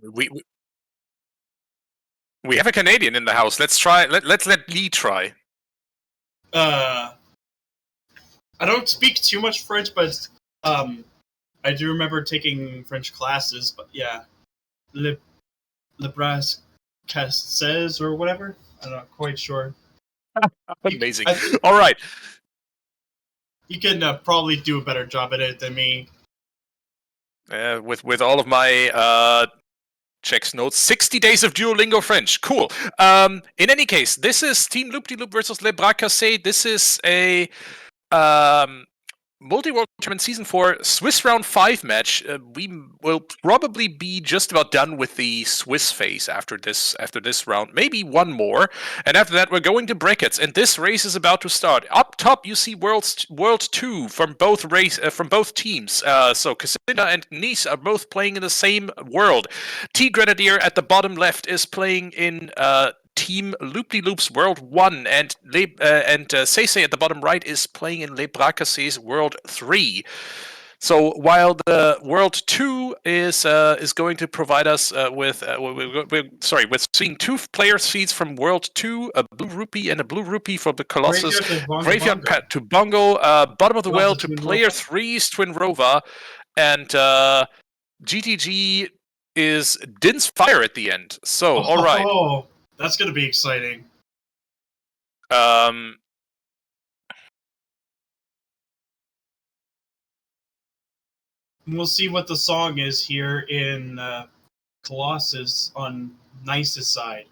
We we have a Canadian in the house. Let's try. Let's let Lee try. I don't speak too much French, but I do remember taking French classes. But yeah, le bras Cassés or whatever. I'm not quite sure. Amazing. All right. You can probably do a better job at it than me. With all of my checks notes, 60 days of Duolingo French. Cool. In any case, this is Team LoOpDyLoOp versus Les Bras Cassés. This is a Multiworld Tournament Season 4 Swiss Round 5 match. We will probably be just about done with the Swiss phase after this round. Maybe one more. And after that, we're going to brackets. And this race is about to start. Up top, you see World 2 from both teams. So ksinjah and Kneiss are both playing in the same world. TeaGrenadier at the bottom left is playing in Team LoOpDyLoOp's World 1, and SeYsEy at the bottom right is playing in Les Bras Cassés World 3. So while the World 2 is going to provide us with seeing 2 player feeds from World 2, a blue rupee and a blue rupee for the Colossus, Graveyard to Bongo, bottom of the well to player 3's Twin Rover, and GTG is Din's Fire at the end. So, all right. Oh, that's going to be exciting. We'll see what the song is here in Colossus on Kneiss' side.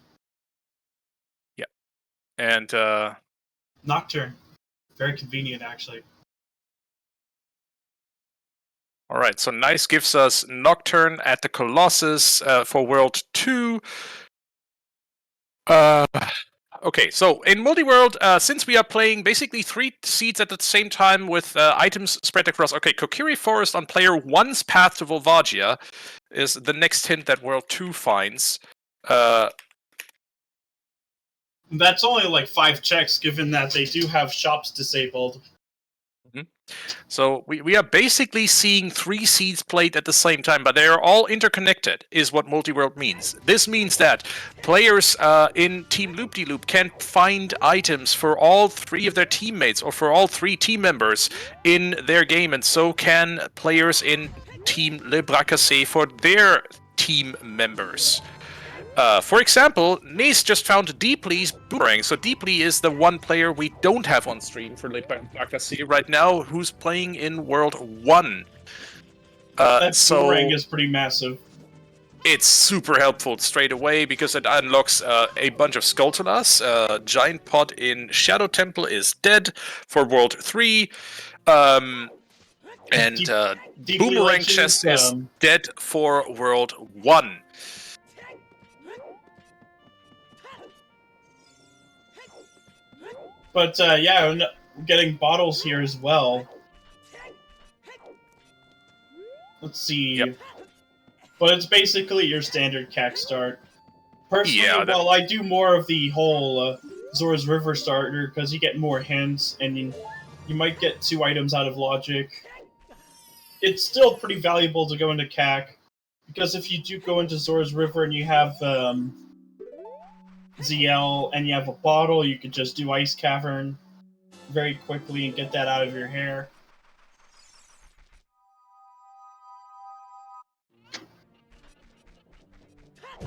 Yeah. And Nocturne. Very convenient, actually. All right, so Kneiss gives us Nocturne at the Colossus for World 2. Okay, so in Multiworld, since we are playing basically 3 seeds at the same time with items spread across... Okay, Kokiri Forest on player 1's path to Volvagia is the next hint that World 2 finds. That's only like 5 checks, given that they do have shops disabled. So we are basically seeing 3 seeds played at the same time, but they are all interconnected, is what Multiworld means. This means that players in Team LoOpDyLoOp can find items for all 3 of their teammates or for all 3 team members in their game, and so can players in Team Les Bras Cassés for their team members. For example, Kneiss just found Deeply's Boomerang. So Deeply is the one player we don't have on stream for Les Bras Cassés right now, who's playing in World 1. That Boomerang is pretty massive. It's super helpful straight away because it unlocks a bunch of Skulltulas. Giant Pod in Shadow Temple is dead for World 3. And Boomerang Chest is dead for World 1. But yeah, we're getting bottles here as well. Let's see. Yep. But it's basically your standard CAC start. Personally, well, I do more of the whole Zora's River starter because you get more hints and you might get 2 items out of Logic. It's still pretty valuable to go into CAC because if you do go into Zora's River and you have ZL and you have a bottle, you could just do Ice Cavern very quickly and get that out of your hair.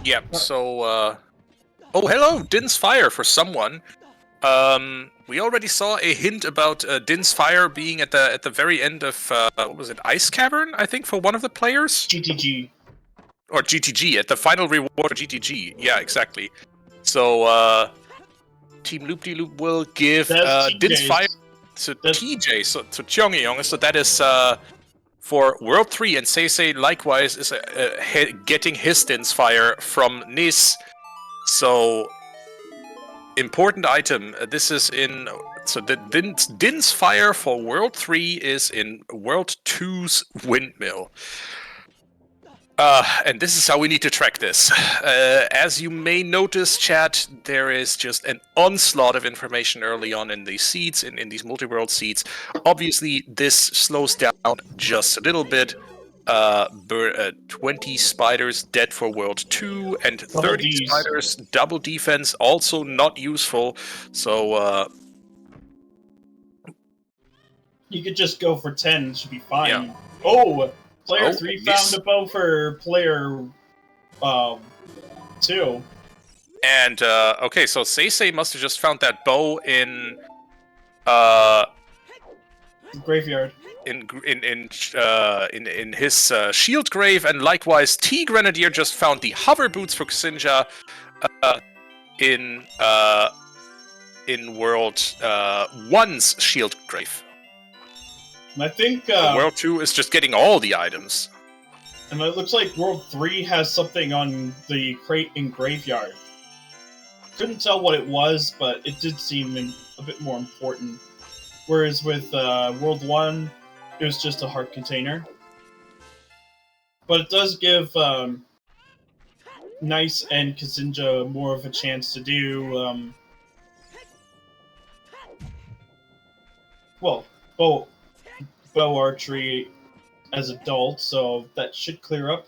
Yep, so, oh, hello, Din's Fire for someone. We already saw a hint about Din's Fire being at the very end of, what was it, Ice Cavern, I think, for one of the players? GTG. Or GTG, at the final reward for GTG, yeah, exactly. So, Team LoOpDyLoOp will give Din's Fire to TJ, so to tjongejonge, so that is for World 3, and SeYsEy likewise is getting his Din's Fire from Kneiss. So, important item. This is in... So, the Din's Fire for World 3 is in World 2's Windmill. And this is how we need to track this. As you may notice, chat, there is just an onslaught of information early on in these seeds, in these multi-world seeds. Obviously, this slows down just a little bit. 20 spiders dead for World 2, and Double 30 Ds. spiders, double defense, also not useful. So, you could just go for 10, should be fine. Yeah. Oh! Player Oh, 3 miss. found a bow for player 2. And, okay, so SeYsEy must have just found that bow in, Graveyard. in his shield grave, and likewise TeaGrenadier just found the hover boots for ksinjah in World 1's shield grave. And I think World 2 is just getting all the items. And it looks like World 3 has something on the crate in Graveyard. Couldn't tell what it was, but it did seem a bit more important. Whereas with World 1, it was just a heart container. But it does give Kneiss and ksinjah more of a chance to do, well, bow archery as adults, so that should clear up.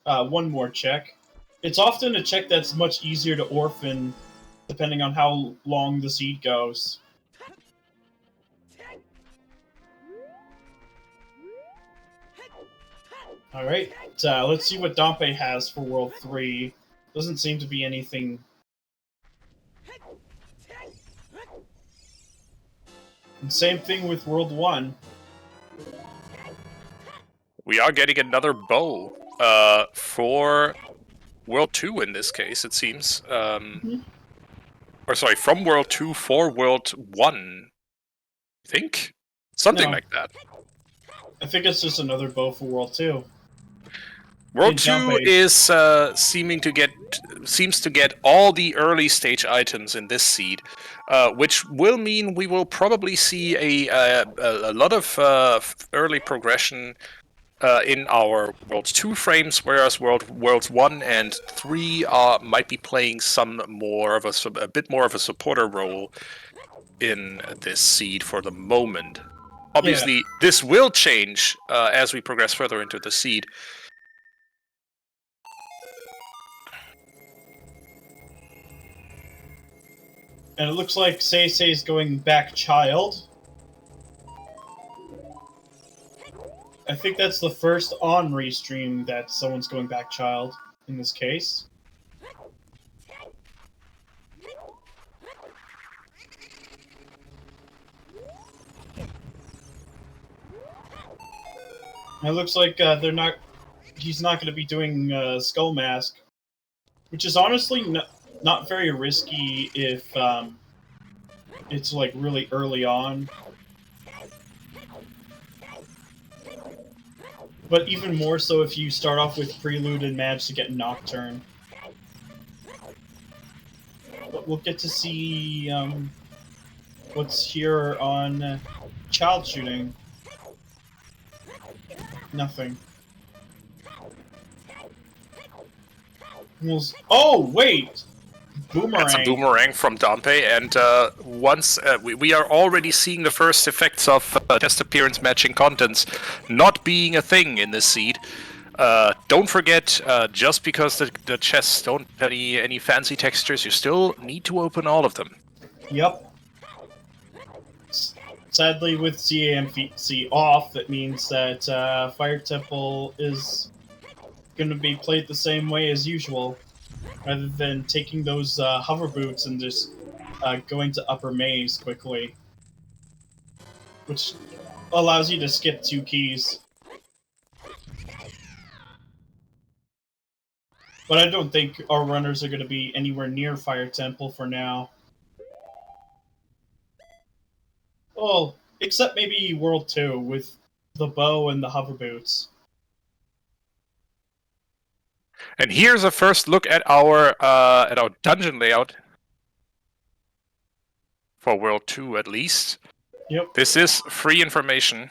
One more check. It's often a check that's much easier to orphan, depending on how long the seed goes. Alright, let's see what Dompe has for World 3. Doesn't seem to be anything. And same thing with World 1. We are getting another bow for World 2 in this case, it seems. Or sorry, from World 2 for World 1. I think? Something like that. I think it's just another bow for World 2. World 2 is seems to get all the early stage items in this seed, which will mean we will probably see a lot of early progression in our World 2 frames, whereas Worlds 1 and 3 might be playing some more of a bit more of a supporter role in this seed for the moment. Obviously, this will change as we progress further into the seed. And it looks like SeYsEy is going back child. I think that's the first on restream that someone's going back child in this case. And it looks like he's not going to be doing Skull Mask, which is honestly not very risky if it's like really early on. But even more so if you start off with Prelude and manage to get Nocturne. But we'll get to see what's here on child shooting. Nothing. Oh, wait! Boomerang. That's a boomerang from Dompe, and once we are already seeing the first effects of test appearance matching contents not being a thing in this seed. Don't forget, just because the chests don't have any fancy textures, you still need to open all of them. Yep. Sadly, with CAMC off, that means that Fire Temple is going to be played the same way as usual, rather than taking those hover boots and just going to upper maze quickly, which allows you to skip 2 keys. But I don't think our runners are going to be anywhere near Fire Temple for now. Well, except maybe World 2 with the bow and the hover boots. And here's a first look at our dungeon layout for World 2 at least. Yep. This is free information.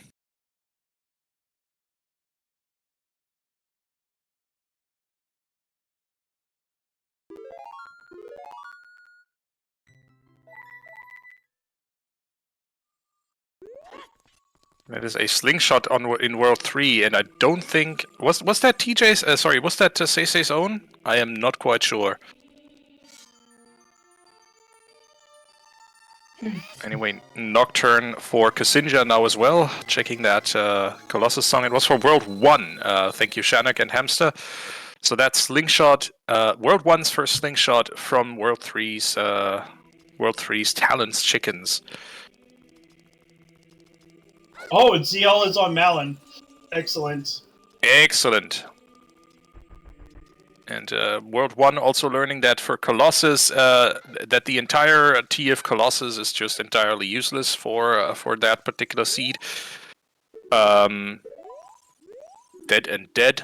That is a slingshot in World 3, and I don't think... Was that TJ's... sorry, was that SeYsEy's own? I am not quite sure. Anyway, Nocturne for ksinjah now as well. Checking that Colossus song. It was for World 1. Thank you, Shanak and Hamster. So that's Slingshot. World 1's first Slingshot from World 3's Talon's Chickens. Oh, and ZL is on Malin. Excellent. Excellent. And World 1 also learning that for Colossus, that the entire T of Colossus is just entirely useless for that particular seed. Dead and dead.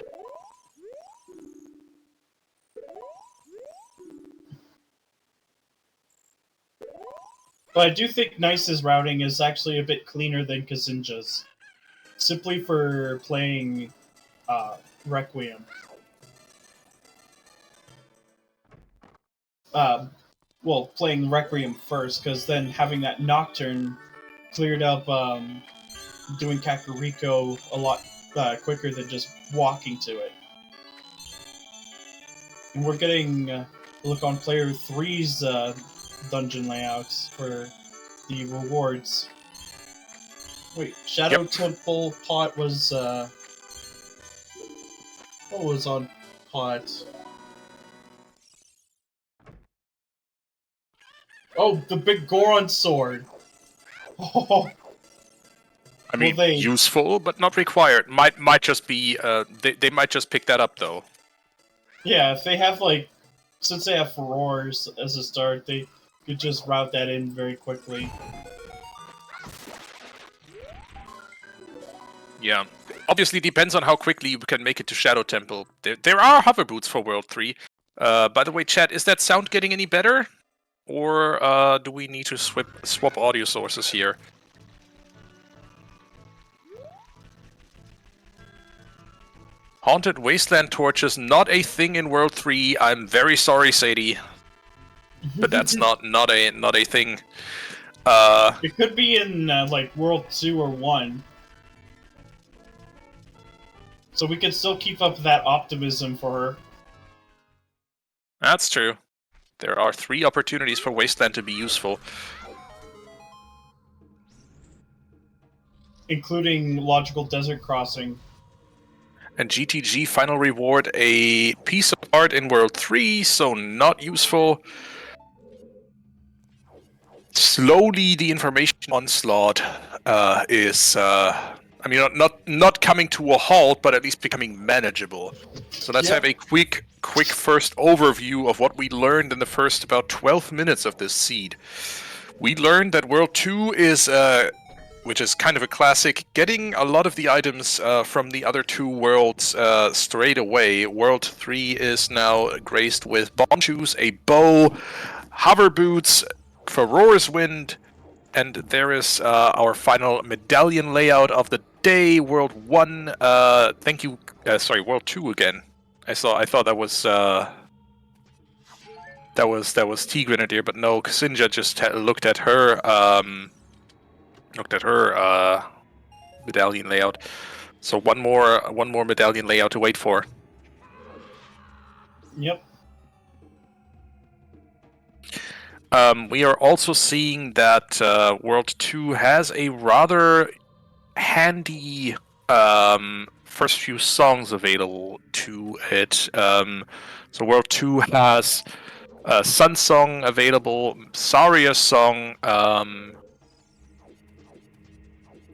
But I do think Kneiss' routing is actually a bit cleaner than ksinjah's. Simply for playing Requiem. Well, playing Requiem first, because then having that Nocturne cleared up doing Kakariko a lot quicker than just walking to it. And we're getting a look on Player 3's dungeon layouts for the rewards. Wait, Shadow Temple pot was what was on pot? Oh, the big Goron sword. Oh. I mean, useful but not required. Might just be they might just pick that up though. Yeah, if they have since they have Furores as a start, they could just route that in very quickly. Yeah. Obviously depends on how quickly you can make it to Shadow Temple. There are hover boots for World 3. By the way, chat, is that sound getting any better? Or do we need to swap audio sources here? Haunted Wasteland torches, not a thing in World 3. I'm very sorry, Sadie. But that's not a thing. It could be in World 2 or 1. So we could still keep up that optimism for her. That's true. There are 3 opportunities for Wasteland to be useful. Including Logical Desert Crossing. And GTG final reward a piece of art in World 3, so not useful. Slowly the information onslaught is I mean not coming to a halt, but at least becoming manageable. So let's have a quick first overview of what we learned in the first about 12 minutes of this seed. We learned that World 2 is which is kind of a classic, getting a lot of the items from the other 2 worlds straight away. World 3 is now graced with bomb shoes, a bow, hover boots, Furore's Wind, and there is our final medallion layout of the day. World 1, thank you, sorry, World 2 again. I thought that was TeaGrenadier, but no, ksinjah just looked at her medallion layout. So one more medallion layout to wait for. Yep. We are also seeing that World 2 has a rather handy first few songs available to it. So World 2 has Sun Song available, Saria's song,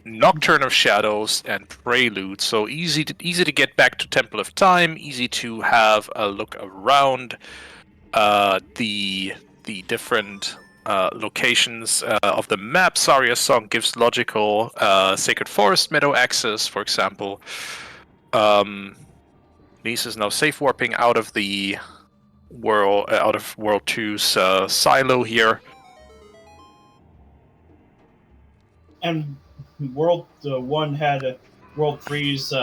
Nocturne of Shadows, and Prelude. So easy to get back to Temple of Time, easy to have a look around the different locations of the map. Saria's song gives logical Sacred Forest meadow access, for example. Kneiss is now safe warping out of the World 2's silo here. And World 1 had World 3's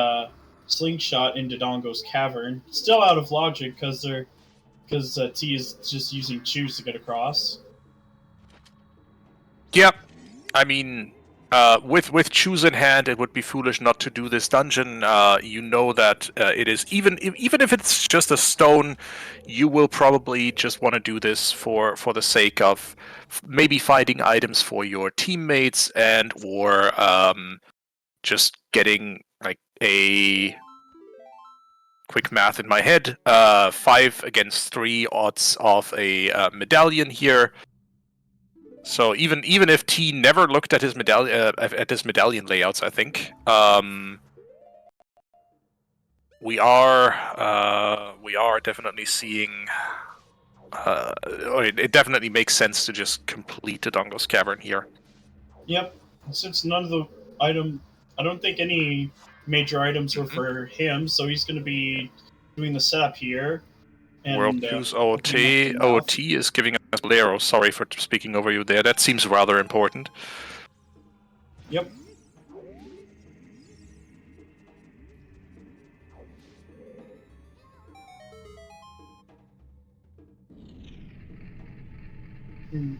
slingshot into Dodongo's cavern. Still out of logic because T is just using choose to get across. Yep. I mean, With choose in hand, it would be foolish not to do this dungeon. You know that it is even if it's just a stone, you will probably just want to do this for the sake of maybe finding items for your teammates and or just getting like a quick math in my head. 5 against 3 odds of a medallion here. So even if T never looked at his medallion layouts, I think we are definitely seeing. It definitely makes sense to just complete the Dongo's Cavern here. Yep, since none of the I don't think any major items were for him, so he's going to be doing the setup here. And, World Choose OOT. OOT is giving us Bolero. Sorry for speaking over you there. That seems rather important. Yep.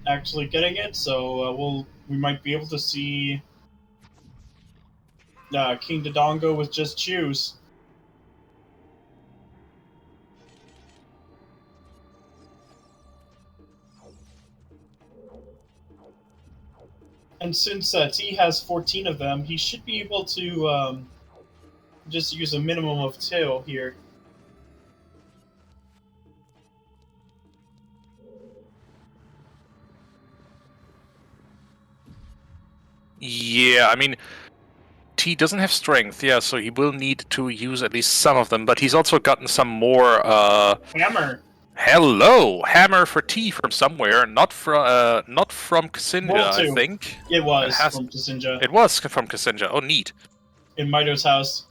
Actually getting it, so we might be able to see King Dodongo with just choose. And since T has 14 of them, he should be able to just use a minimum of 2 here. Yeah, I mean, T doesn't have strength, yeah, so he will need to use at least some of them, but he's also gotten some more, Hammer! Hello! Hammer for T from somewhere, not from ksinjah, I think. It was from ksinjah. It was from ksinjah, oh neat. In Mito's house.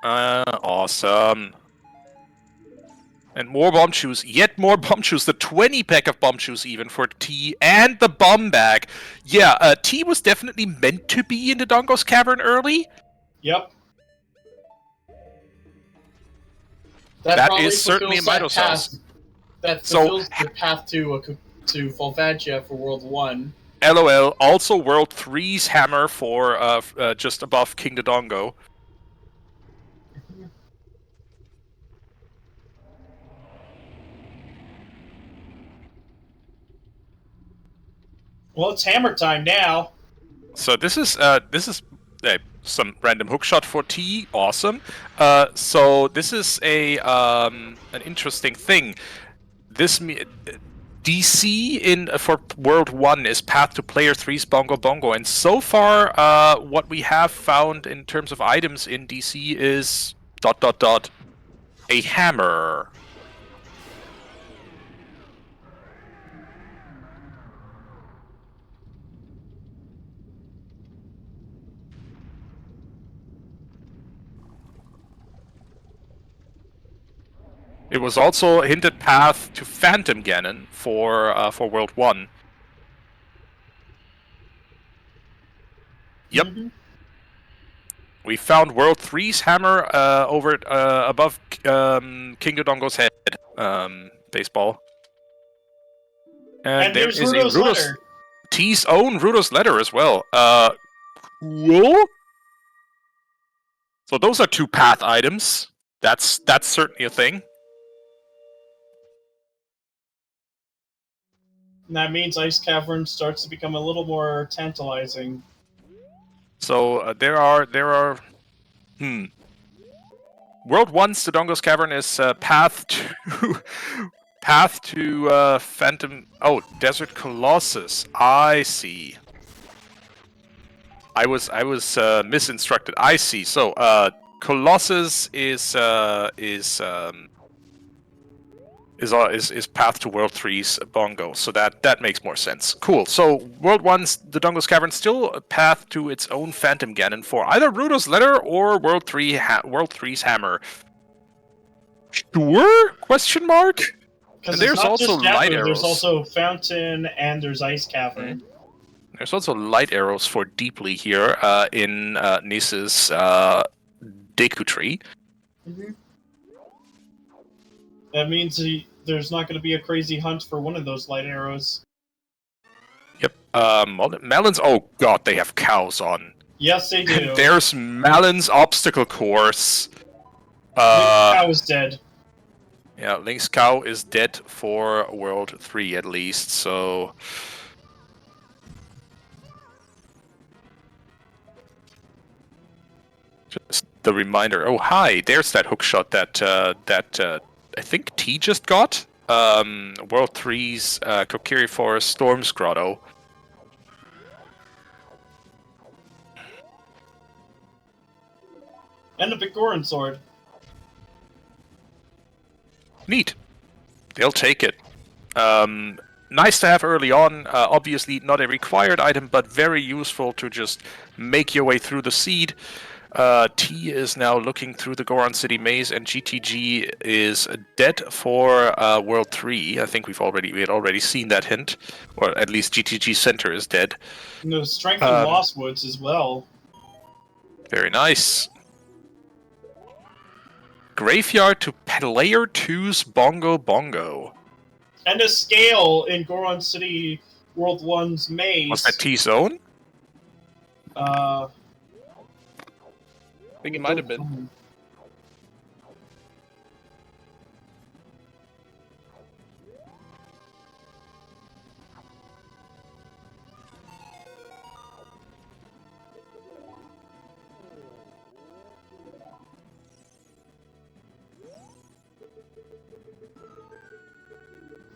Awesome. And more bomb shoes, yet more bomb shoes, the 20-pack of bomb shoes even for T, and the bomb bag. Yeah, T was definitely meant to be in the Dongo's Cavern early. Yep. That is certainly in Mito's house. That fulfills the path to Volvagia for World 1. LOL, also World 3's hammer for just above King Dodongo. Well, it's hammer time now. So this is some random hookshot for T. Awesome. So this is an interesting thing. This DC in for World 1 is path to player 3's Bongo Bongo, and so far what we have found in terms of items in DC is ... a hammer. It was also a hinted path to Phantom Ganon for World 1. Yep. Mm-hmm. We found World 3's hammer over above King Dodongo's head. Baseball. And there is a Rudo's T's own Rudo's letter as well. Cool. So those are 2 path items. That's certainly a thing. And that means Ice Cavern starts to become a little more tantalizing. So there are World 1's Dodongo's Cavern is path to Phantom. Oh, Desert Colossus. I see. I was misinstructed. I see. So Colossus is path to World 3's Bongo, so that makes more sense. Cool. So World 1's Dodongo's Cavern still a path to its own Phantom Ganon for either Rudo's letter or World 3's hammer. Sure? Question mark. And there's also light arrows. There's also Fountain and there's Ice Cavern. Mm-hmm. There's also light arrows for Deeply here in Kneiss's Deku Tree. Mm-hmm. That means there's not going to be a crazy hunt for one of those light arrows. Yep. Melons. Oh god, they have cows on. Yes, they do. There's Melon's obstacle course. Link's cow is dead. Yeah, Link's cow is dead for World 3 at least, so... Just the reminder. Oh, hi, there's that hookshot that I think T just got. World 3's Kokiri Forest Storm's Grotto. And a Vigoran sword. Neat. They'll take it. Nice to have early on. Obviously not a required item, but very useful to just make your way through the seed. T is now looking through the Goron City maze, and GTG is dead for World 3. I think we had already seen that hint, or at least GTG Center is dead. No, Strength and Lost Woods as well. Very nice. Graveyard to Player 2's Bongo Bongo. And a scale in Goron City World 1's maze. Was that T's own? I think it might have been.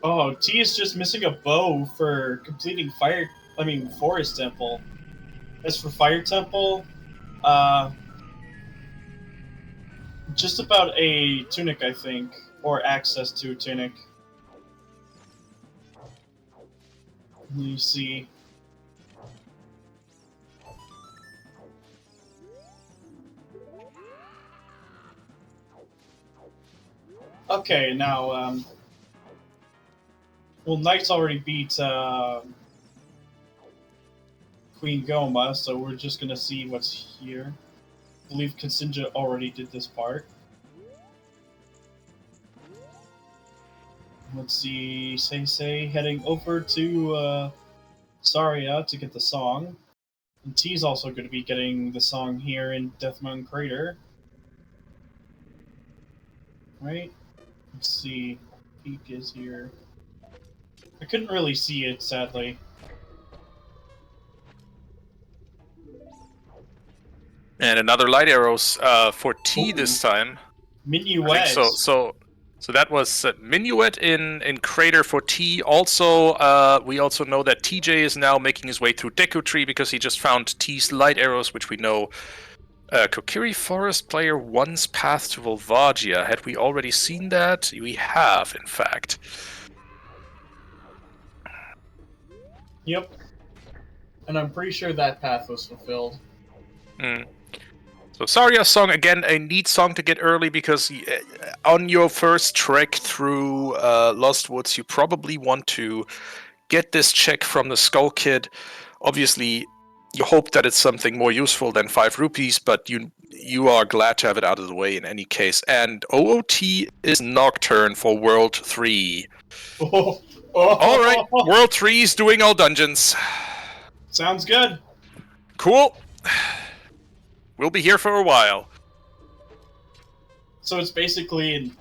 Oh, T is just missing a bow for completing Forest Temple. As for Fire Temple, just about a tunic, I think, or access to a tunic. Let me see. Okay, now, well, Kneiss already beat Queen Goma, so we're just gonna see what's here. I believe ksinjah already did this part. Let's see, SeYsEy heading over to Saria to get the song. And T's also going to be getting the song here in Death Mountain Crater. Right? Let's see. Peak is here. I couldn't really see it, sadly. And another light arrows for T this time. Minuet. So that was Minuet in Crater for T. Also, we also know that TJ is now making his way through Deku Tree because he just found T's light arrows, which we know. Kokiri Forest Player 1's path to Volvagia. Had we already seen that? We have, in fact. Yep. And I'm pretty sure that path was fulfilled. So Saria's song, again, a neat song to get early because on your first trek through Lost Woods, you probably want to get this check from the Skull Kid. Obviously, you hope that it's something more useful than 5 rupees, but you are glad to have it out of the way in any case. And OOT is Nocturne for World 3. Alright, World 3 is doing all dungeons. Sounds good. Cool. We'll be here for a while. So it's basically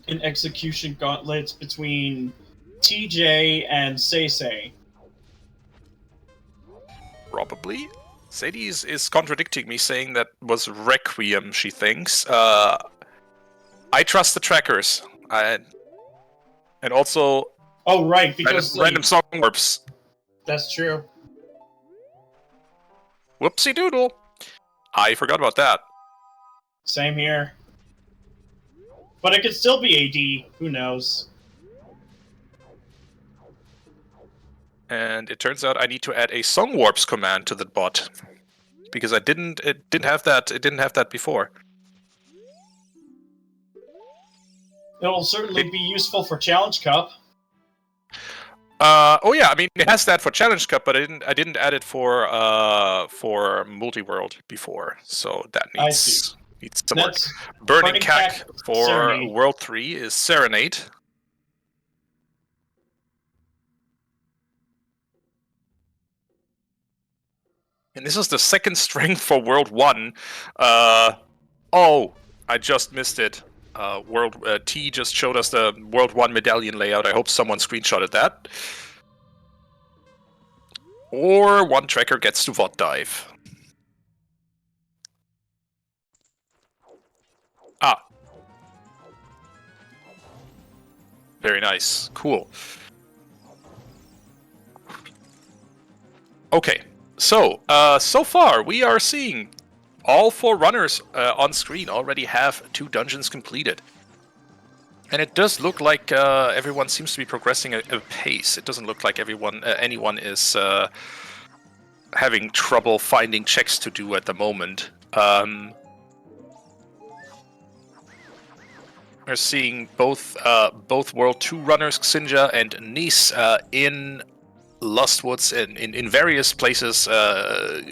an execution gauntlet between TJ and SeYsEy. Probably. Sadie is contradicting me, saying that was Requiem, she thinks. I trust the trackers. And also... Oh, right, because... Random song warps. That's true. Whoopsie doodle. I forgot about that. Same here. But it could still be AD. Who knows? And it turns out I need to add a song warps command to the bot because it didn't have that before. It will certainly be useful for Challenge Cup. Oh yeah, I mean it has that for Challenge Cup, but I didn't add it for Multiworld before, so that needs some work. Burning Cack for Serenade. World 3 is Serenade. And this is the second strength for World 1. Oh, I just missed it. T just showed us the World 1 medallion layout. I hope someone screenshotted that. Or one tracker gets to VOD dive. Ah. Very nice. Cool. Okay. So, so far we are seeing all 4 runners on screen already have 2 dungeons completed. And it does look like everyone seems to be progressing at a pace. It doesn't look like anyone is having trouble finding checks to do at the moment. We're seeing both World 2 runners, ksinjah and Kneiss, in Lostwoods in various places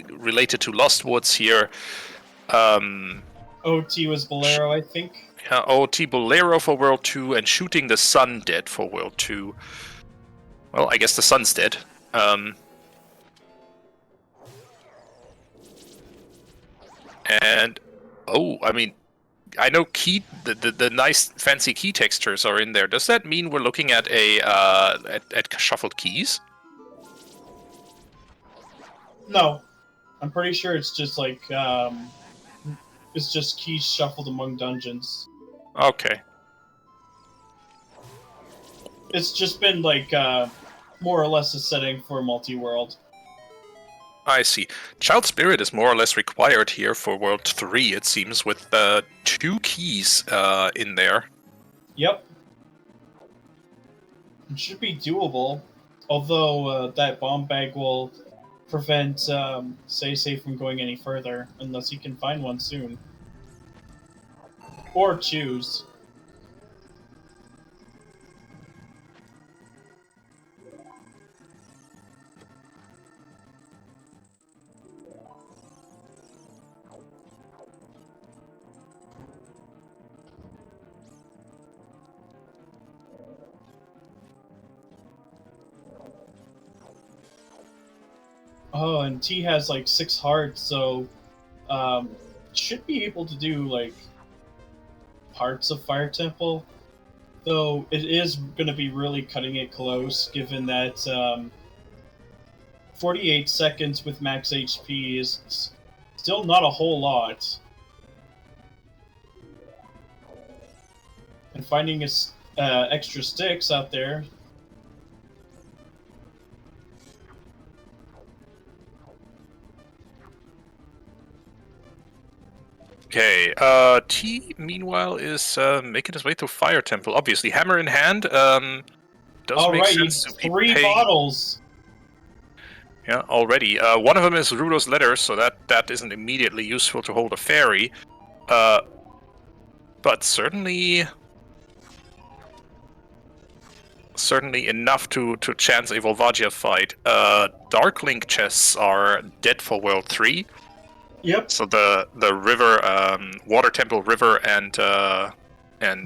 related to Lostwoods here. OT was Bolero, I think. OT Bolero for World 2 and Shooting the Sun dead for World 2. Well, I guess the sun's dead. And I mean, I know the nice fancy key textures are in there. Does that mean we're looking at at shuffled keys? No, I'm pretty sure it's just like it's just keys shuffled among dungeons. Okay. It's just been like more or less a setting for Multiworld. I see. Child Spirit is more or less required here for World 3, it seems, with 2 keys in there. Yep. It should be doable, although that bomb bag will prevent SeYsEy from going any further, unless he can find one soon. Or choose. Oh, and T has like 6 hearts, so should be able to do like parts of Fire Temple. Though it is going to be really cutting it close, given that 48 seconds with max HP is still not a whole lot. And finding extra sticks out there. Okay, T, meanwhile, is making his way to Fire Temple. Obviously, hammer in hand. Does make sense to be 3 paying... bottles! Yeah, already. One of them is Rudo's letter, so that isn't immediately useful to hold a fairy. But certainly enough to chance a Volvagia fight. Darklink chests are dead for World 3. Yep. So the river, Water Temple River and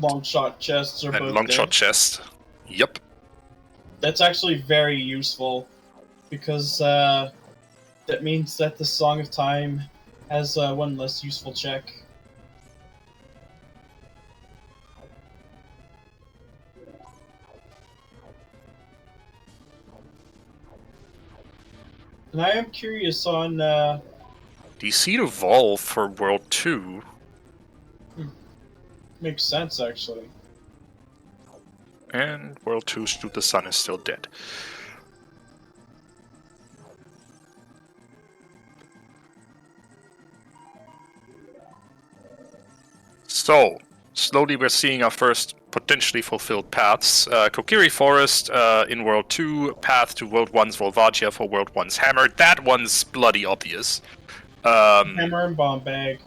long shot chests are both long dead. shot chest. Yep. That's actually very useful, because that means that the Song of Time has one less useful check. And I am curious on DC to Evolve for World 2. Makes sense, actually. And World 2 Shoot the Sun is still dead. So, slowly we're seeing our first potentially fulfilled paths. Kokiri Forest in World 2, path to World 1's Volvagia for World 1's Hammer. That one's bloody obvious. Hammer and bomb bag.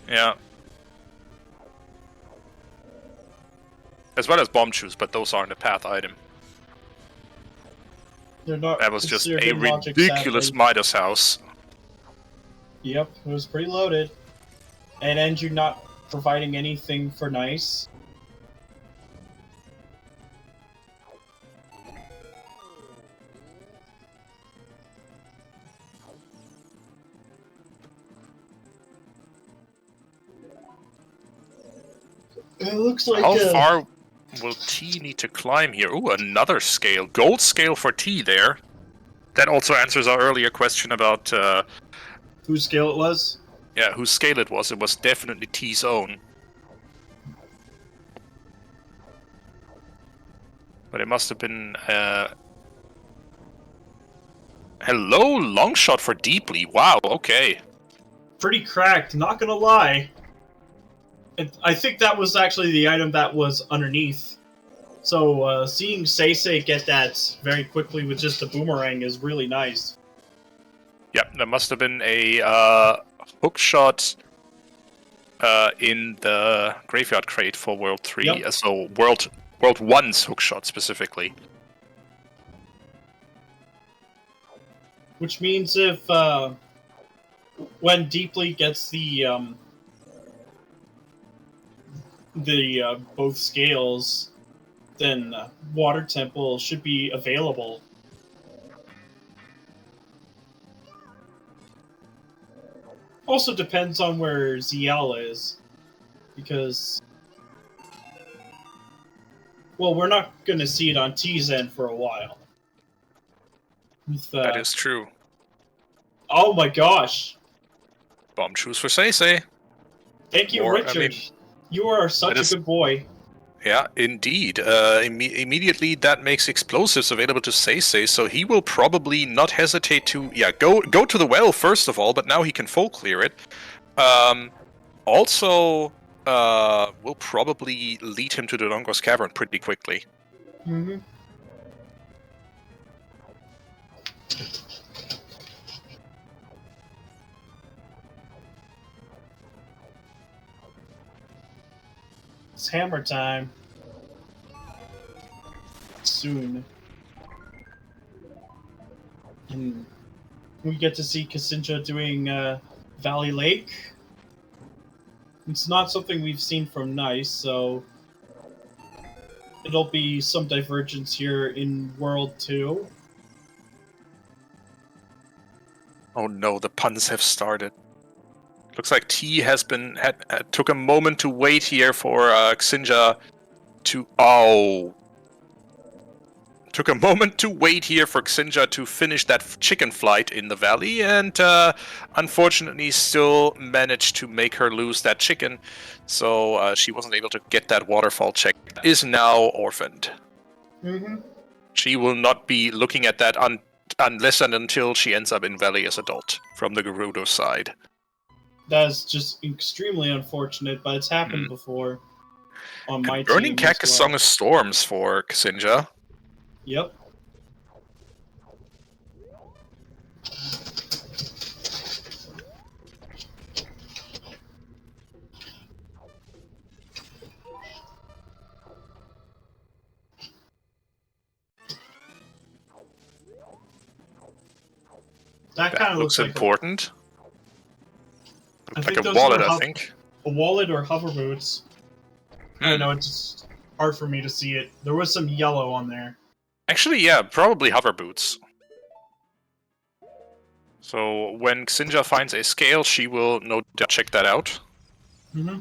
Yeah. As well as bomb shoes, but those aren't a path item. They're not. That was just considered a in logic, ridiculous sadly. Midas house. Yep, it was pretty loaded. And Andrew not providing anything for Kneiss. looks like... How far will T need to climb here? Ooh, another scale. Gold scale for T there. That also answers our earlier question about... whose scale it was? Yeah, whose scale it was. It was definitely T's own. But it must have been... Hello, long shot for Deeply. Wow, okay. Pretty cracked, not gonna lie. I think that was actually the item that was underneath. So seeing SeYsEy get that very quickly with just a boomerang is really nice. Yep, there must have been a hook shot in the graveyard crate for World 3. Yep. So World 1's hook shot specifically. Which means if when Deeply gets the both scales, then Water Temple should be available. Also depends on where ZL is, because, well, we're not going to see it on T's end for a while. With, That is true. Oh my gosh! Bomb choose for SeYsEy. Thank you, Richard. You are such a good boy. Yeah, indeed. Immediately that makes explosives available to SeYsEy, so he will probably not hesitate to go to the well first of all, but now he can full clear it. Also, will probably lead him to the Longos Cavern pretty quickly. Mm-hmm. It's hammer time. Soon. And we get to see ksinjah doing Valley Lake. It's not something we've seen from Kneiss, so it'll be some divergence here in World 2. Oh no, the puns have started. Looks like T has been took a moment to wait here for ksinjah to took a moment to wait here for ksinjah to finish that chicken flight in the valley, and unfortunately still managed to make her lose that chicken, so she wasn't able to get that waterfall check. Is now orphaned. Mm-hmm. She will not be looking at that unless and until she ends up in valley as adult from the Gerudo side. That's just extremely unfortunate, but it's happened before on my team. Burning Cactus Song of Storms for ksinjah. Yep. That kind of looks like important. Like a wallet, I think. A wallet or hover boots. I don't know, it's hard for me to see it. There was some yellow on there. Actually, yeah, probably hover boots. So when ksinjah finds a scale, she will no doubt check that out. Mm-hmm.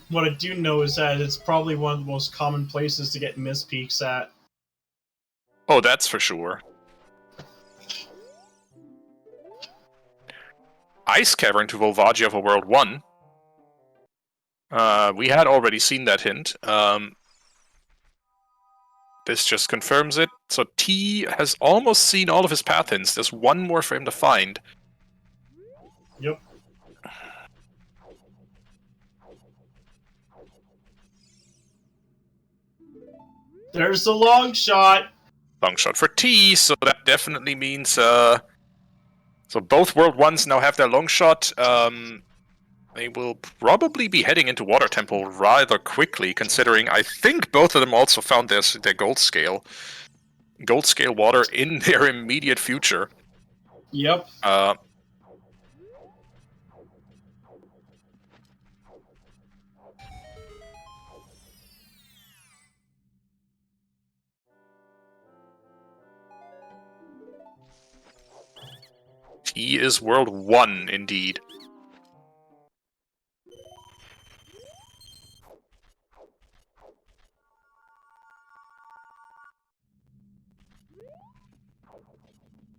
What I do know is that it's probably one of the most common places to get miss peaks at. Oh, that's for sure. Ice Cavern to Volvagia for World 1. We had already seen that hint. This just confirms it. So T has almost seen all of his path hints. There's one more for him to find. Yep. There's the long shot. Long shot for T, so that definitely means... so both World 1s now have their long shot. They will probably be heading into Water Temple rather quickly, considering I think both of them also found their gold scale. Gold scale water in their immediate future. Yep. He is World 1, indeed.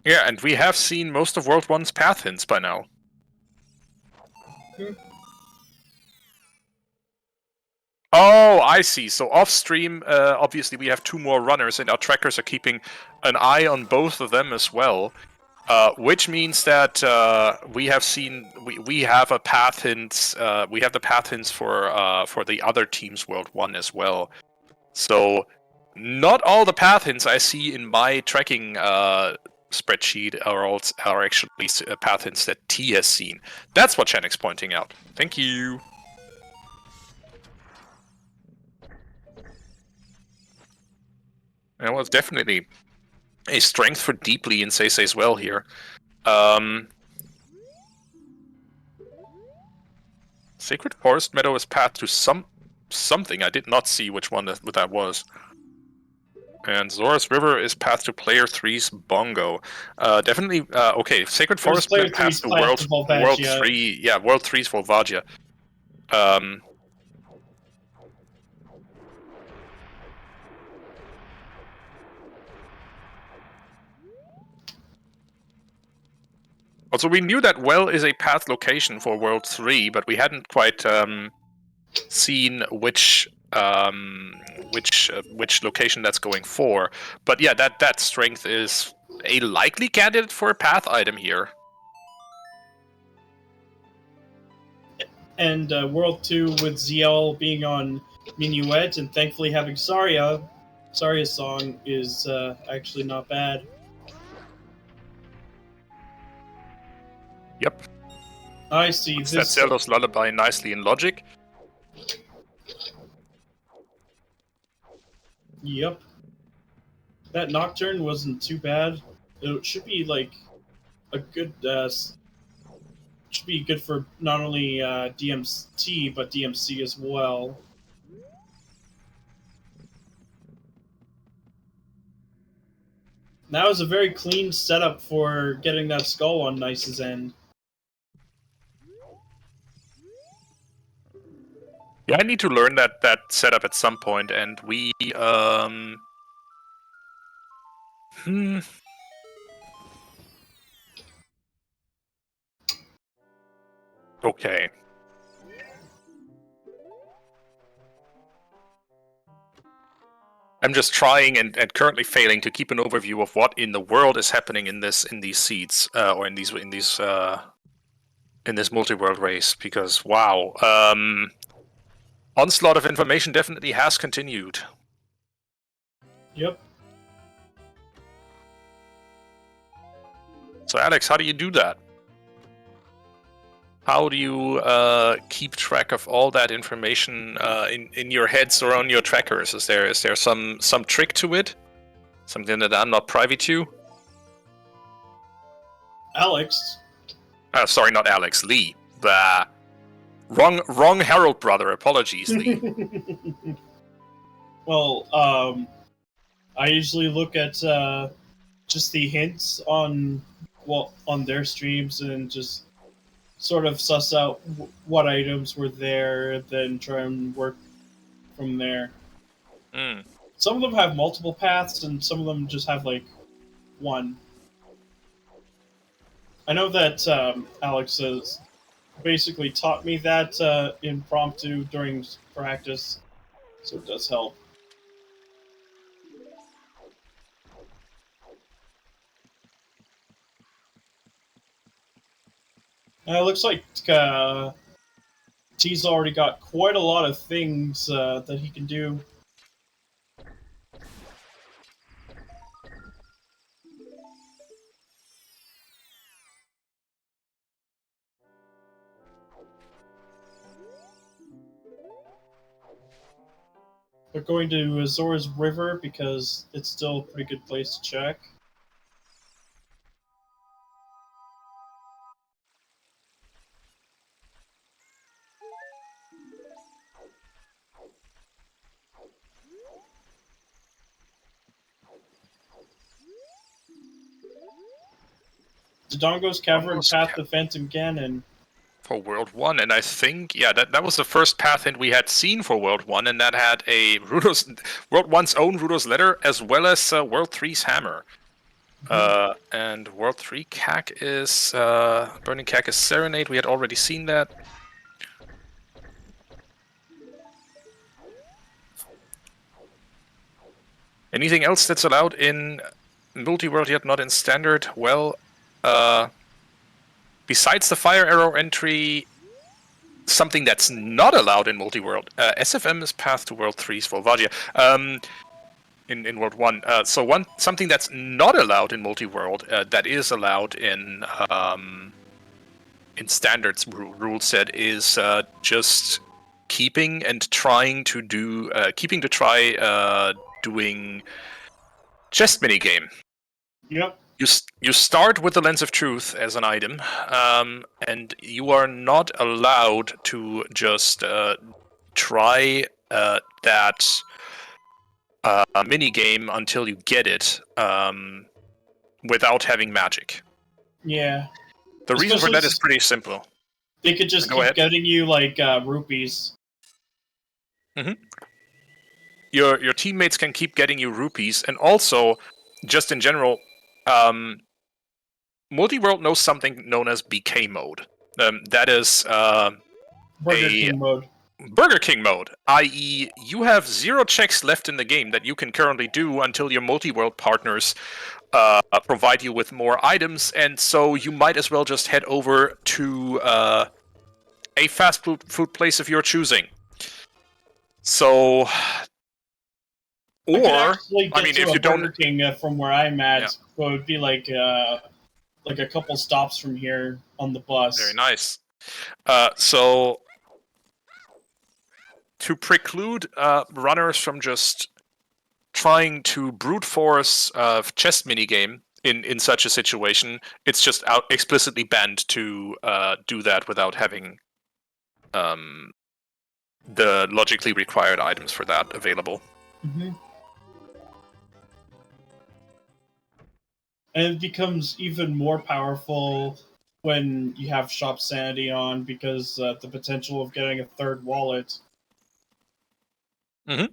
Yeah, and we have seen most of World 1's path hints by now. Oh, I see. So off stream, obviously we have 2 more runners, and our trackers are keeping an eye on both of them as well. Which means that we have seen we have a path hints. We have the path hints for the other team's World 1 as well. So not all the path hints I see in my tracking spreadsheet are actually path hints that T has seen. That's what Chanic's pointing out. Thank you. That was definitely a strength for Deeply and SeYsEy as well here. Sacred Forest Meadow is path to something. I did not see which one that was. And Zora's River is path to Player 3's Bongo. Definitely, okay, Sacred Forest Player path 3's to path to World Volvagia. 3, yeah, World 3's Volvagia. Also, we knew that Well is a path location for World 3, but we hadn't quite seen which location that's going for. But yeah, that strength is a likely candidate for a path item here. And World 2 with ZL being on Minuet and thankfully having Saria. Saria's song is actually not bad. Yep. I see. Puts that Zelda's Lullaby nicely in logic. Yep. That Nocturne wasn't too bad. It should be like a good. Should be good for not only DMT but DMC as well. That was a very clean setup for getting that skull on Kneiss' end. Yeah, I need to learn that setup at some point, and we Okay. I'm just trying and currently failing to keep an overview of what in the world is happening in these seeds or in this multi-world race, because wow, onslaught of information definitely has continued. Yep. So Alex, how do you do that? How do you keep track of all that information in your heads or on your trackers? Is there some trick to it? Something that I'm not privy to? Alex. Sorry, not Alex. Lee. Wrong Harold brother. Apologies, Lee. Well, I usually look at just the hints on their streams and just sort of suss out what items were there, then try and work from there. Some of them have multiple paths, and some of them just have like one. I know that Alex has basically taught me that impromptu during practice, so it does help. It looks like T's already got quite a lot of things that he can do. We're going to Zora's River because it's still a pretty good place to check. Dodongo's Cavern, Path to Phantom Ganon. For World 1, and I think, yeah, that was the first path hint we had seen for World 1, and that had a World 1's own Rudo's Letter, as well as World 3's Hammer. And World 3 CAC is Burning CAC is Serenade. We had already seen that. Anything else that's allowed in Multiworld yet not in Standard? Well, besides the Fire Arrow entry, something that's not allowed in Multiworld. SFM is Path to World 3's Volvagia. In World 1. So something that's not allowed in Multiworld, that is allowed in Standards rule set is just keeping to try doing chest minigame. Yep. You start with the Lens of Truth as an item, and you are not allowed to just try that mini game until you get it without having magic. Yeah. The reason for that is pretty simple. They could just keep getting you like rupees. Mm-hmm. Your teammates can keep getting you rupees, and also, just in general, Multiworld knows something known as BK mode. That is Burger King mode. Burger King mode, i.e. you have 0 checks left in the game that you can currently do until your multi-world partners provide you with more items, and so you might as well just head over to a fast food place of your choosing. So, or I mean, if you don't, Burger King from where I'm at, so it would be like a couple stops from here on the bus. Very nice. So, to preclude runners from just trying to brute force a chess minigame in such a situation, it's just explicitly banned to do that without having the logically required items for that available. Mm-hmm. And it becomes even more powerful when you have Shop Sanity on, because the potential of getting a third wallet. Mm-hmm.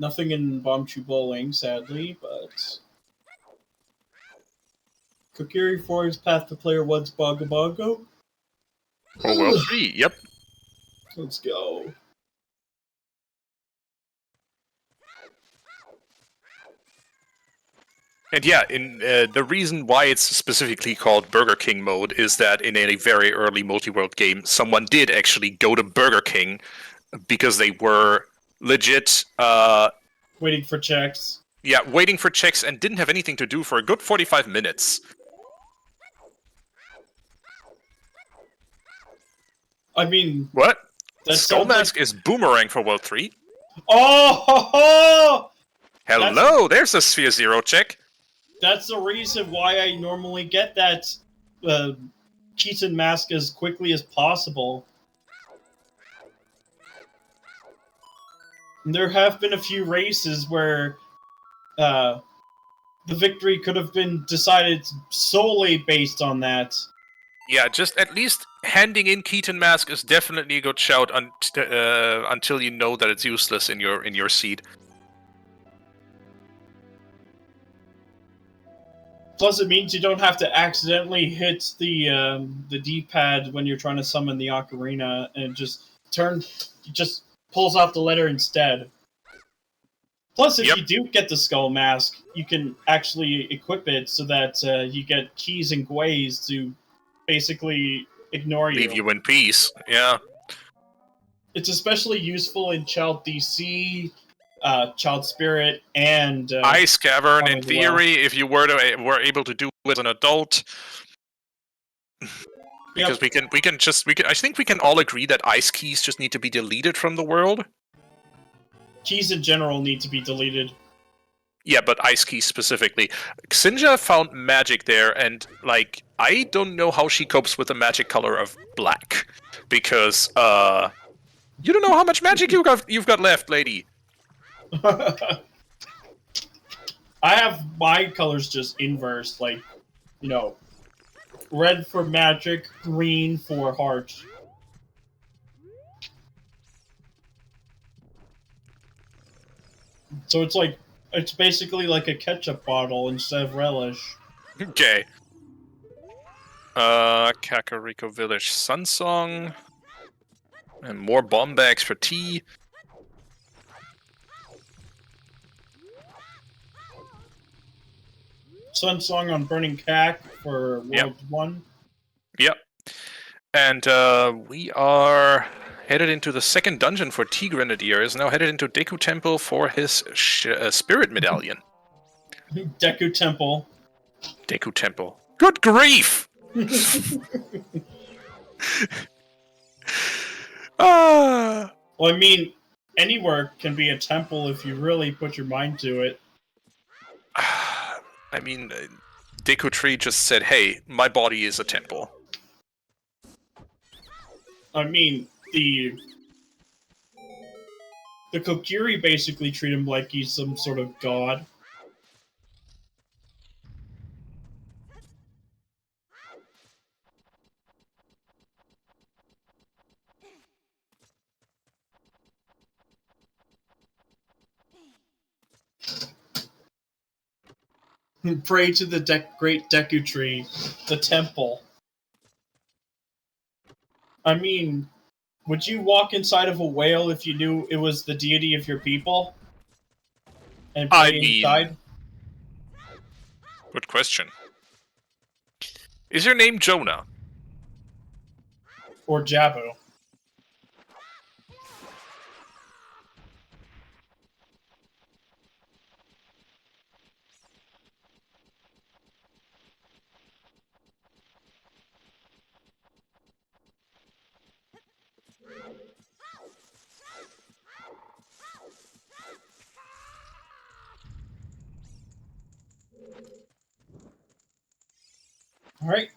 Nothing in Bombchu Bowling, sadly, but Kokiri 4's Path to Player 1's Bongo Bongo. Oh, well, 3, yep. Let's go. And yeah, the reason why it's specifically called Burger King mode is that in a very early multi-world game, someone did actually go to Burger King because they were legit waiting for checks. Yeah, waiting for checks and didn't have anything to do for a good 45 minutes. I mean... What? Skull Mask is Boomerang for World 3. Oh! Ho, ho! Hello, there's a Sphere 0 check. That's the reason why I normally get that Keaton Mask as quickly as possible. And there have been a few races where the victory could have been decided solely based on that. Yeah, just at least handing in Keaton Mask is definitely a good shout until you know that it's useless in your seed. Plus, it means you don't have to accidentally hit the D-pad when you're trying to summon the Ocarina, and just pulls off the letter instead. Plus, if you do get the Skull Mask, you can actually equip it so that you get keys and gways to basically ignore you. Leave you in peace, yeah. It's especially useful in Child DC, Child Spirit, and Ice Cavern. In theory, if you were able to do it as an adult, because we can. I think we can all agree that ice keys just need to be deleted from the world. Keys in general need to be deleted. Yeah, but ice keys specifically. ksinjah found magic there, and like I don't know how she copes with the magic color of black, because You don't know how much magic you've got left, lady. I have my colors just inverse, like, you know, red for magic, green for heart. So it's basically like a ketchup bottle instead of relish. Okay. Kakariko Village Sun Song. And more bomb bags for tea. Sun Song on Burning Cack for World 1. Yep. And we are headed into the second dungeon for TeaGrenadier. Is now headed into Deku Temple for his spirit medallion. Deku Temple. Deku Temple. Good grief! Ah. Well, I mean, anywhere can be a temple if you really put your mind to it. I mean, Deku Tree just said, hey, my body is a temple. I mean, the Kokiri basically treat him like he's some sort of god. Pray to the great Deku Tree, the temple. I mean, would you walk inside of a whale if you knew it was the deity of your people? And pray inside? Good question. Is your name Jonah? Or Jabu? Alright.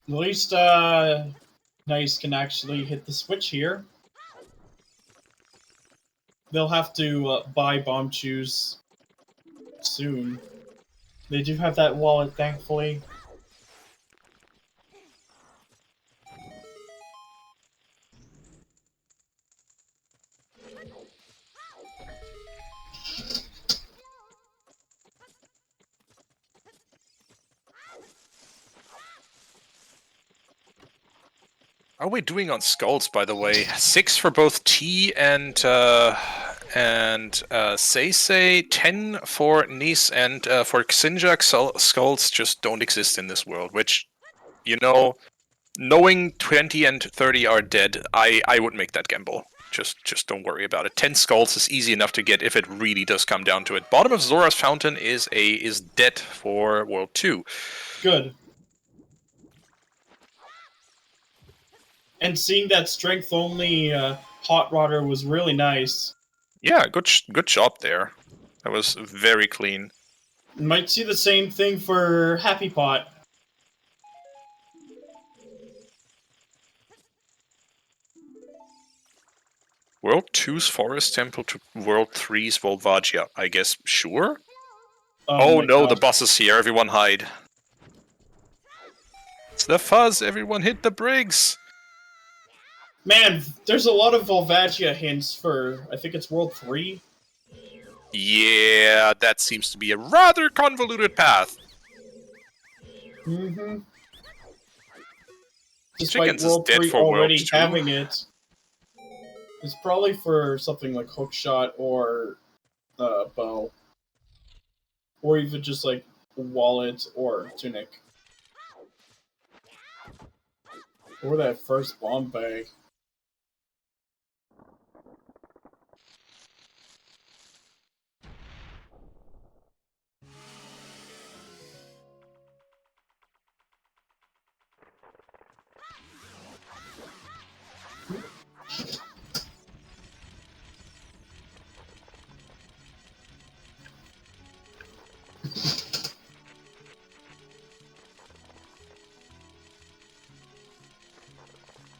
At least, Kneiss can actually hit the switch here. They'll have to buy bomb shoes soon. They do have that wallet, thankfully. How are we doing on skulls, by the way? 6 for both T and SeYsEy, 10 for Kneiss, and for ksinjah, skulls just don't exist in this world, which, you know, knowing 20 and 30 are dead, I would make that gamble. Just don't worry about it. 10 skulls is easy enough to get if it really does come down to it. Bottom of Zora's Fountain is dead for World 2. Good. And seeing that strength-only Hot Rodder was really nice. Yeah, good job there. That was very clean. Might see the same thing for Happy Pot. World 2's Forest Temple to World 3's Volvagia. I guess, sure? Oh no, God. the boss is here. Everyone hide. It's the fuzz. Everyone hit the Briggs. Man, there's a lot of Volvagia hints for, I think it's World 3? Yeah, that seems to be a rather convoluted path. Mm-hmm. Despite Chickens World is dead 3 for already World 2. having it. It's probably for something like Hookshot or Bow. Or even just like Wallet or Tunic. Or that first bomb bag.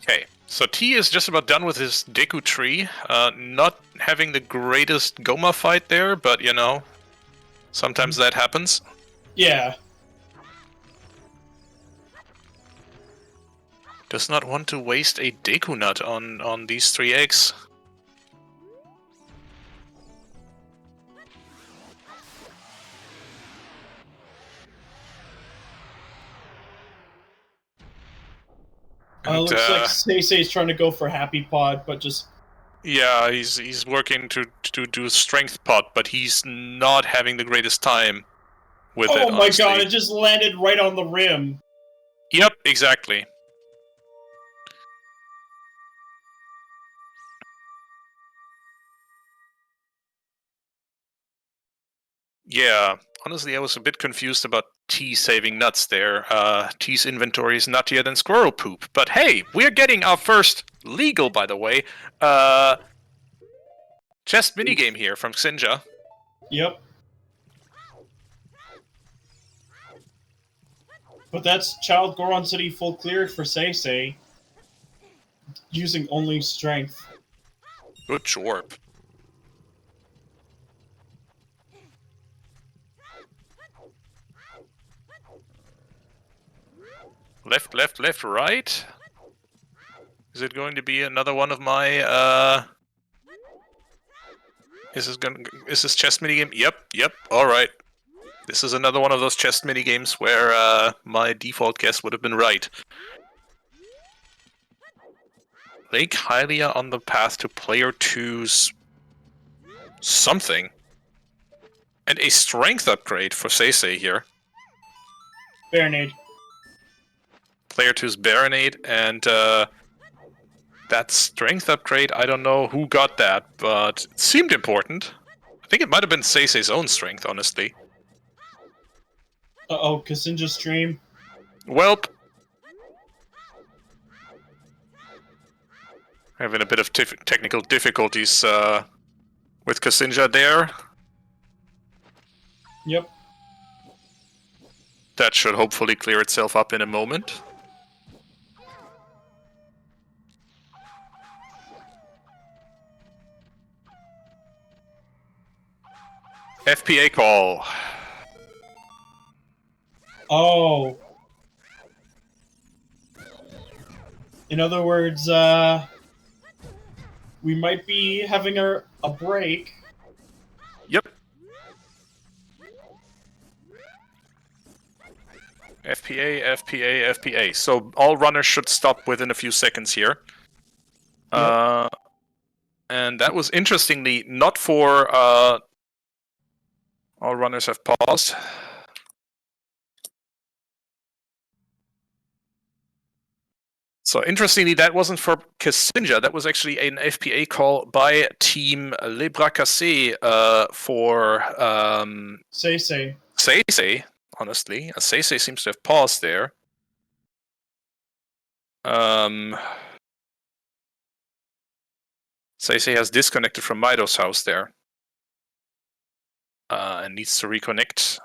Okay, So T is just about done with his Deku tree. Not having the greatest Goma fight there, but you know, sometimes that happens. Yeah. Does not want to waste a Deku Nut on these 3 eggs. Looks like SeYsEy is trying to go for Happy Pod, but just... Yeah, he's working to do Strength Pot, but he's not having the greatest time with it, Oh my honestly. god, it just landed right on the rim. Yep, exactly. Yeah, honestly, I was a bit confused about T saving nuts there. T's inventory is nuttier than squirrel poop. But hey, we're getting our first legal, by the way, chest minigame here from ksinjah. Yep. But that's Child Goron City full cleared for SeYsEy. Using only strength. Good chorp. Left, left, left, right. Is it going to be another one of my Is this chest minigame? Yep, alright. This is another one of those chest minigames where my default guess would have been right. Lake Hylia on the path to player 2's something. And a strength upgrade for SeYsEy here. Baronade. Player 2's Baronade, and that strength upgrade, I don't know who got that, but it seemed important. I think it might have been SeYsEy's own strength, honestly. Uh-oh, ksinjah stream. Welp. Having a bit of technical difficulties with ksinjah there. Yep. That should hopefully clear itself up in a moment. FPA call. Oh. In other words, we might be having a break. Yep. FPA. So all runners should stop within a few seconds here. Yep. And that was interestingly not for all runners have paused. So interestingly, that wasn't for ksinjah. That was actually an FPA call by Team Cassés for SeYsEy. SeYsEy, honestly. SeYsEy seems to have paused there. SeYsEy has disconnected from Mido's house there. And needs to reconnect.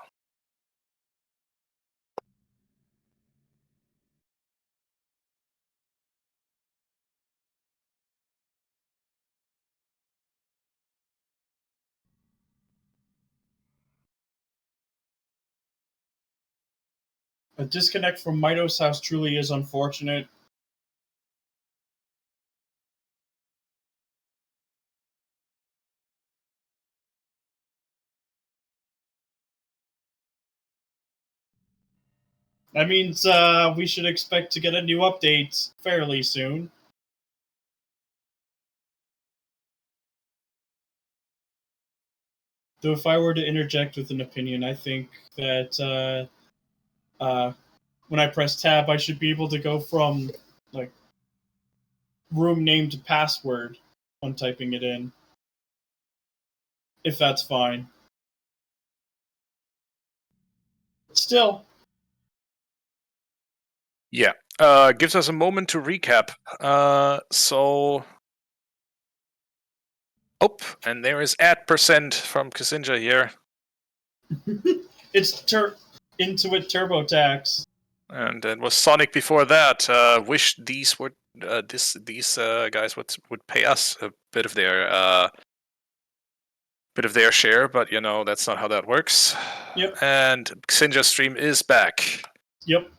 A disconnect from Mido's house truly is unfortunate. That means we should expect to get a new update fairly soon. Though if I were to interject with an opinion, I think that when I press tab, I should be able to go from like room name to password when typing it in. If that's fine. Still. Yeah. Gives us a moment to recap. Oh, and there is @% from ksinjah here. It's Intuit TurboTax. And it was Sonic before that. Wish these were these guys would pay us a bit of their share, but you know that's not how that works. Yep. And ksinjah stream is back. Yep.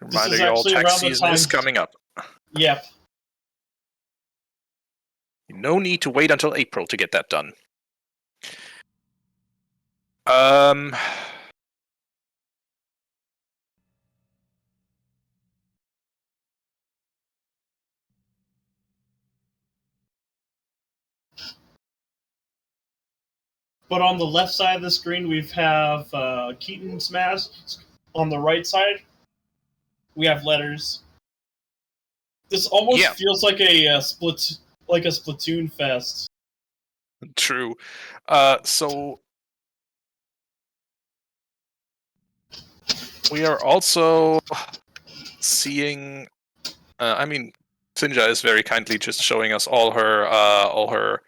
Reminder you all, tax season is coming up. Yep. No need to wait until April to get that done. But on the left side of the screen, we have Keaton's mask. On the right side, we have letters. This almost feels like a Splatoon fest. True. So we are also seeing. I mean, ksinjah is very kindly just showing us all her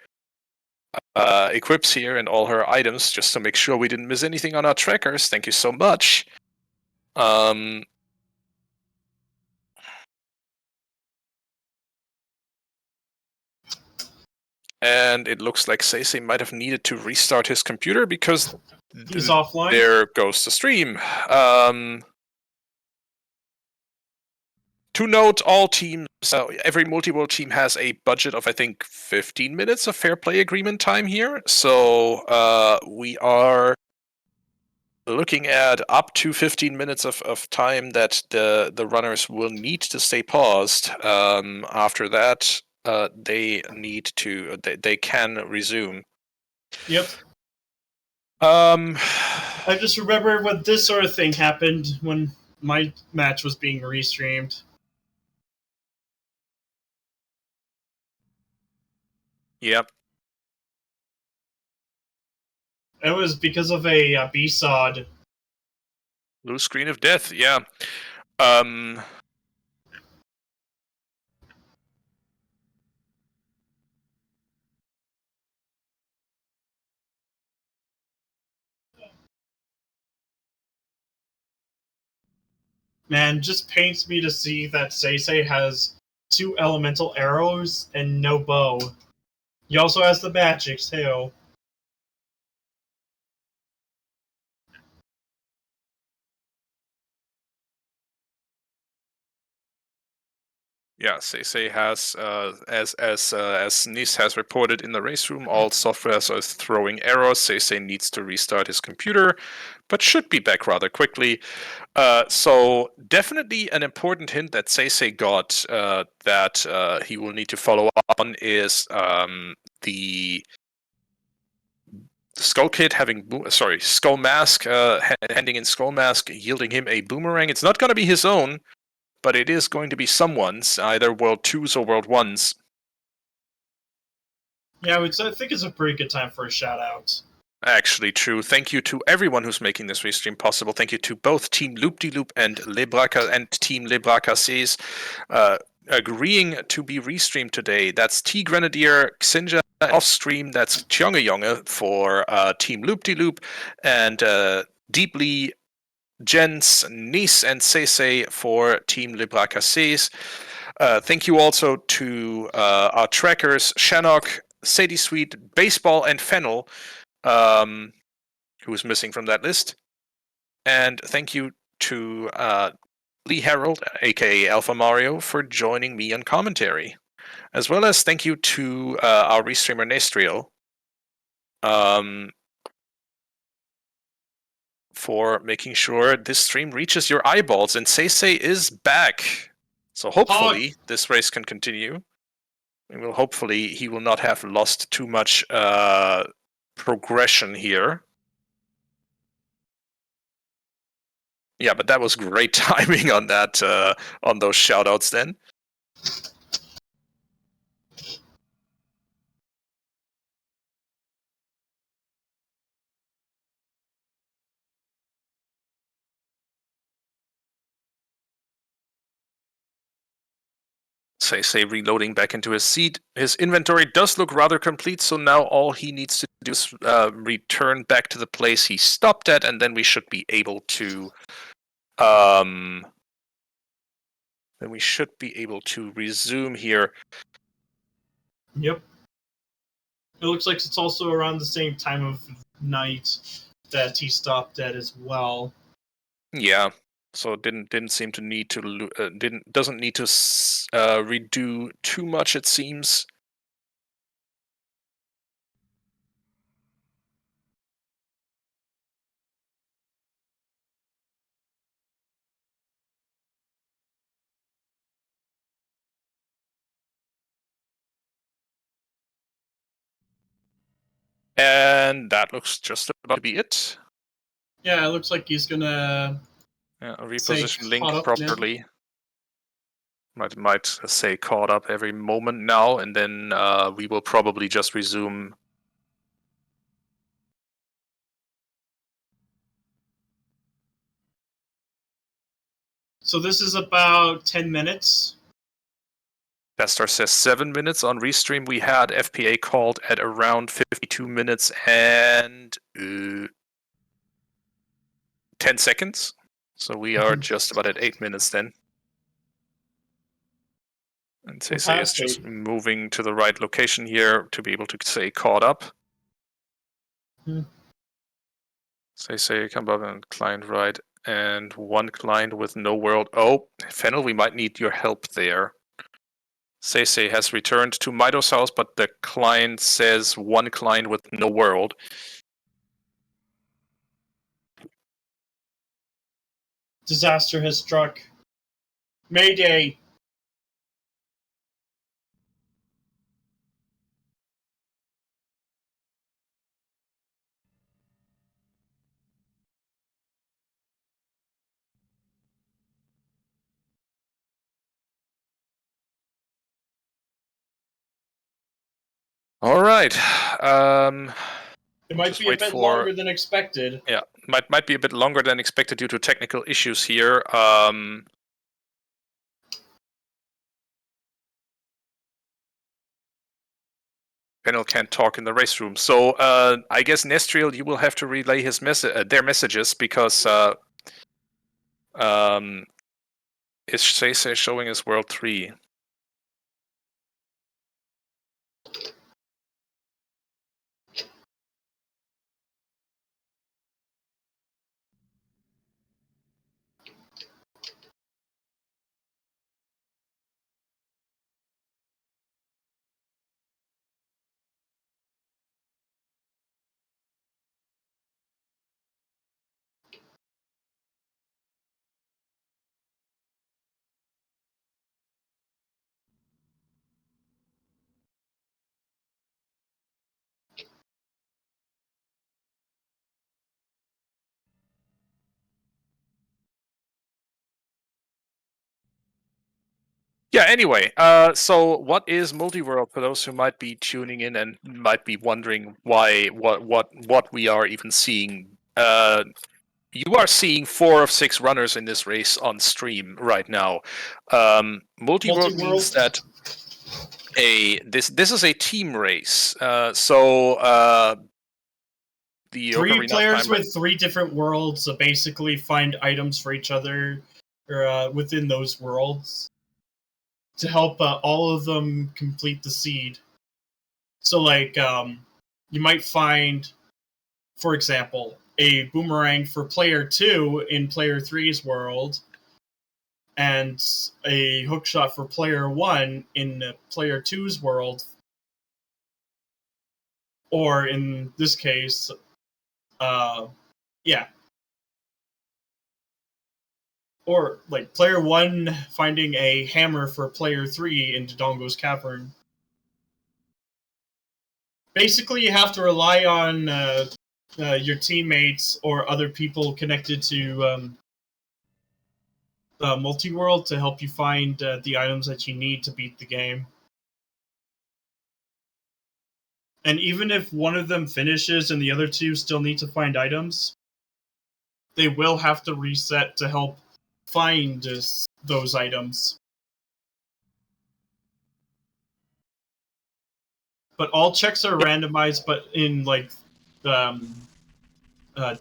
equips here and all her items, just to make sure we didn't miss anything on our trackers. Thank you so much. And it looks like SeYsEy might have needed to restart his computer because he's offline. There goes the stream. To note, all teams, every Multiworld team has a budget of, I think, 15 minutes of fair play agreement time here. So we are looking at up to 15 minutes of time that the runners will need to stay paused. After that, they need to, they can resume. Yep. I just remember when this sort of thing happened when my match was being restreamed. Yep. It was because of a B-sod. Blue screen of death, yeah. Man, just pains me to see that SeYsEy has 2 elemental arrows and no bow. He also has the magic too. Yeah, SeYsEy has, as Kneiss has reported in the race room, all softwares are throwing errors. SeYsEy needs to restart his computer, but should be back rather quickly. So definitely an important hint that SeYsEy got that he will need to follow up on is the Skull Kid having Skull Mask handing in Skull Mask, yielding him a boomerang. It's not going to be his own, but it is going to be someone's, either World 2's or World 1's. Yeah, I think it's a pretty good time for a shout out. Actually, true. Thank you to everyone who's making this restream possible. Thank you to both Team LoOpDyLoOp and Team Cassés agreeing to be restreamed today. That's TeaGrenadier, ksinjah off stream. That's tjongejonge for Team LoOpDyLoOp, and Deeplygends, Kneiss, and SeYsEy for Team Cassés. Thank you also to our trackers, Shannock, Sadie Sweet, Baseball, and Fennel, who is missing from that list. And thank you to Lee Harrold, aka Alpha Mario, for joining me on commentary. As well as thank you to our restreamer Nestriel for making sure this stream reaches your eyeballs. And SeYsEy is back. So hopefully this race can continue. He will not have lost too much progression here. Yeah, but that was great timing on that, on those shoutouts then. SeYsEy reloading back into his seat. His inventory does look rather complete, so now all he needs to do is return back to the place he stopped at, and then we should be able to then we should be able to resume here. Yep. It looks like it's also around the same time of night that he stopped at as well. Yeah. So it didn't seem to need to doesn't need to redo too much, it seems. And that looks just about to be it. Yeah, it looks like he's gonna Reposition Link properly. Might say caught up every moment now, and then we will probably just resume. So this is about 10 minutes. Bestar says 7 minutes on Restream. We had FPA called at around 52 minutes and 10 seconds. So we are just about at 8 minutes then. And SeYsEy is just moving to the right location here to be able to say caught up. SeYsEy come up and client right, and one client with no world. Oh, Fennel, we might need your help there. SeYsEy has returned to Mido's house, but the client says one client with no world. Disaster has struck. Mayday! All right. It might be a bit longer than expected. Yeah, might be a bit longer than expected due to technical issues here. Panel can't talk in the race room, so I guess Nestriel, you will have to relay his their messages, because is SeYsEy showing his world 3? Yeah, anyway, so what is Multiworld, for those who might be tuning in and might be wondering what we are even seeing? You are seeing 4 of 6 runners in this race on stream right now. Multiworld means that this is a team race. The 3 Ocarina players with 3 different worlds basically find items for each other or within those worlds to help all of them complete the seed. So, like, you might find, for example, a boomerang for player 2 in player 3's world, and a hookshot for player 1 in player 2's world. Or in this case, yeah. Or, like, player 1 finding a hammer for player 3 in Dodongo's Cavern. Basically, you have to rely on your teammates or other people connected to Multiworld to help you find the items that you need to beat the game. And even if one of them finishes and the other 2 still need to find items, they will have to reset to help find those items. But all checks are randomized, but in like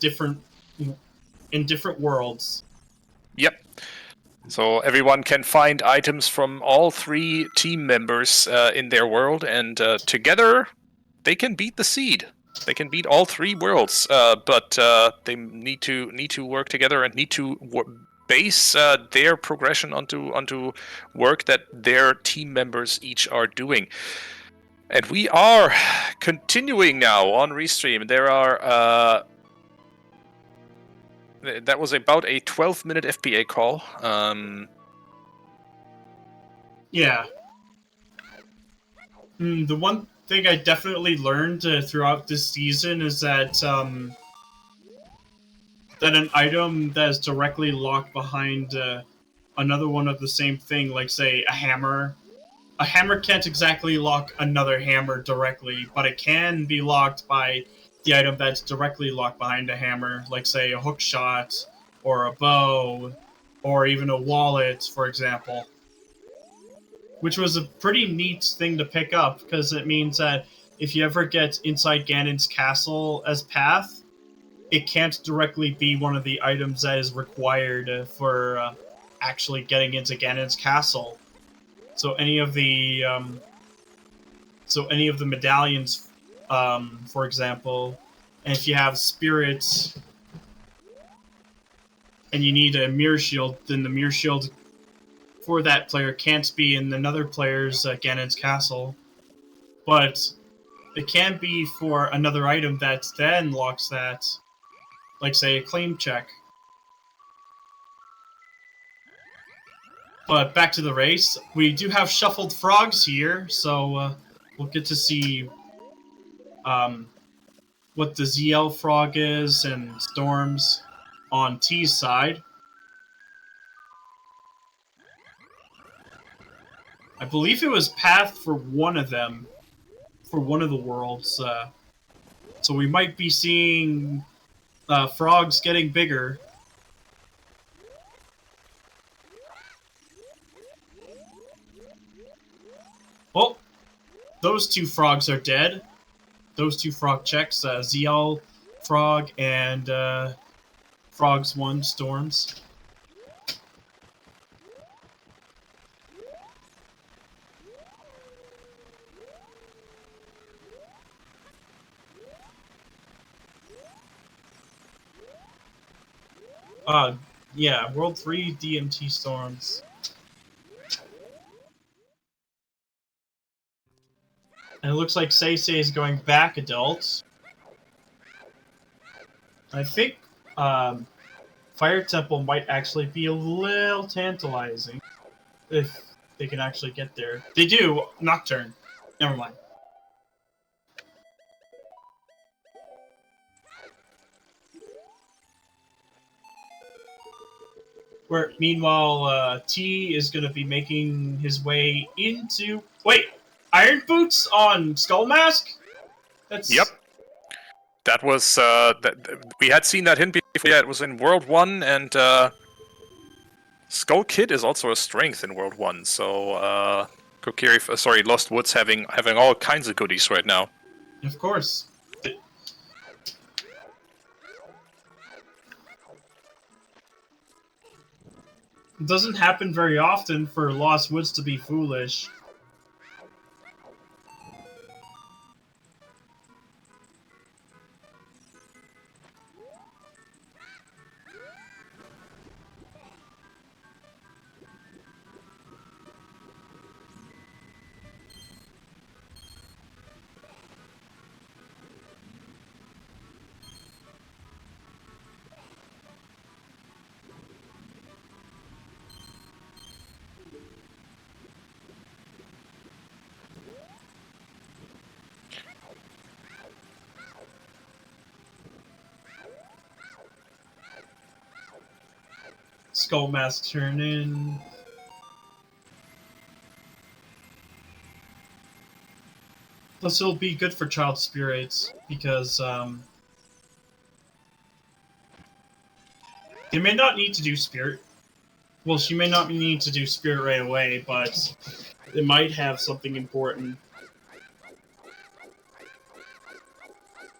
different worlds. Yep. So everyone can find items from all 3 team members in their world, and together they can beat the seed. They can beat all 3 worlds, but they need to work together and need to base their progression onto work that their team members each are doing. And we are continuing now on Restream. There are that was about a 12-minute FPA call. Yeah. The one thing I definitely learned throughout this season is that that an item that is directly locked behind another one of the same thing, like say a hammer can't exactly lock another hammer directly, but it can be locked by the item that's directly locked behind a hammer, like say a hook shot, or a bow, or even a wallet, for example. Which was a pretty neat thing to pick up, because it means that if you ever get inside Ganon's castle as path, it can't directly be one of the items that is required for actually getting into Ganon's castle. So any of the medallions, for example, and if you have spirits and you need a mirror shield, then the mirror shield for that player can't be in another player's Ganon's castle, but it can be for another item that then locks that, like say a claim check. But back to the race, we do have shuffled frogs here, so we'll get to see what the ZL frog is and Storms on T's side. I believe it was path for one of them, for one of the worlds. So we might be seeing frogs getting bigger. Well, those 2 frogs are dead. Those 2 frog checks, ZL frog and Frogs 1 Storms. Yeah, World 3 DMT Storms. And it looks like SeYsEy is going back adult. I think Fire Temple might actually be a little tantalizing if they can actually get there. They do! Nocturne. Never mind. Where meanwhile, T is going to be making his way into... Wait! Iron Boots on Skull Mask? That's... Yep. That was... we had seen that hint before. Yeah, it was in World 1, and Skull Kid is also a strength in World 1, so Kokiri... sorry, Lost Woods having all kinds of goodies right now. Of course. It doesn't happen very often for Lost Woods to be foolish. Skull Mask turn in. Plus, it'll be good for Child Spirits, because they may not need to do Spirit. Well, she may not need to do Spirit right away, but it might have something important.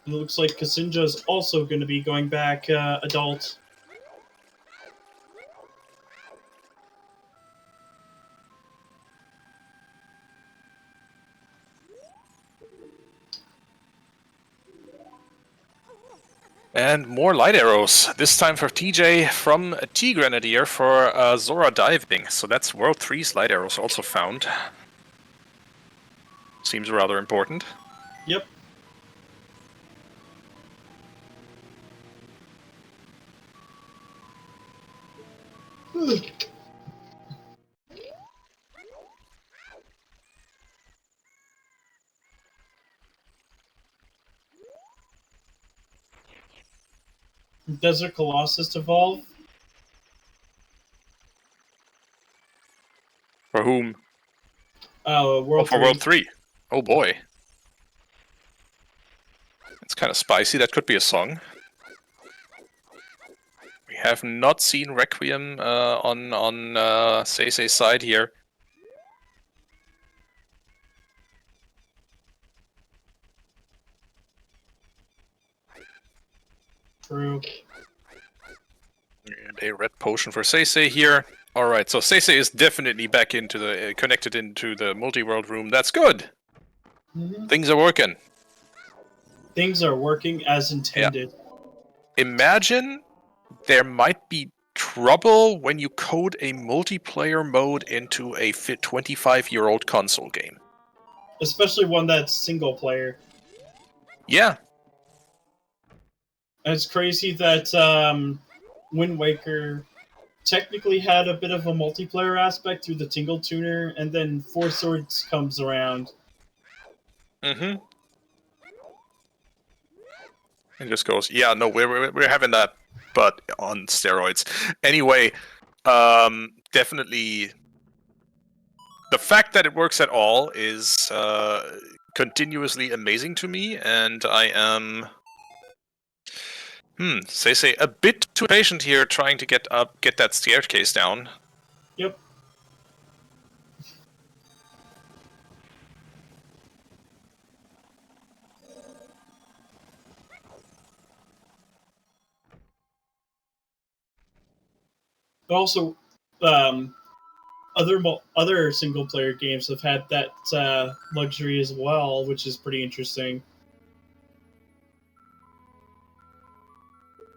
It looks like ksinjah is also going to be going back adult. And more light arrows, this time for TJ from TeaGrenadier for Zora diving. So that's World 3's light arrows also found. Seems rather important. Yep. Desert Colossus evolve? For whom? World for 3. World 3. Oh boy. It's kind of spicy, that could be a song. We have not seen Requiem on SeYsEy's side here. True. And a red potion for SeYsEy here. Alright, so SeYsEy is definitely back into the connected into the multi-world room. That's good. Things are working. Things are working as intended. Yeah. Imagine there might be trouble when you code a multiplayer mode into a 25-year-old console game. Especially one that's single player. Yeah. And it's crazy that Wind Waker technically had a bit of a multiplayer aspect through the Tingle Tuner, and then Four Swords comes around. Mm-hmm. And just goes, yeah, no, we're having that, but on steroids. Anyway, definitely the fact that it works at all is continuously amazing to me, and I am SeYsEy a bit too patient here, trying to get that staircase down. Yep. Also, other single player games have had that luxury as well, which is pretty interesting.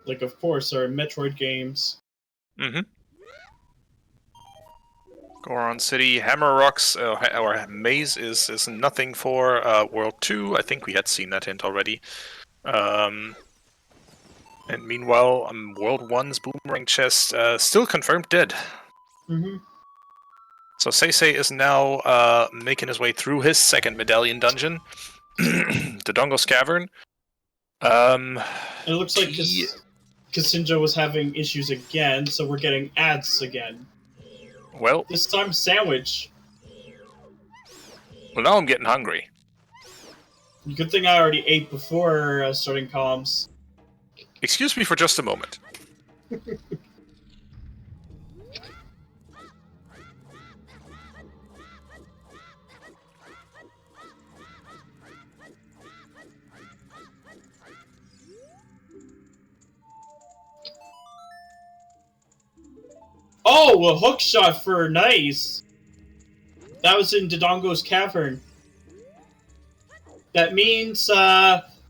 Like, of course, our Metroid games. Mm-hmm. Goron City, Hammer Rocks, or Maze is nothing for World 2. I think we had seen that hint already. And meanwhile, World 1's Boomerang Chest still confirmed dead. Mm-hmm. So SeYsEy is now making his way through his second medallion dungeon, the Dongo's Cavern. And it looks like ksinjah was having issues again, so we're getting ads again. Well, this time sandwich. Well, now I'm getting hungry. Good thing I already ate before starting comms. Excuse me for just a moment. Oh, a hook shot for Kneiss. That was in Dodongo's Cavern. That means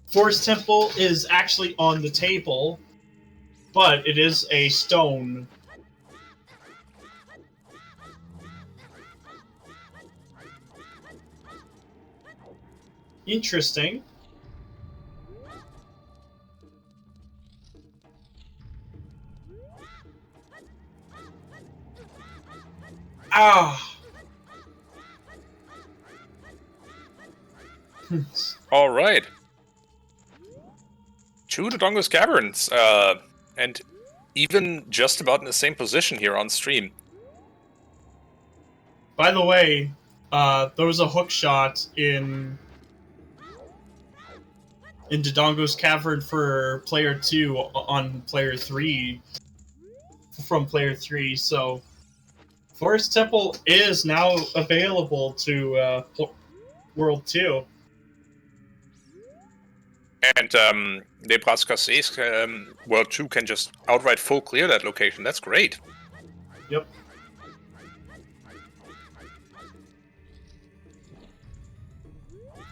Forest Temple is actually on the table, but it is a stone. Interesting. Ah. All right. Two Dodongo's Caverns, and even just about in the same position here on stream. By the way, there was a hook shot in Dodongo's Cavern for player 2 on player 3 from player 3, so Forest Temple is now available to World 2. And Cassés, World 2 can just outright full clear that location. That's great. Yep.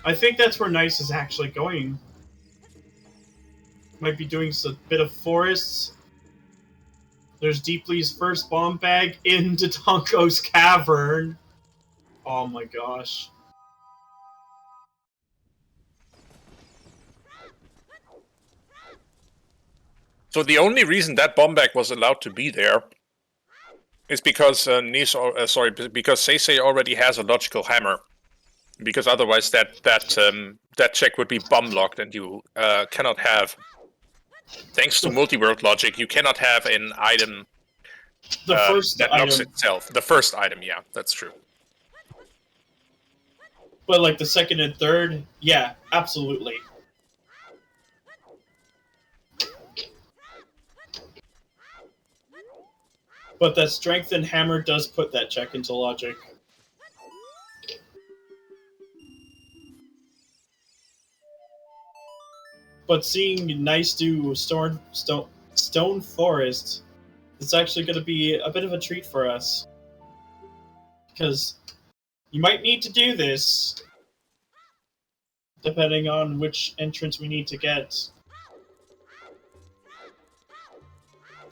I think that's where Kneiss is actually going. might be doing a bit of forests. There's Deeply's first bomb bag into Tonko's cavern. Oh my gosh. So the only reason that bomb bag was allowed to be there is because because SeYsEy already has a logical hammer. Because otherwise, that check would be bomb locked, and you cannot have. Thanks to multi-world logic, you cannot have an item that locks itself. The first item, yeah, that's true. But like the second and third, yeah, absolutely. But that strength and hammer does put that check into logic. But seeing Kneiss do Stone Forest, it's actually going to be a bit of a treat for us. Because you might need to do this, depending on which entrance we need to get.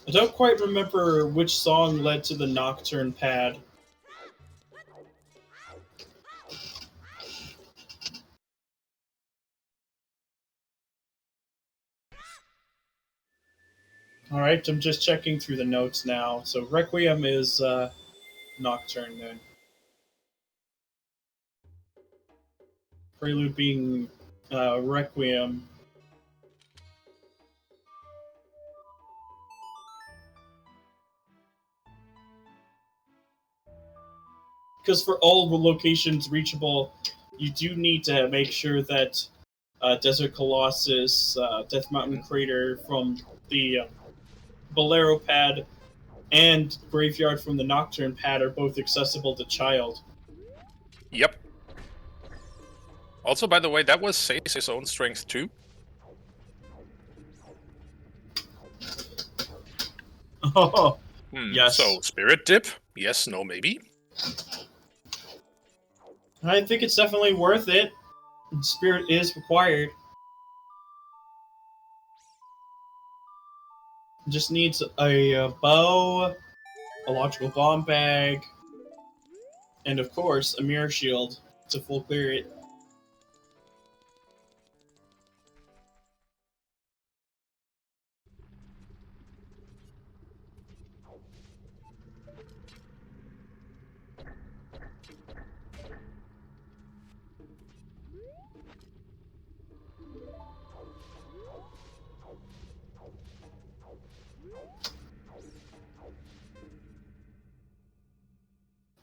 I don't quite remember which song led to the Nocturne pad. Alright, I'm just checking through the notes now. So Requiem is Nocturne then. Prelude being Requiem. Because for all the locations reachable, you do need to make sure that Desert Colossus, Death Mountain Crater from the Bolero pad, and Graveyard from the Nocturne pad are both accessible to Child. Yep. Also, by the way, that was SeYsEy's own strength too. Oh, yes. So, Spirit Dip? Yes, no, maybe? I think it's definitely worth it. Spirit is required. Just needs a bow, a logical bomb bag, and of course, a mirror shield to full clear it.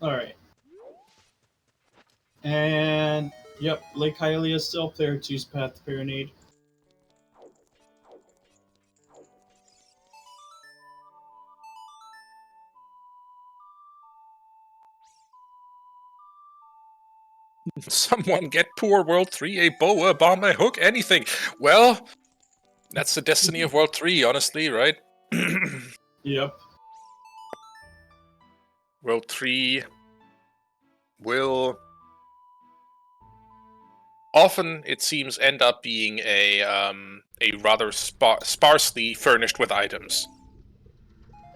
Alright. And, yep, Lake Hylia is still up there. Choose Path to Pyrenade. Someone get poor World 3 a boa, bomb, a hook, anything. Well, that's the destiny of World 3, honestly, right? Yep. World 3 will often, it seems, end up being a rather sparsely furnished with items.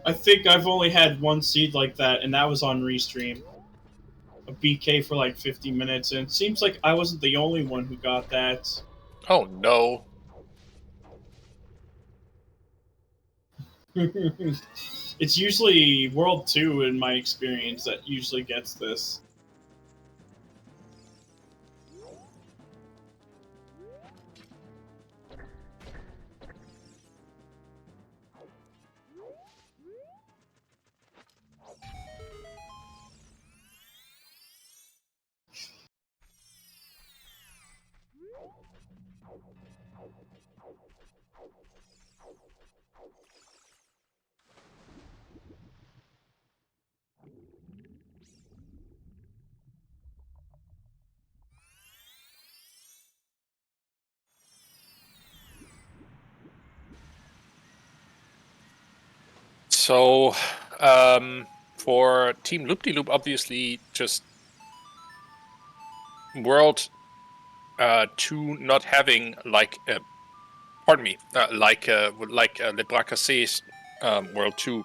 I think I've only had one seed like that, and that was on Restream. A BK for like 50 minutes, and it seems like I wasn't the only one who got that. Oh no. It's usually World 2 in my experience that usually gets this. So, for Team LoOpDyLoOp, obviously, just World 2 not having like a pardon me, like Le Cassés World 2,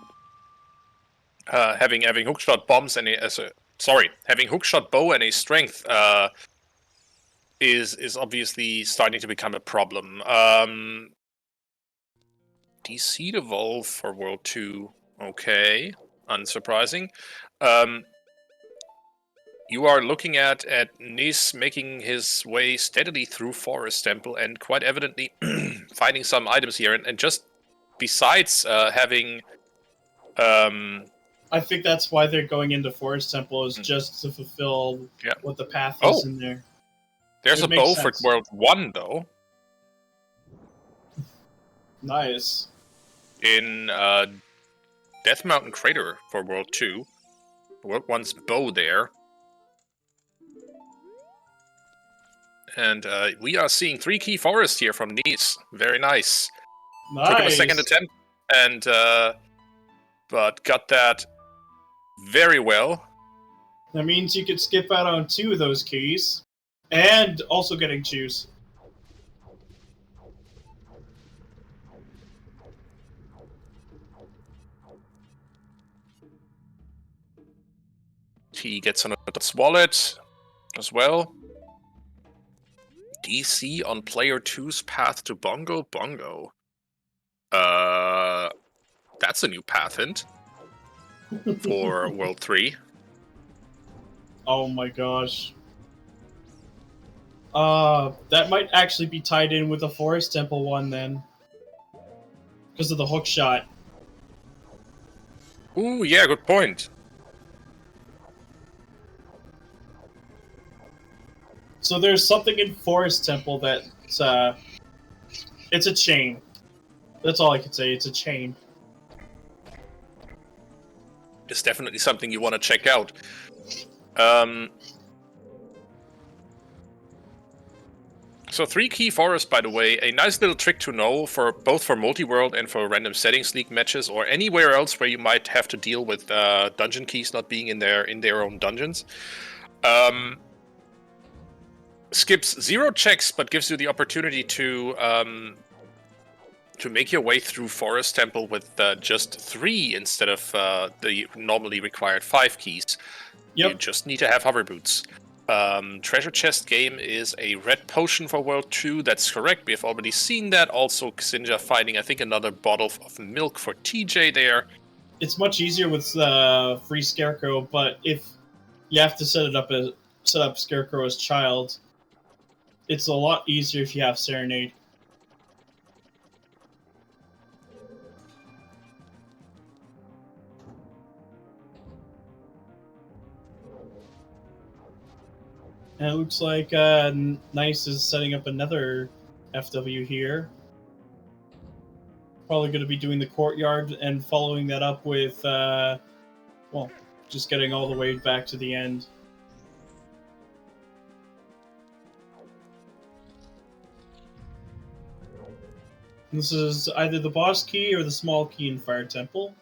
having hookshot bombs and having hookshot bow and a strength is obviously starting to become a problem. DC Evolve for World 2, okay, unsurprising. You are looking at Kneiss making his way steadily through Forest Temple and quite evidently finding some items here. And just besides having... I think that's why they're going into Forest Temple, is just to fulfill what the path is in there. There's a bow for World 1, though. Nice. In Death Mountain Crater for World 2. World 1's bow there. And we are seeing 3 key forests here from Kneiss. Very nice. Took him a second attempt, and but got that very well. That means you could skip out on 2 of those keys, and also getting juice. He gets another wallet as well. DC on player 2's path to Bongo Bongo. That's a new path hint for World 3. Oh my gosh. That might actually be tied in with the Forest Temple one then. Because of the hook shot. Ooh, yeah, good point. So there's something in Forest Temple that it's a chain. That's all I can say. It's a chain. It's definitely something you want to check out. So 3 key forests, by the way, a nice little trick to know for both for Multiworld and for random settings league matches, or anywhere else where you might have to deal with dungeon keys not being in their own dungeons. Skips 0 checks, but gives you the opportunity to make your way through Forest Temple with just 3 instead of the normally required 5 keys. Yep. You just need to have hover boots. Treasure chest game is a red potion for World 2. That's correct. We have already seen that. Also, ksinjah finding, I think, another bottle of milk for TJ there. It's much easier with free Scarecrow, but if you have to set up Scarecrow as child, it's a lot easier if you have Serenade. And it looks like Kneiss is setting up another FW here. Probably going to be doing the courtyard and following that up with, well, just getting all the way back to the end. This is either the boss key or the small key in Fire Temple.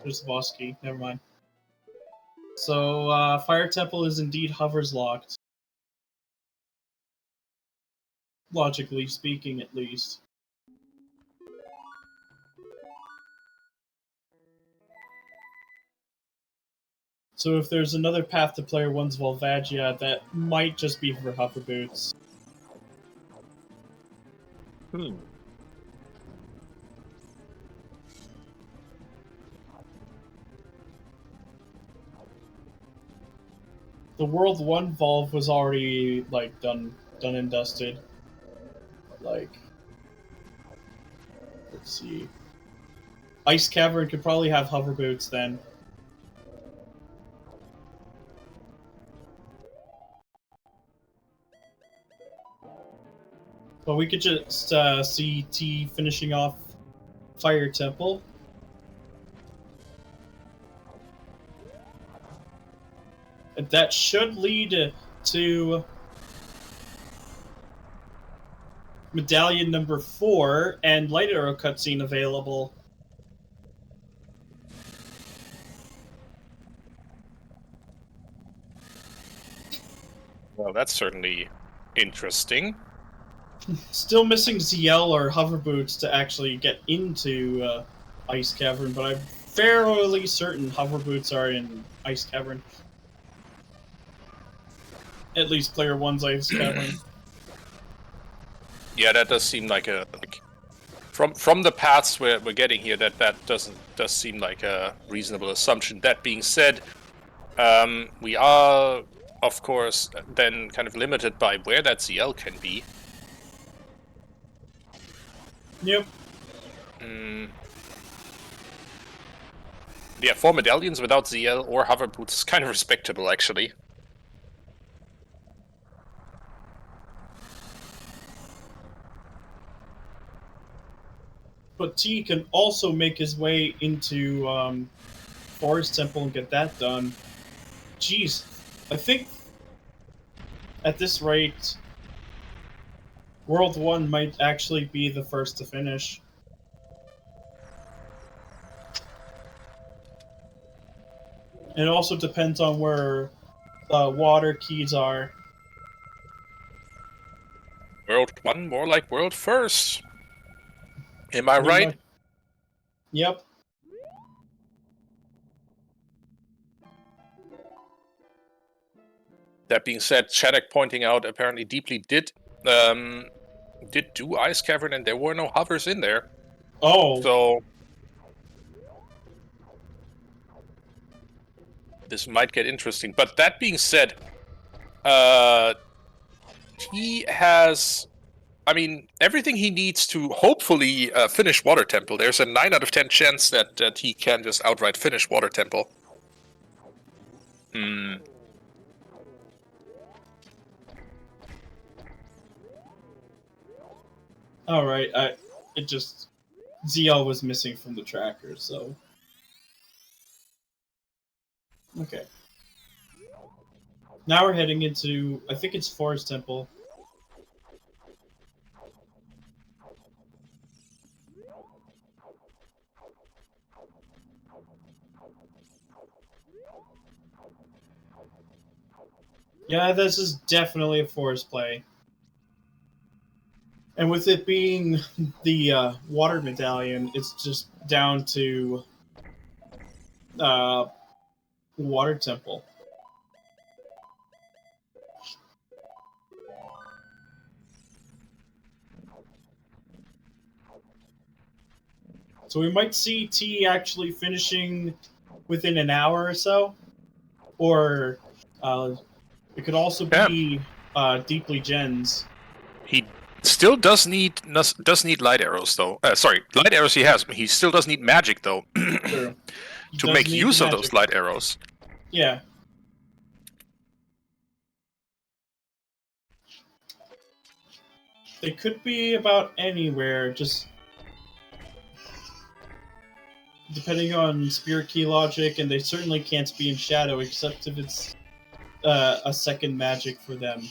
There's the boss key, never mind. So, Fire Temple is indeed hovers locked. Logically speaking, at least. So if there's another path to player 1's Volvagia, that might just be for hover boots. The World 1 Volve was already, like, done and dusted. Like, let's see. Ice Cavern could probably have hover boots then. But we could just see T finishing off Fire Temple. And that should lead to medallion number 4 and light arrow cutscene available. Well, that's certainly interesting. Still missing ZL or hover boots to actually get into Ice Cavern, but I'm fairly certain hover boots are in Ice Cavern. At least player 1's Ice Cavern. Yeah, that does seem like a from the paths we're getting here. That does seem like a reasonable assumption. That being said, we are of course then kind of limited by where that ZL can be. Yep. Yeah, 4 medallions without ZL or hover boots is kind of respectable, actually. But T can also make his way into Forest Temple and get that done. Jeez, I think at this rate, World 1 might actually be the first to finish. It also depends on where water keys are. World 1, more like World 1st. Am I right? Yep. That being said, Shaddock pointing out apparently Deeply did do Ice Cavern and there were no hovers in there. Oh. So this might get interesting. But that being said, he has, I mean, everything he needs to hopefully finish Water Temple. There's a 9 out of 10 chance that he can just outright finish Water Temple. Alright, it just... ZL was missing from the tracker, so... Okay. Now we're heading into, I think it's Forest Temple. Yeah, this is definitely a forest play. And with it being the water medallion, it's just down to Water Temple. So we might see T actually finishing within an hour or so. Or it could also be Deeplygends. He still does need light arrows, though. Sorry, light arrows he has. He still does need magic, though, Sure. to make use of those light arrows. Yeah. They could be about anywhere, just depending on Spirit Key logic, and they certainly can't be in Shadow, except if it's a second magic for them.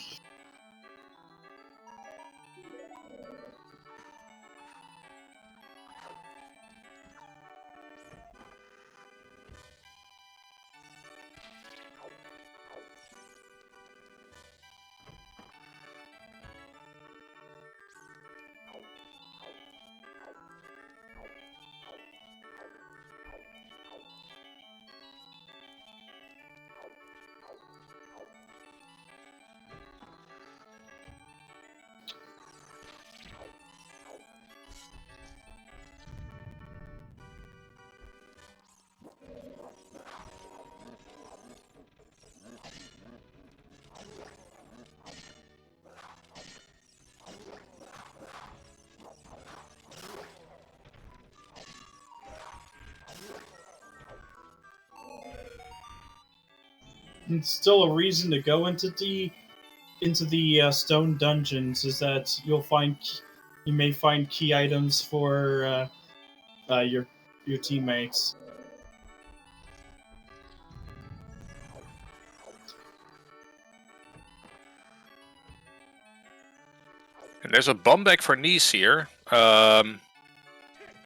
It's still a reason to go into the stone dungeons is that you may find key items for your teammates. And there's a bomb bag for Kneiss here.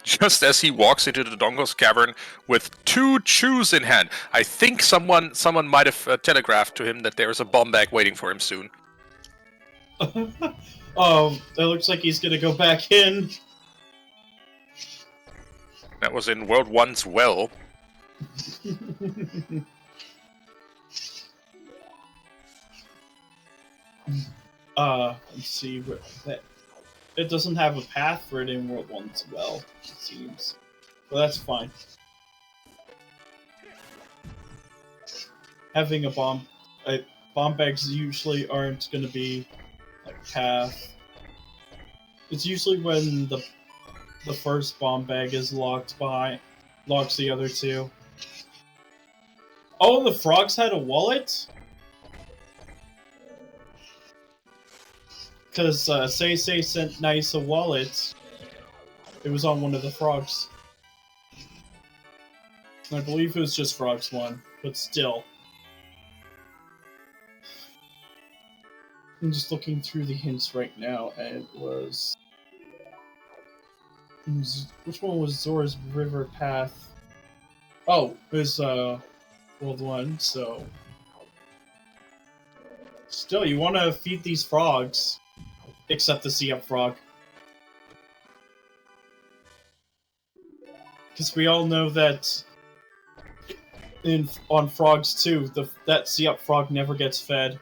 Just as he walks into the Dongo's cavern with 2 chews in hand. I think someone might have telegraphed to him that there is a bomb bag waiting for him soon. Oh, that looks like he's gonna go back in. That was in World 1's well. Let's see what that. It doesn't have a path for it in World 1's well, it seems. But that's fine. Having a bomb bags usually aren't gonna be like path. It's usually when the first bomb bag is locks the other two. Oh, the frogs had a wallet? Because SeYsEy sent Kneiss a wallet. It was on one of the frogs. I believe it was just frogs one, but still. I'm just looking through the hints right now, and it was... Which one was Zora's River Path? Oh, it was World 1, so... Still, you want to feed these frogs. Except the SeYsEy frog. Because we all know that on frogs too, that SeYsEy frog never gets fed.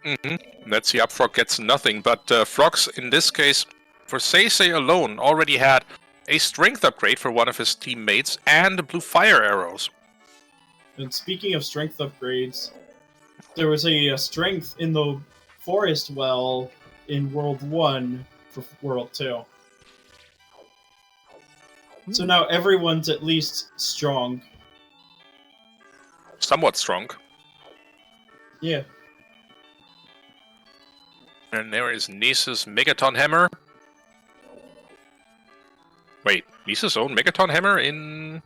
Mm-hmm. That SeYsEy frog gets nothing, but frogs in this case, for SeYsEy alone, already had a strength upgrade for one of his teammates and blue fire arrows. And speaking of strength upgrades, there was a strength in the forest well in World 1 for World 2. So now everyone's at least strong. Somewhat strong. Yeah. And there is Kneiss's Megaton Hammer. Wait, Kneiss's own Megaton Hammer in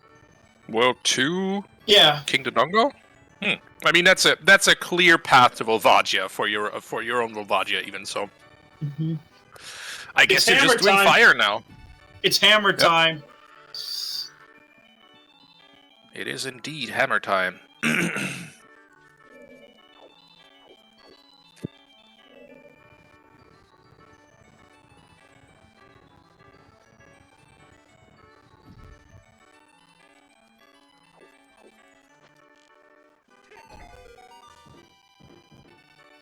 World 2? Yeah. Tjongejonge? I mean, that's a clear path to Volvagia for your own Volvagia, even so. Mm-hmm. I guess you're just doing fire now. It's hammer time. It is indeed hammer time.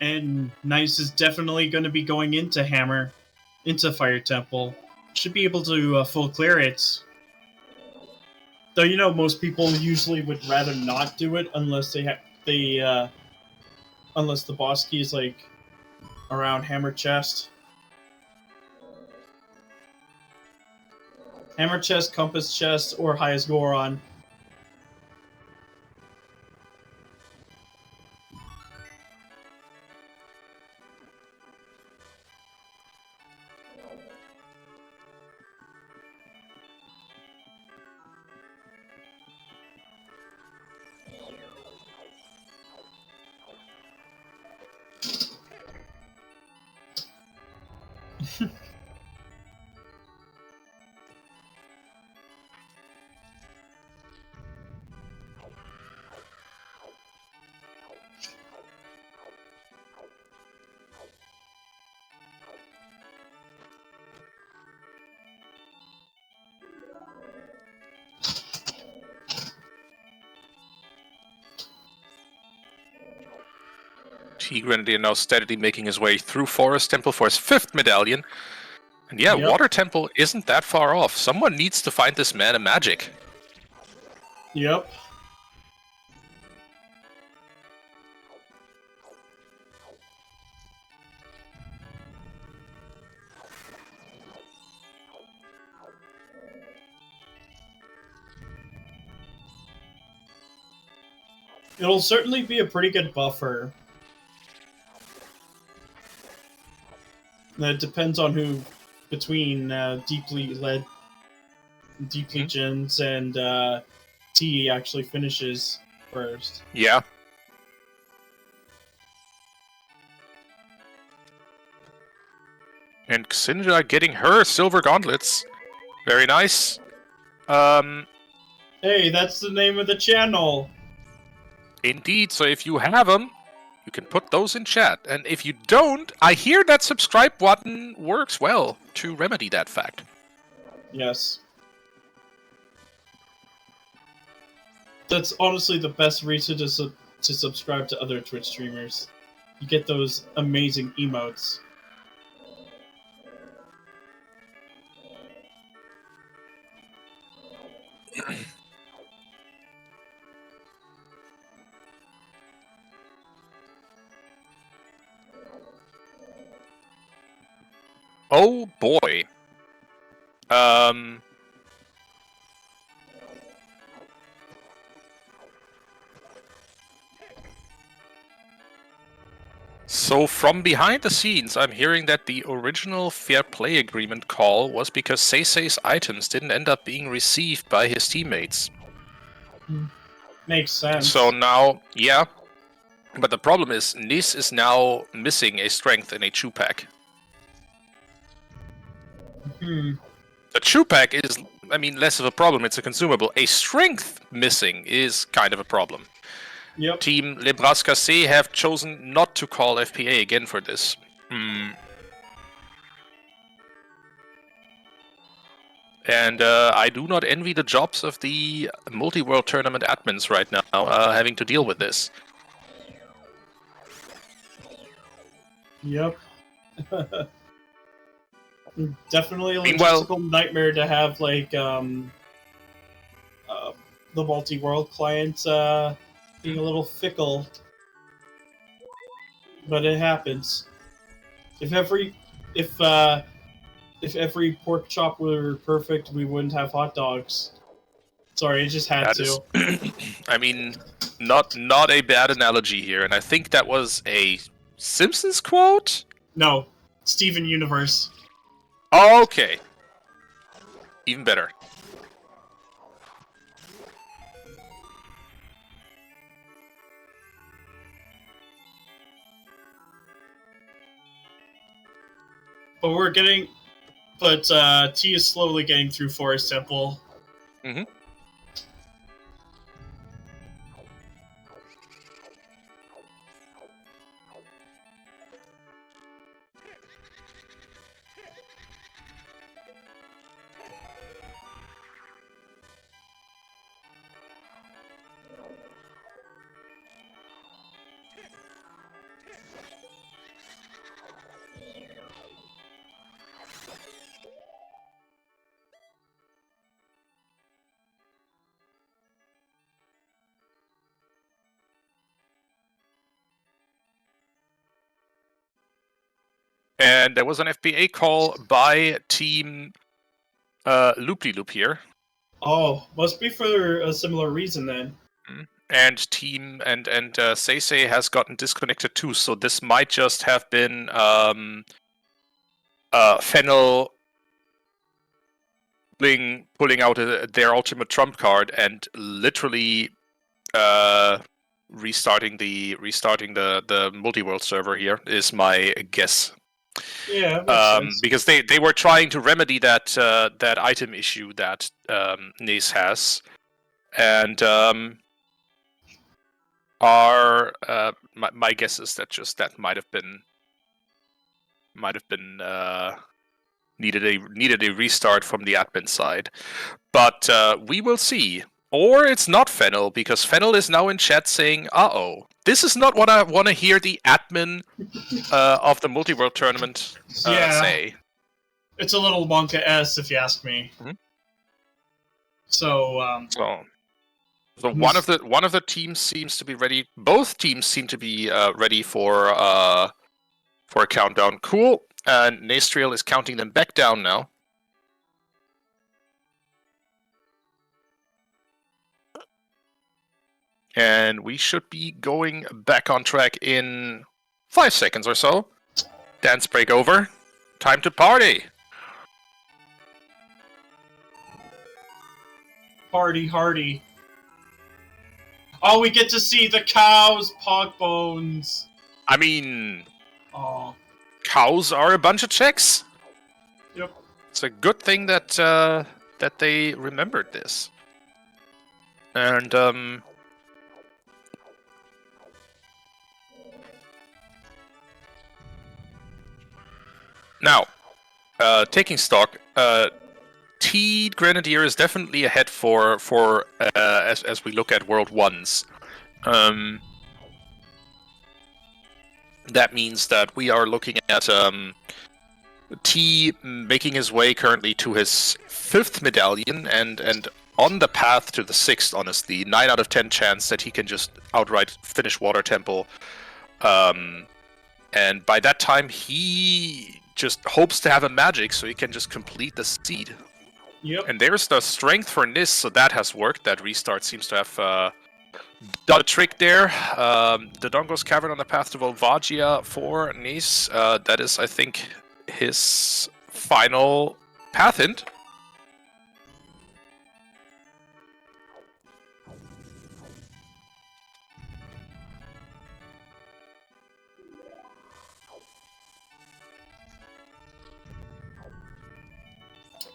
And Kneiss is definitely going to be going into Fire Temple. Should be able to full clear it. Though you know most people usually would rather not do it unless unless the boss key is like around Hammer Chest. Hammer Chest, Compass Chest, or Highest Goron. TeaGrenadier now steadily making his way through Forest Temple for his 5th medallion. And yeah, Yep. Water Temple isn't that far off. Someone needs to find this man a magic. Yep. It'll certainly be a pretty good buffer. It depends on who, between Deeplygends and T actually finishes first. Yeah. And ksinjah getting her silver gauntlets. Very nice. Hey, that's the name of the channel! Indeed, so if you have them, you can put those in chat. And if you don't, I hear that subscribe button works well to remedy that fact. Yes. That's honestly the best reason to subscribe to other Twitch streamers. You get those amazing emotes. Oh boy. So from behind the scenes, I'm hearing that the original fair play agreement call was because SeYsEy's items didn't end up being received by his teammates. Makes sense. So now, yeah. But the problem is, Kneiss is now missing a strength in a chew pack. The chew pack is, I mean, less of a problem, it's a consumable. A strength missing is kind of a problem. Yep. Team Lebras Cassés have chosen not to call FPA again for this. And I do not envy the jobs of the Multiworld tournament admins right now, having to deal with this. Yep. Definitely a logistical nightmare to have, like, the multi-world client being a little fickle. But it happens. If every pork chop were perfect, we wouldn't have hot dogs. Sorry, I just had to. I mean, not a bad analogy here, and I think that was a Simpsons quote? No, Steven Universe. Okay. Even better. But T is slowly getting through Forest Temple. Mm-hmm. And there was an FPA call by Team LoOpDyLoOp here. Oh, must be for a similar reason then. And Team and SeYsEy has gotten disconnected too, so this might just have been Fennel pulling out their ultimate trump card and literally restarting the multi-world server here is my guess. Yeah, makes sense. Because they were trying to remedy that item issue that Kneiss has, and my guess is that might have been needed a restart from the admin side, but we will see. Or it's not Fennel, because Fennel is now in chat saying, "Uh-oh, this is not what I want to hear the admin of the Multiworld tournament say." It's a little Wonka-esque, if you ask me. Mm-hmm. So one of the teams seems to be ready. Both teams seem to be ready for a countdown. Cool. And Kneiss is counting them back down now. And we should be going back on track in 5 seconds or so. Dance break over. Time to party. Party hardy. Oh, we get to see the cows' pog bones. I mean, oh, cows are a bunch of chicks. Yep. It's a good thing that that they remembered this. And taking stock, TeaGrenadier is definitely ahead for as we look at World 1s. That means that we are looking at T making his way currently to his 5th medallion and on the path to the 6th, honestly. 9 out of 10 chance that he can just outright finish Water Temple. And by that time, he just hopes to have a magic so he can just complete the seed. Yep. And there's the strength for Kneiss, so that has worked. That restart seems to have done a trick there. The Dodongo's Cavern on the path to Volvagia for Kneiss. That is, I think, his final path hint.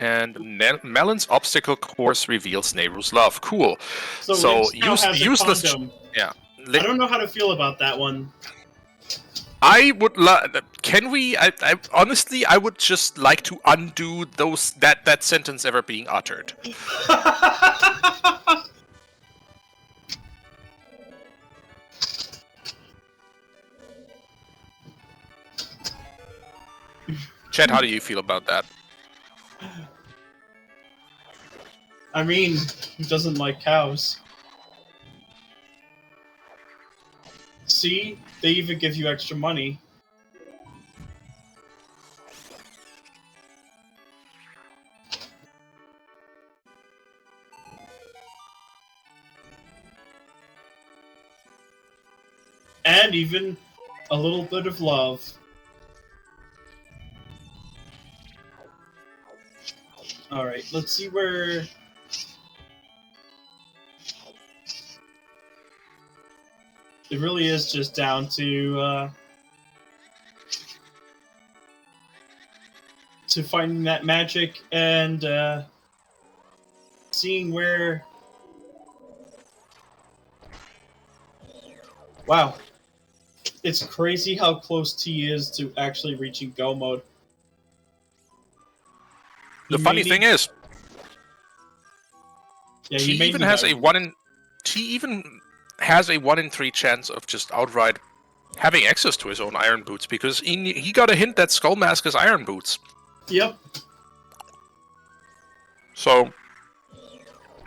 And Melon's obstacle course reveals Nehru's love. Cool. So useless. Yeah. I don't know how to feel about that one. I would can we? I honestly, I would just like to undo that sentence ever being uttered. Chad, how do you feel about that? I mean, who doesn't like cows? See? They even give you extra money. And even a little bit of love. Alright, let's see where... It really is just down to finding that magic and seeing where... Wow. It's crazy how close T is to actually reaching Go mode. The funny thing is, yeah, T even has a 1 in 3 chance of just outright having access to his own Iron Boots, because he got a hint that Skullmask is Iron Boots. Yep. So,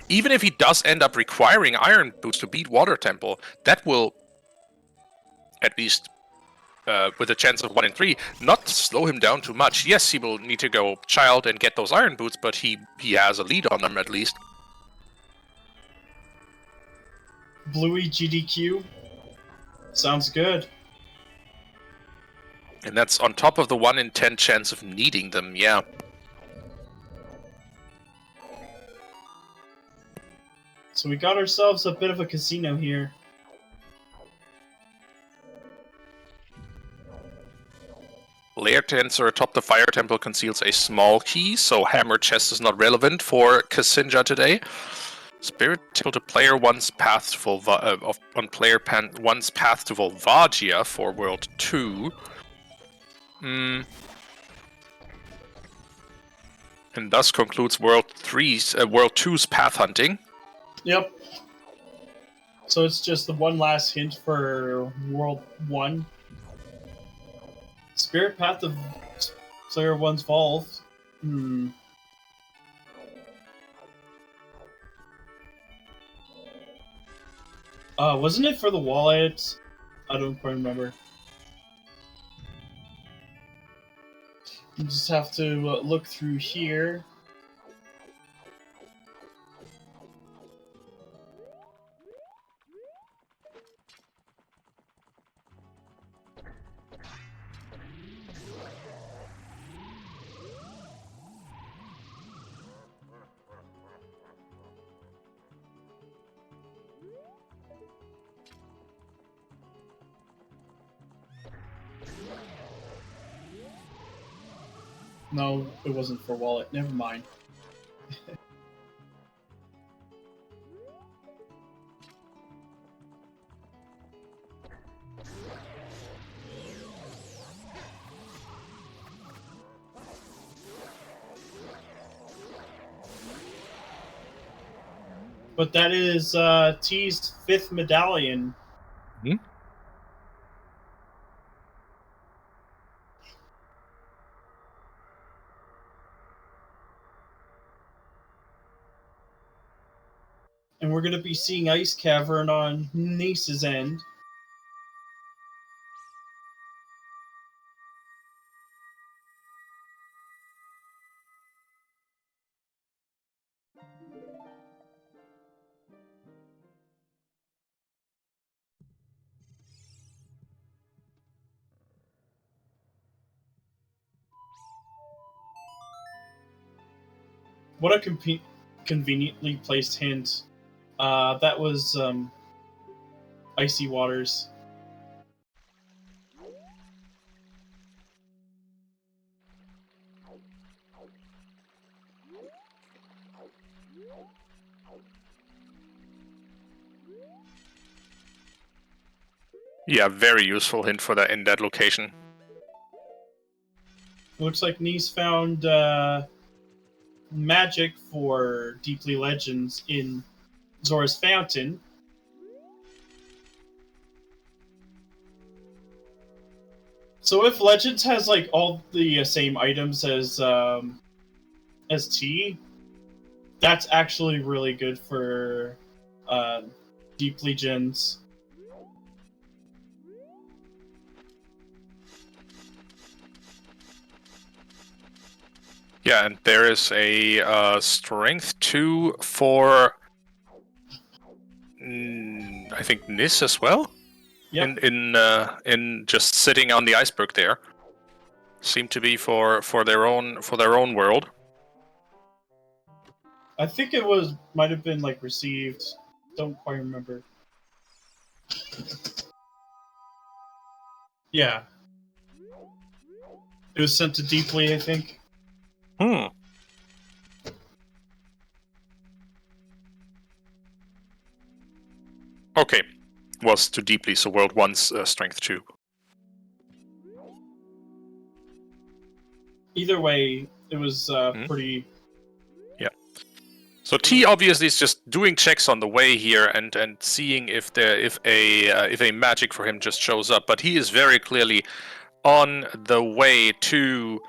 even if he does end up requiring Iron Boots to beat Water Temple, that will, at least with a chance of 1 in 3, not slow him down too much. Yes, he will need to go Child and get those Iron Boots, but he has a lead on them at least. Bluey GDQ. Sounds good. And that's on top of the 1 in 10 chance of needing them, yeah. So we got ourselves a bit of a casino here. Lair Tensor atop the Fire Temple conceals a small key, so Hammer Chest is not relevant for ksinjah today. Spirit Temple to player 1's path to one's path to Volvagia for World 2. And thus concludes World 2's path hunting. Yep. So it's just the one last hint for World 1. Spirit Path of player 1's Volve. Wasn't it for the wallet? I don't quite remember. You just have to look through here. No, it wasn't for wallet. Never mind. But that is T's 5th medallion. Hmm? And we're going to be seeing Ice Cavern on Kneiss's end. What a conveniently placed hint. That was Icy Waters. Yeah, very useful hint for that in that location. Looks like Kneiss found magic for Deeplygends in Zora's Fountain. So if Legends has like all the same items as T, that's actually really good for Deeplygends. Yeah, and there is a strength 2 for I think Kneiss as well. Yep. In just sitting on the iceberg there. Seem to be for their own world. I think it might have been like received. Don't quite remember. Yeah. It was sent to Deeply, I think. Okay. Was too deeply, so World 1's strength 2. Either way, it was pretty... Yeah. So T obviously is just doing checks on the way here and seeing if a magic for him just shows up, but he is very clearly on the way to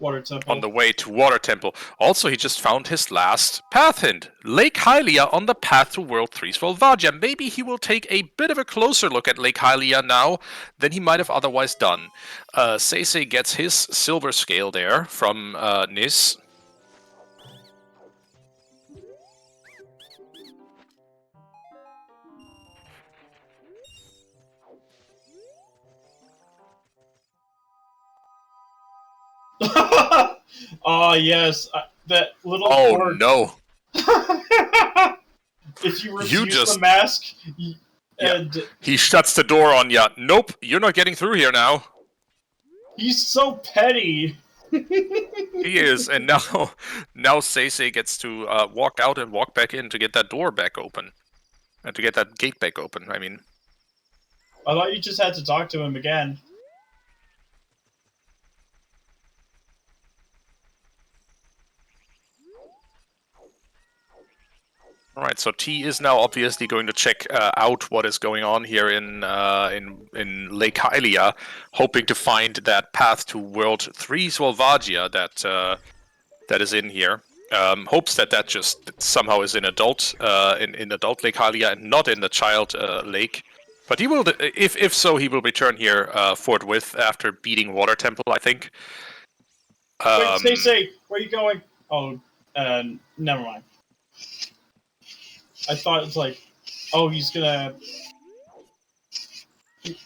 Water Temple. On the way to Water Temple. Also, he just found his last path hint. Lake Hylia on the path to World 3's Volvagia. Maybe he will take a bit of a closer look at Lake Hylia now than he might have otherwise done. SeYsEy gets his silver scale there from Kneiss. Oh, yes. That little Oh, no. If you refuse the mask, and he shuts the door on ya. Nope, you're not getting through here now. He's so petty. He is, and now SeYsEy gets to walk out and walk back in to get that door back open. And to get that gate back open, I mean. I thought you just had to talk to him again. Alright, so T is now obviously going to check out what is going on here in Lake Hylia, hoping to find that path to World 3's Volvagia that is in here. Hopes that just somehow is in adult adult Lake Hylia and not in the child lake. But he will, if so, he will return here forthwith after beating Water Temple, I think. Wait, SeYsEy, where are you going? Oh, never mind. I thought it's like, oh, he's gonna...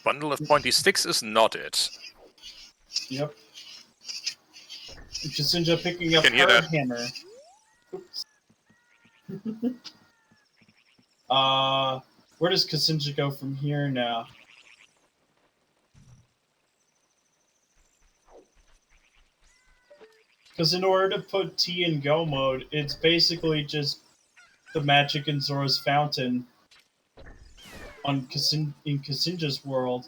Bundle of pointy sticks is not it. Yep. ksinjah picking up Can her hammer. Oops. Where does ksinjah go from here now? Because in order to put T in go mode, it's basically just the magic in Zora's Fountain in ksinjah's world.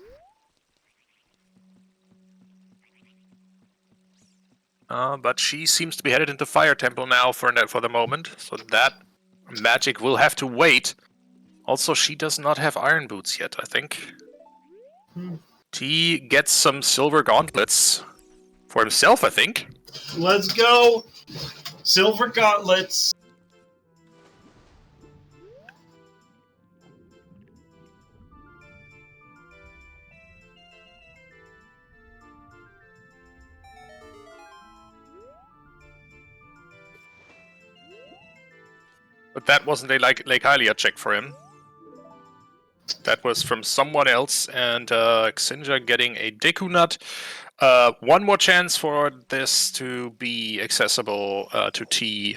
But she seems to be headed into Fire Temple now for the moment, so that magic will have to wait. Also, she does not have Iron Boots yet, I think. T gets some silver gauntlets for himself, I think. Let's go! Silver gauntlets! But that wasn't a Lake Hylia check for him. That was from someone else, and ksinjah getting a Deku Nut. One more chance for this to be accessible to T.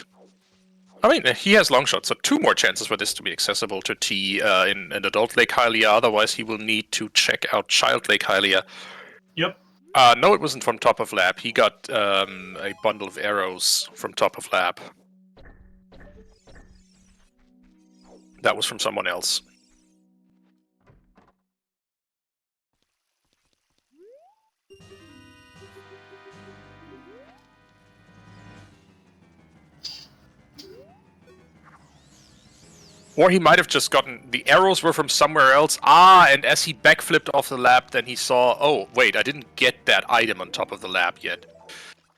I mean, he has Longshot, so 2 more chances for this to be accessible to T in Adult Lake Hylia. Otherwise, he will need to check out Child Lake Hylia. Yep. No, it wasn't from Top of Lab. He got a bundle of arrows from Top of Lab. That was from someone else. Or he might have just gotten... The arrows were from somewhere else. And as he backflipped off the lab, then he saw... Oh, wait, I didn't get that item on top of the lab yet.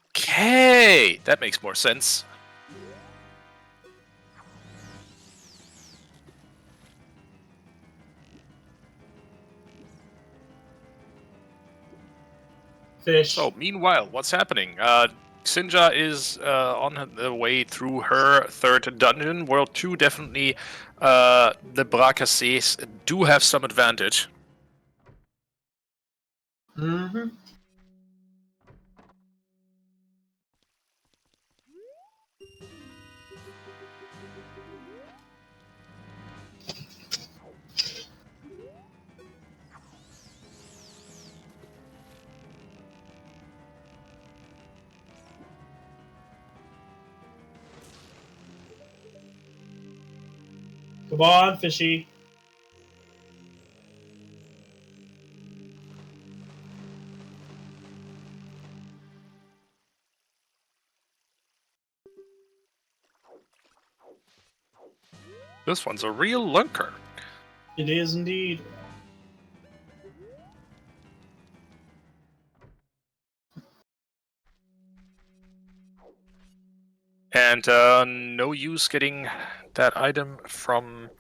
Okay, that makes more sense. Fish. So, meanwhile, what's happening? ksinjah is on the way through her 3rd dungeon. World 2 definitely, the Cassés do have some advantage. Mm-hmm. Come on, fishy. This one's a real lunker. It is indeed. And no use getting that item from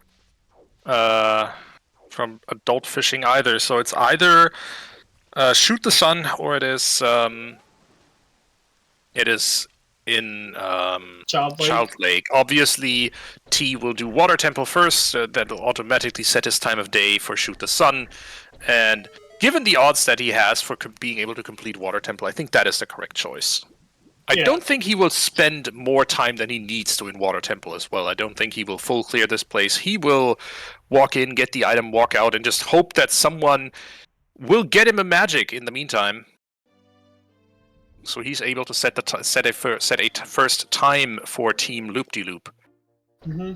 adult fishing either. So it's either shoot the sun, or it is in Child Lake. Obviously, T will do Water Temple first. That will automatically set his time of day for shoot the sun. And given the odds that he has for being able to complete Water Temple, I think that is the correct choice. I don't think he will spend more time than he needs to in Water Temple as well. I don't think he will full clear this place. He will walk in, get the item, walk out, and just hope that someone will get him a magic in the meantime. So he's able to set a first time for Team LoOpDyLoOp. Mm-hmm.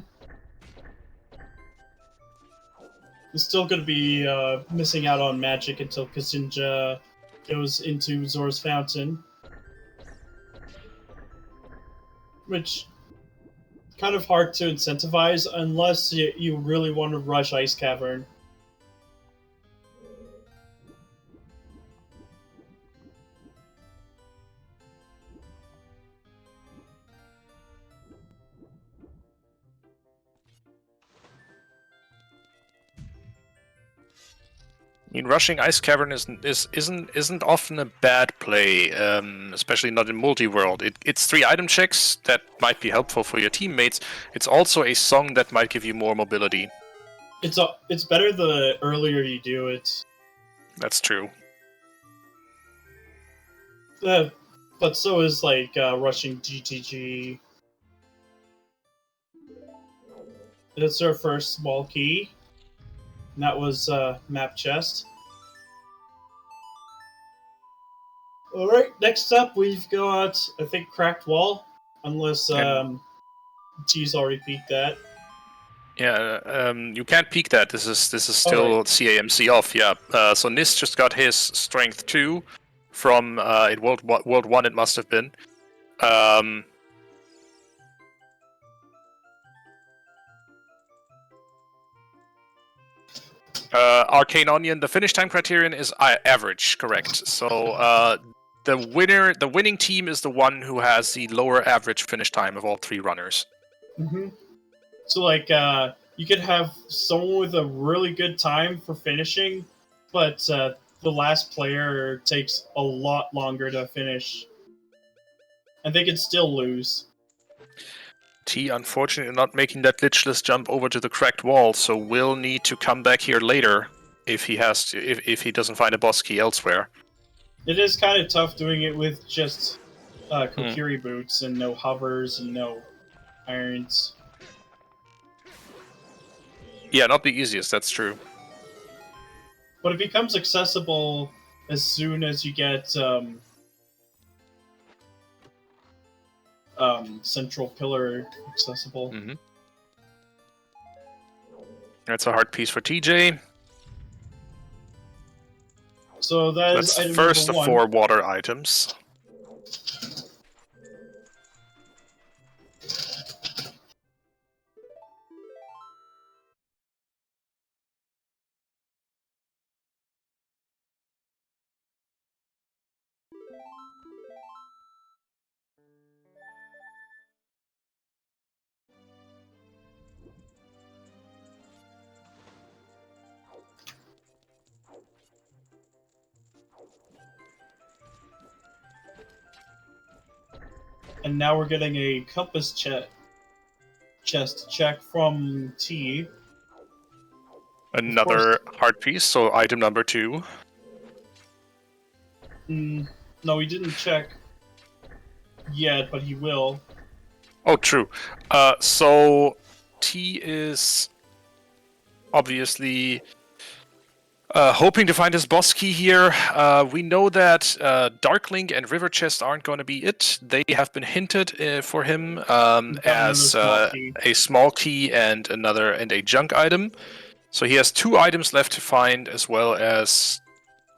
He's still going to be missing out on magic until ksinjah goes into Zora's Fountain. Which kind of hard to incentivize unless you really want to rush Ice Cavern. I mean, rushing Ice Cavern isn't often a bad play, especially not in Multiworld. It's 3 item checks that might be helpful for your teammates. It's also a song that might give you more mobility. It's better the earlier you do it. That's true. But so is like rushing GTG. That's our first small key. And that was map chest. Alright, next up we've got, I think, Cracked Wall. Unless G's already peeked that. Yeah, you can't peek that. This is still CAMC off, yeah. So Kneiss just got his Strength 2. from in World 1 it must have been. Arcane Onion, the finish time criterion is average, correct. So the winning team is the one who has the lower average finish time of all 3 runners. Mm-hmm. So, like, you could have someone with a really good time for finishing, but the last player takes a lot longer to finish. And they could still lose. T, unfortunately, not making that glitchless jump over to the cracked wall, so will need to come back here later if he has to, if he doesn't find a boss key elsewhere. It is kind of tough doing it with just Kokiri boots and no hovers and no irons. Yeah, not the easiest, that's true. But it becomes accessible as soon as you get Central Pillar accessible. Mm-hmm. That's a hard piece for TJ. So that's item first number of 4 water items. And now we're getting a compass chest check from T. Another hard piece, so item number 2. No, he didn't check yet, but he will. Oh, true. So T is obviously hoping to find his boss key here. We know that Darklink and River Chest aren't going to be it. They have been hinted for him as a small key and a junk item. So he has 2 items left to find, as well as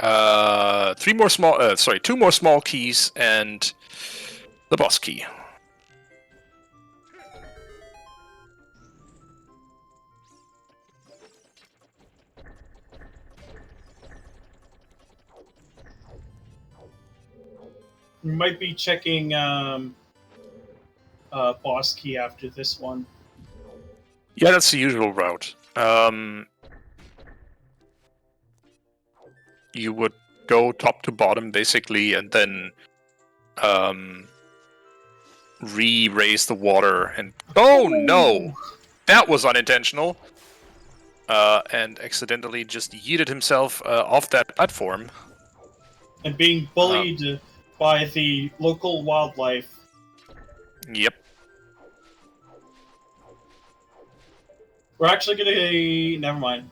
2 more small keys and the boss key. We might be checking boss key after this one. Yeah, that's the usual route. You would go top to bottom, basically, and then re-raise the water. And oh no! That was unintentional! And accidentally just yeeted himself off that platform. And being bullied by the local wildlife. Yep. We're actually gonna... never mind.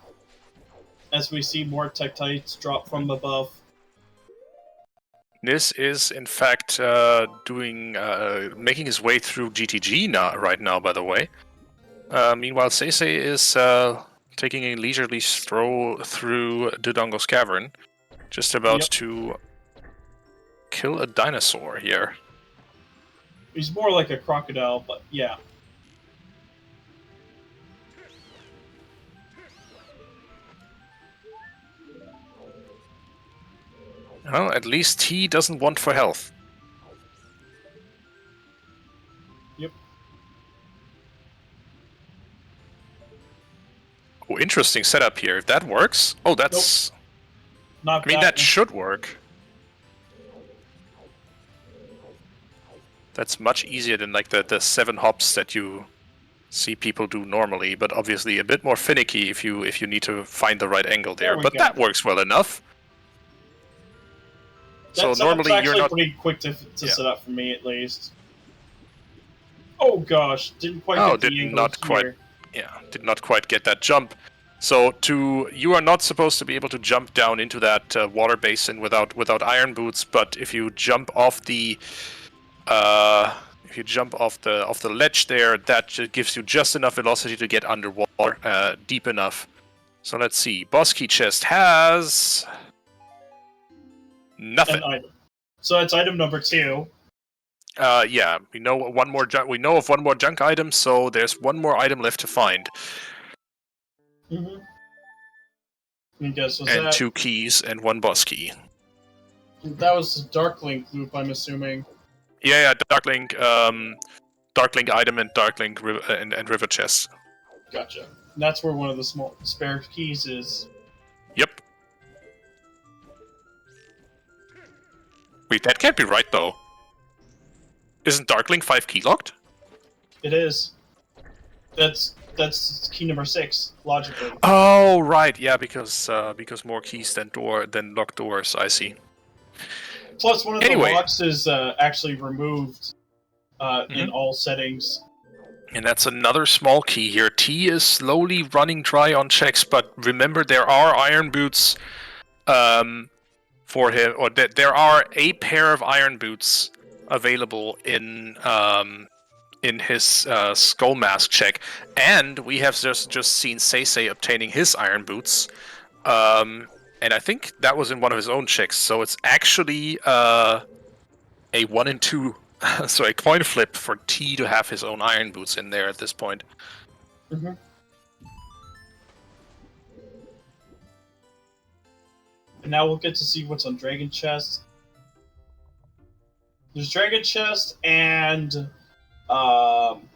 As we see more Tektites drop from above. This is, in fact, making his way through GTG right now, by the way. Meanwhile, SeYsEy is taking a leisurely stroll through Dodongo's cavern, just about to kill a dinosaur here. He's more like a crocodile, but yeah. Well, at least he doesn't want for health. Yep. Oh, interesting setup here. If that works... Oh, that's... Nope. That should work. That's much easier than like the 7 hops that you see people do normally, but obviously a bit more finicky if you need to find the right angle there. But that works well enough. So normally you're not pretty quick to set up for me, at least. Oh gosh, didn't quite get the angle here. Did not quite get that jump. So you are not supposed to be able to jump down into that water basin without iron boots, but if you jump off the ledge there, that gives you just enough velocity to get underwater deep enough. So let's see. Boss key chest has Nothing. An item. So that's item number 2. Yeah, we know one more junk. We know of one more junk item, so there's one more item left to find. Mm-hmm. And guess was and that? 2 keys and 1 boss key. That was the Darklink loop, I'm assuming. Yeah, Darklink, Darklink item and Darklink and river chest. Gotcha. And that's where one of the small spare keys is. Yep. Wait, that can't be right though. Isn't Darklink 5 key locked? It is. That's key number 6, logically. Oh right, yeah, because more keys than locked doors. I see. Plus, one of the locks is actually removed in all settings. And that's another small key here. T is slowly running dry on checks, but remember there are iron boots for him, or there are a pair of iron boots available in his skull mask check, and we have just seen SeYsEy obtaining his iron boots. And I think that was in one of his own checks, so it's actually a 1 in 2, so a coin flip for T to have his own iron boots in there at this point. Mm-hmm. And now we'll get to see what's on Dragon Chest. There's Dragon Chest and Bomb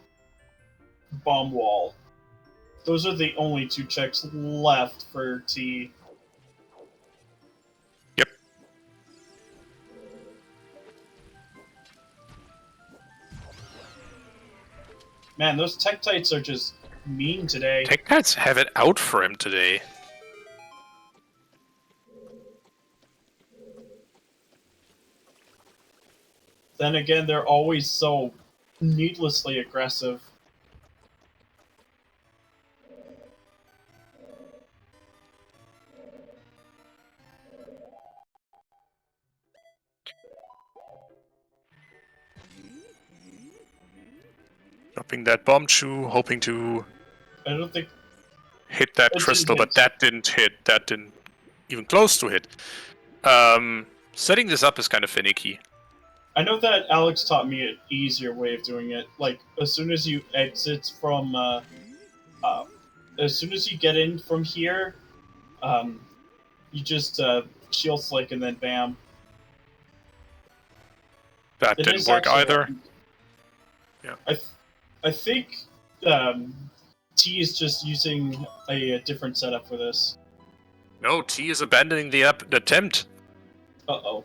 Wall. Those are the only 2 checks left for T. Yep. Man, those Tektites are just mean today. Tektites have it out for him today. Then again, they're always so needlessly aggressive. Dropping that bomb chew, hoping to I don't think hit that crystal, but that didn't hit. That didn't even close to hit. Setting this up is kind of finicky. I know that Alex taught me an easier way of doing it. Like, as soon as you exit from, as soon as you get in from here, you just shield flick and then bam. That didn't work either. Yeah. I think T is just using a different setup for this. No, T is abandoning the attempt. Uh-oh.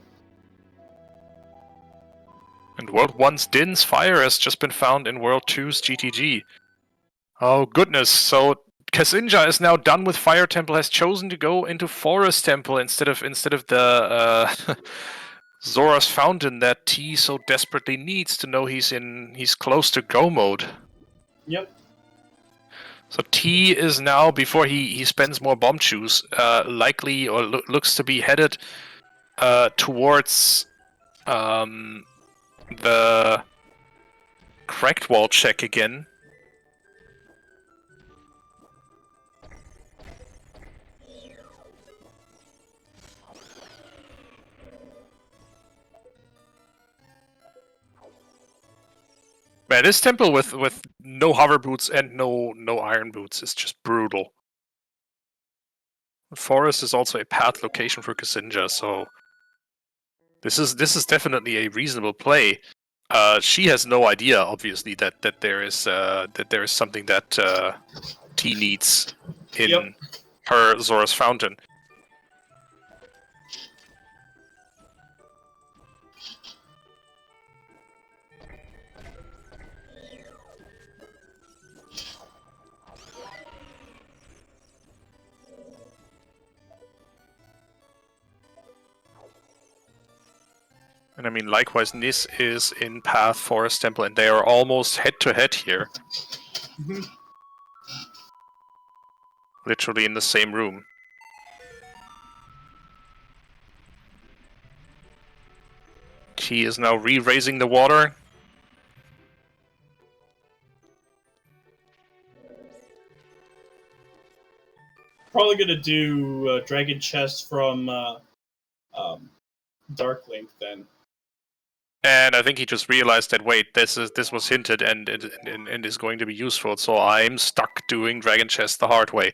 And World 1's Din's fire has just been found in World 2's GTG. Oh goodness, so ksinjah is now done with Fire Temple, has chosen to go into Forest Temple instead of the Zora's Fountain that T so desperately needs to know he's close to go mode. Yep. So T is now, before he spends more bomb chews, likely or looks to be headed towards the cracked wall check again. Man, this temple with no hover boots and no iron boots is just brutal. The forest is also a path location for ksinjah, so this is definitely a reasonable play. She has no idea, obviously, that there is something that T needs in her Zora's Fountain. And I mean, likewise, Kneiss is in Path Forest Temple, and they are almost head-to-head here. Mm-hmm. Literally in the same room. He is now re-raising the water. Probably gonna do Dragon Chest from Dark Link then. And I think he just realized that, wait, this was hinted and is going to be useful, so I'm stuck doing Dragon Chest the hard way.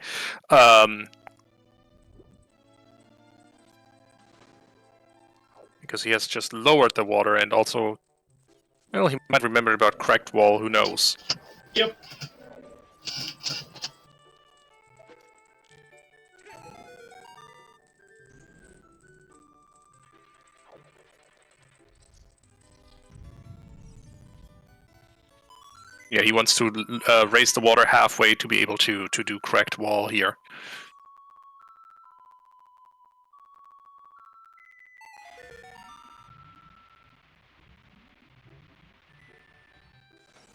Because he has just lowered the water and also, well, he might remember about Cracked Wall, who knows. Yep. Yeah, he wants to raise the water halfway to be able to do Cracked Wall here.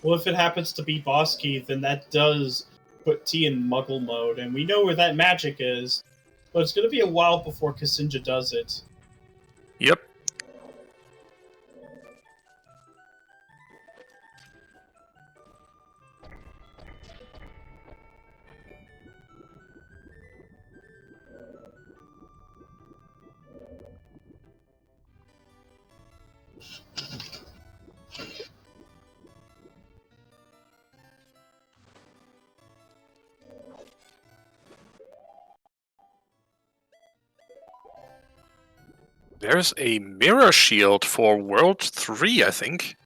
Well, if it happens to be Boss Key, then that does put T in Muggle mode, and we know where that magic is. But it's going to be a while before ksinjah does it. Yep. There's a mirror shield for World 3, I think.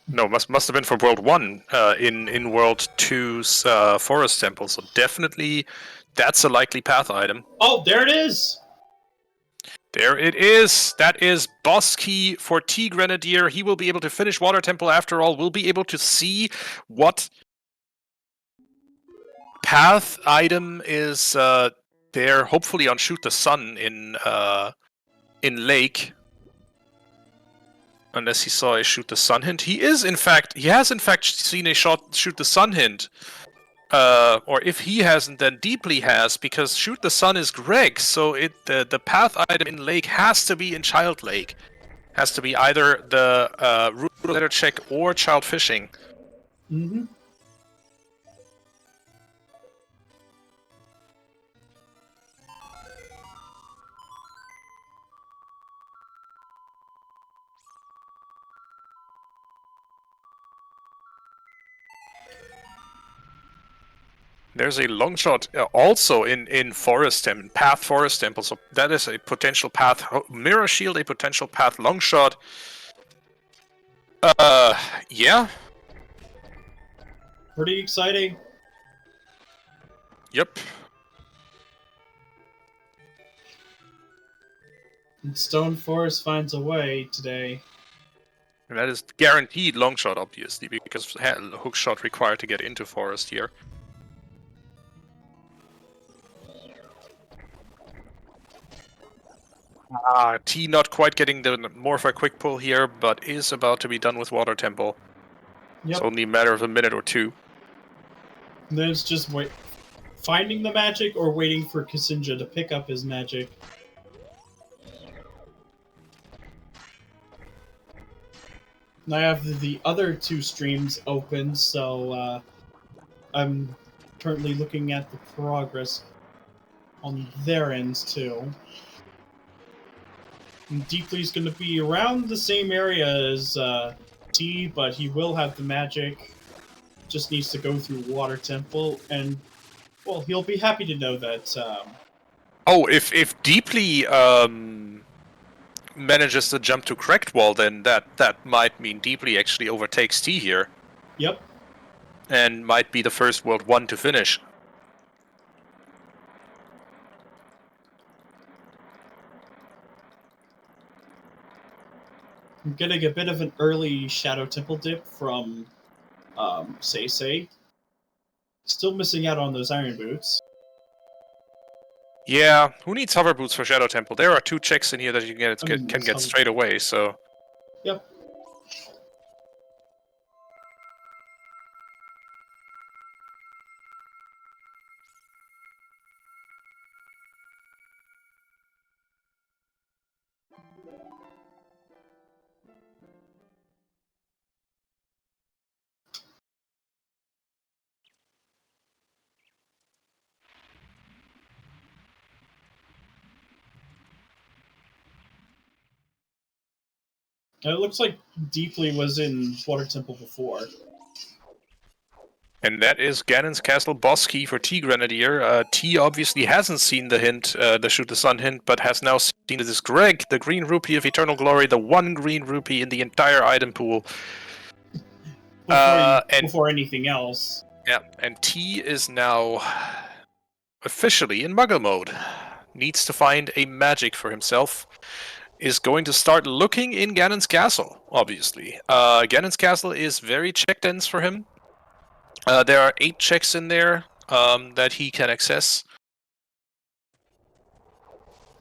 No, must have been for World 1 in World 2's Forest Temple, so definitely that's a likely path item. Oh, there it is! There it is! That is Boss Key for TeaGrenadier. He will be able to finish Water Temple after all. We'll be able to see what path item is there, hopefully on Shoot the Sun in Lake. Unless he saw a Shoot the Sun hint. He has in fact seen a Shoot the Sun hint. Or if he hasn't, then Deeply has, because Shoot the Sun is Greg, so the path item in Lake has to be in Child Lake. Has to be either the Root Letter Check or Child Fishing. Mm-hmm. There's a long shot also in Forest Temple, Path Forest Temple, so that is a potential path Mirror Shield, a potential path long shot. Yeah. Pretty exciting. Yep. And Stone Forest finds a way today. And that is guaranteed long shot, obviously, because hook shot required to get into Forest here. T not quite getting the Morph quick pull here, but is about to be done with Water Temple. Yep. It's only a matter of a minute or two. And then it's just finding the magic or waiting for ksinjah to pick up his magic. And I have the other two streams open, so I'm currently looking at the progress on their ends too. And Deeply's going to be around the same area as T, but he will have the magic. Just needs to go through Water Temple, and well, he'll be happy to know that. Oh, if Deeply manages to jump to Cracked Wall, then that might mean Deeply actually overtakes T here. Yep. And might be the first World 1 to finish. I'm getting a bit of an early Shadow Temple dip from SeYsEy. Still missing out on those Iron Boots. Yeah, who needs hover boots for Shadow Temple? There are 2 checks in here that you can get straight away, so... Yep. It looks like Deeply was in Water Temple before. And that is Ganon's Castle boss key for TeaGrenadier. T obviously hasn't seen the hint, the Shoot the Sun hint, but has now seen this Greg, the green rupee of eternal glory, the one green rupee in the entire item pool. Before anything else. Yeah, and T is now officially in Muggle mode. Needs to find a magic for himself. Is going to start looking in Ganon's Castle, obviously. Ganon's Castle is very check dense for him. There are 8 checks in there that he can access.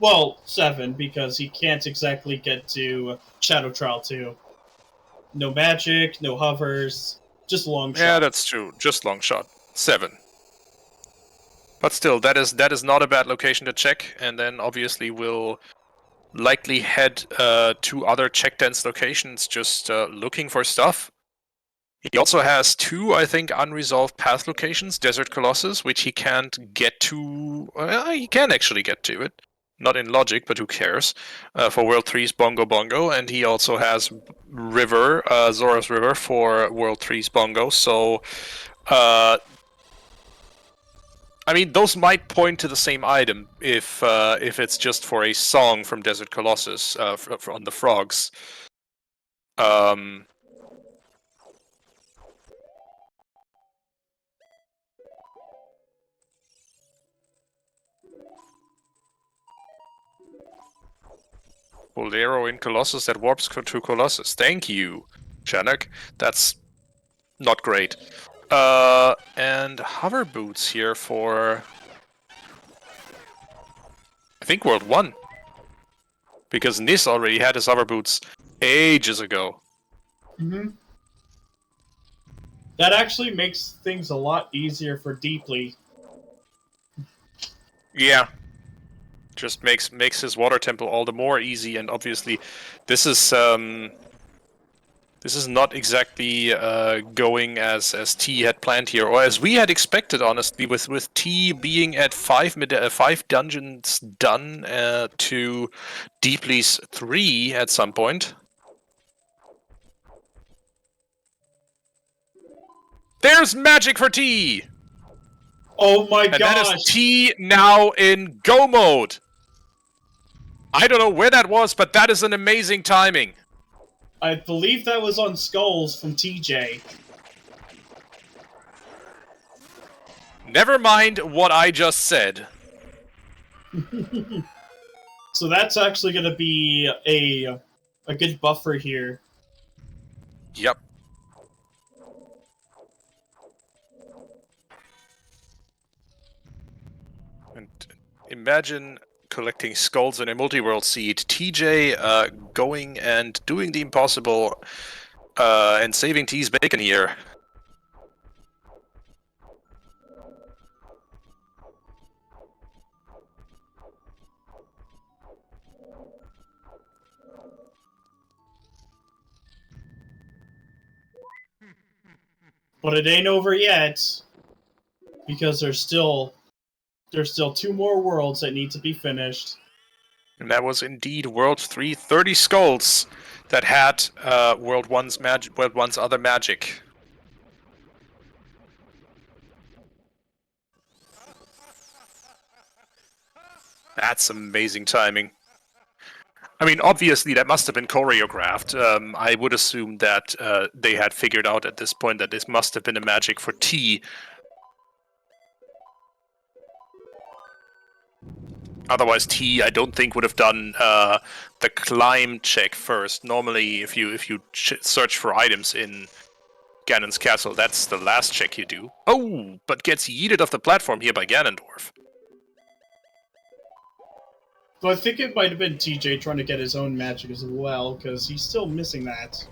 Well, 7, because he can't exactly get to Shadow Trial 2. No magic, no hovers, just long shot. Yeah, that's true. Just long shot. 7. But still, that is not a bad location to check, and then obviously we'll likely head to other check dense locations just looking for stuff. He also has 2, I think, unresolved path locations, Desert Colossus, which he can't get to. He can actually get to it. Not in logic, but who cares? For World 3's Bongo Bongo, and he also has River, Zora's River for World 3's Bongo, so... I mean, those might point to the same item if it's just for a song from Desert Colossus on the frogs. Bolero in Colossus that warps to Colossus. Thank you, Shanak. That's not great. And hover boots here for... I think World 1. Because Kneiss already had his hover boots ages ago. Mm-hmm. That actually makes things a lot easier for Deeply. Yeah. Just makes his water temple all the more easy, and obviously this is not exactly going as T had planned here, or as we had expected, honestly, with T being at 5 dungeons done to Deeply's 3 at some point. There's magic for T! Oh my gosh! And that is T now in go mode! I don't know where that was, but that is an amazing timing. I believe that was on Skulls from TJ. Never mind what I just said. So that's actually going to be a good buffer here. Yep. And imagine collecting skulls in a multi-world seed. TJ going and doing the impossible and saving T's bacon here. But it ain't over yet, because there's still 2 more worlds that need to be finished. And that was indeed World 3, 30 skulls that had World 1's other magic. That's amazing timing. I mean, obviously that must have been choreographed. I would assume that they had figured out at this point that this must have been a magic for T. Otherwise, T, I don't think, would have done the climb check first. Normally, if you search for items in Ganon's castle, that's the last check you do. Oh, but gets yeeted off the platform here by Ganondorf. So I think it might have been TJ trying to get his own magic as well, because he's still missing that.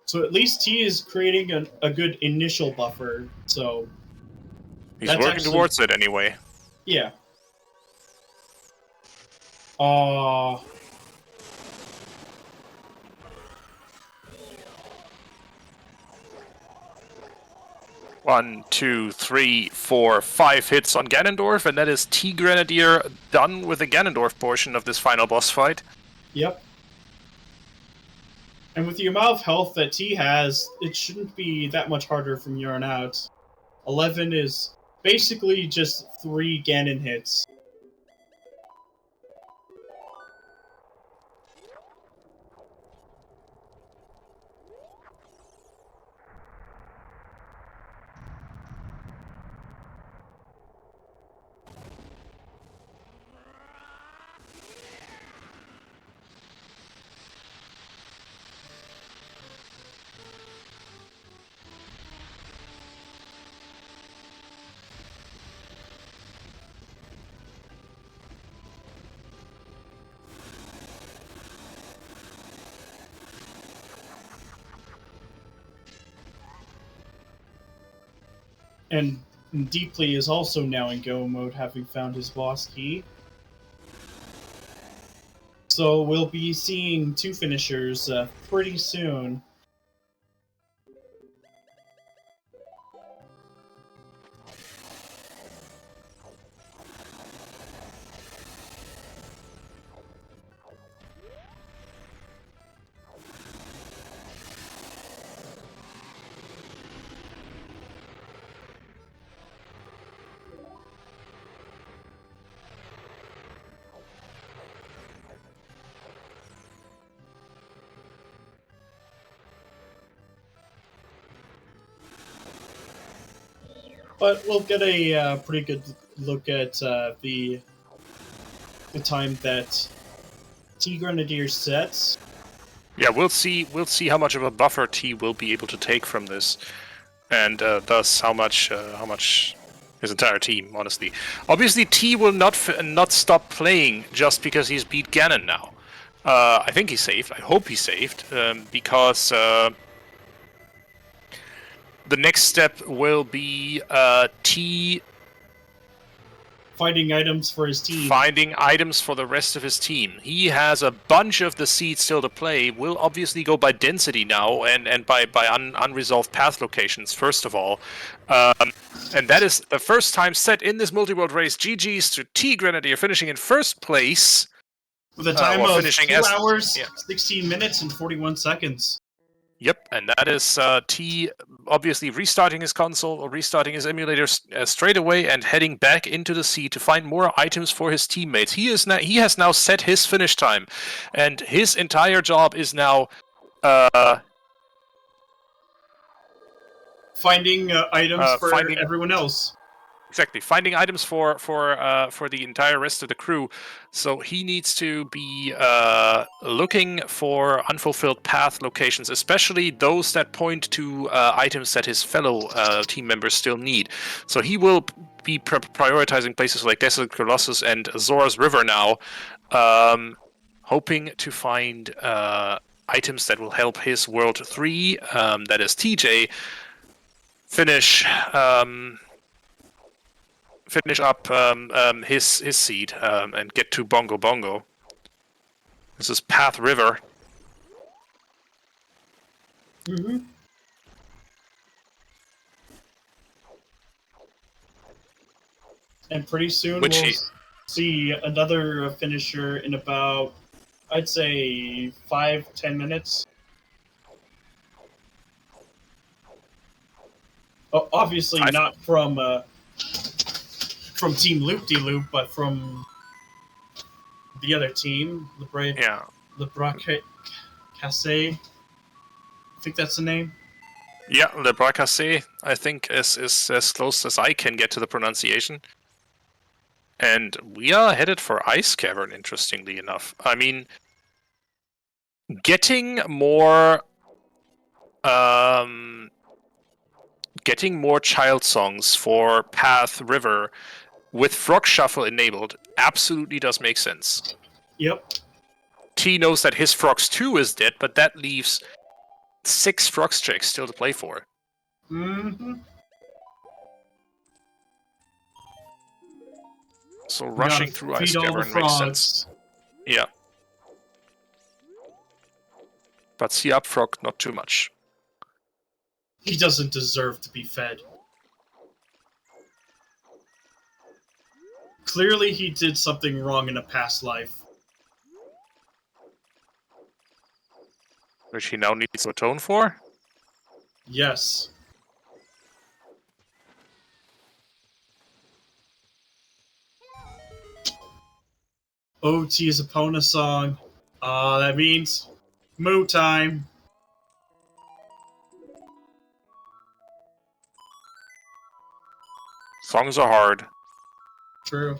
So at least T is creating a good initial buffer, so... He's working towards it anyway. Yeah. One, two, three, four, 5 hits on Ganondorf, and that is TeaGrenadier done with the Ganondorf portion of this final boss fight. Yep. And with the amount of health that T has, it shouldn't be that much harder from here on out. 11 is basically just 3 Ganon hits. And Deeply is also now in go mode, having found his boss key. So we'll be seeing 2 finishers pretty soon. But we'll get a pretty good look at the time that TeaGrenadier sets. Yeah, we'll see how much of a buffer T will be able to take from this, and thus how much his entire team, honestly. Obviously, T will not stop playing just because he's beat Ganon now. I think he's saved. I hope he's saved, because the next step will be T finding items for his team. Finding items for the rest of his team. He has a bunch of the seeds still to play. Will obviously go by density now and by unresolved path locations, first of all. And that is the first time set in this multi-world race. GG's to TeaGrenadier, finishing in first place. With a time of 2 hours, 16 minutes, and 41 seconds. Yep, and that is T obviously restarting his console or restarting his emulator straight away and heading back into the sea to find more items for his teammates. He has now set his finish time, and his entire job is now finding items for everyone else. Exactly, finding items for the entire rest of the crew. So he needs to be looking for unfulfilled path locations, especially those that point to items that his fellow team members still need. So he will be prioritizing places like Desolate Colossus and Zora's River now, hoping to find items that will help his World 3, that is TJ, finish up his seed and get to Bongo Bongo. This is Path River. Mm-hmm. And pretty soon we'll see another finisher in about, I'd say, 5-10 minutes. Oh, obviously not from Team LoOpDyLoOp, but from the other team, Cassés. I think that's the name. Yeah, Cassés, I think is as close as I can get to the pronunciation. And we are headed for Ice Cavern, interestingly enough. I mean, getting more child songs for Path River with Frog Shuffle enabled absolutely does make sense. Yep. T knows that his Frogs 2 is dead, but that leaves 6 Frogs checks still to play for. Mm-hmm. So rushing through Ice Cavern makes sense. Yeah. But see up frog, not too much. He doesn't deserve to be fed. Clearly he did something wrong in a past life. Which he now needs to atone for? Yes. OT's opponent song. That means moo time. Songs are hard. True.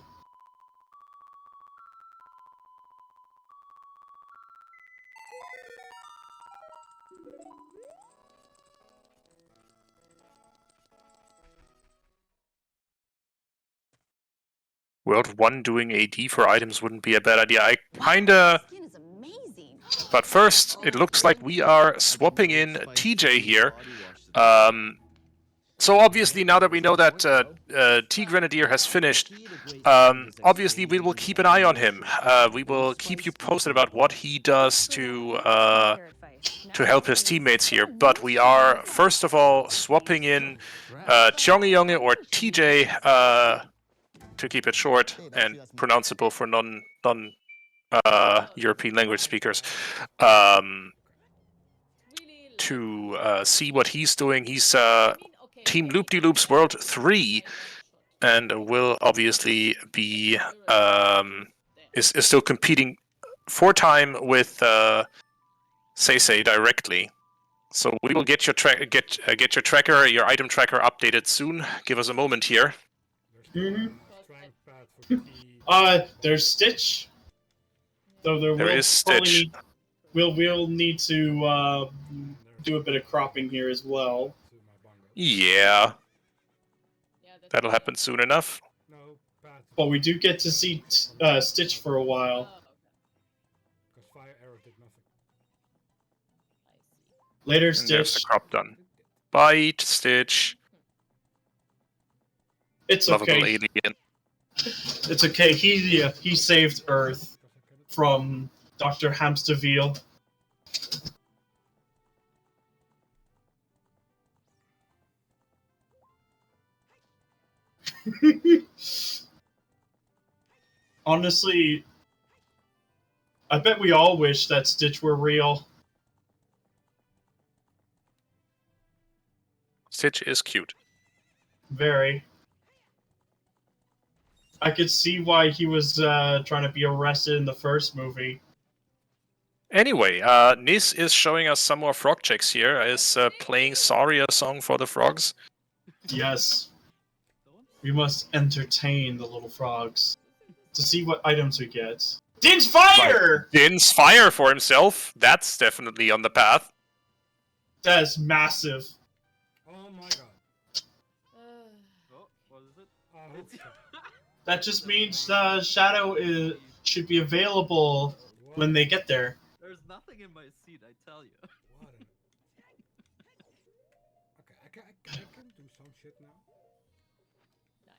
World 1 doing AD for items wouldn't be a bad idea. I kinda... But first, it looks like we are swapping in TJ here. So obviously, now that we know that TeaGrenadier has finished, obviously we will keep an eye on him. We will keep you posted about what he does to help his teammates here. But we are, first of all, swapping in tjongejonge or TJ, to keep it short and pronounceable for non-European language speakers, to see what he's doing. He's Team LoOpDyLoOp's World 3, and will obviously be is still competing for time with SeYsEy directly. So we will get your tracker, your item tracker updated soon. Give us a moment here. There's Stitch. Though there is Stitch. We'll need to do a bit of cropping here as well. Yeah. That'll happen soon enough. But we do get to see Stitch for a while. Later, and Stitch. There's the crop done. Bite, Stitch. It's Lovable okay. alien. It's okay. He saved Earth from Dr. Hamsterville. Honestly, I bet we all wish that Stitch were real. Stitch is cute. Very. I could see why he was trying to be arrested in the first movie. Anyway, Kneiss is showing us some more frog checks here. Is playing Sorry, a song for the frogs. Yes. We must entertain the little frogs to see what items we get. Din's fire! Din's fire for himself. That's definitely on the path. That is massive. Oh my god. What is it? That just means Shadow should be available when they get there. There's nothing in my seat, I tell you. Okay, I can do some shit now. Nice.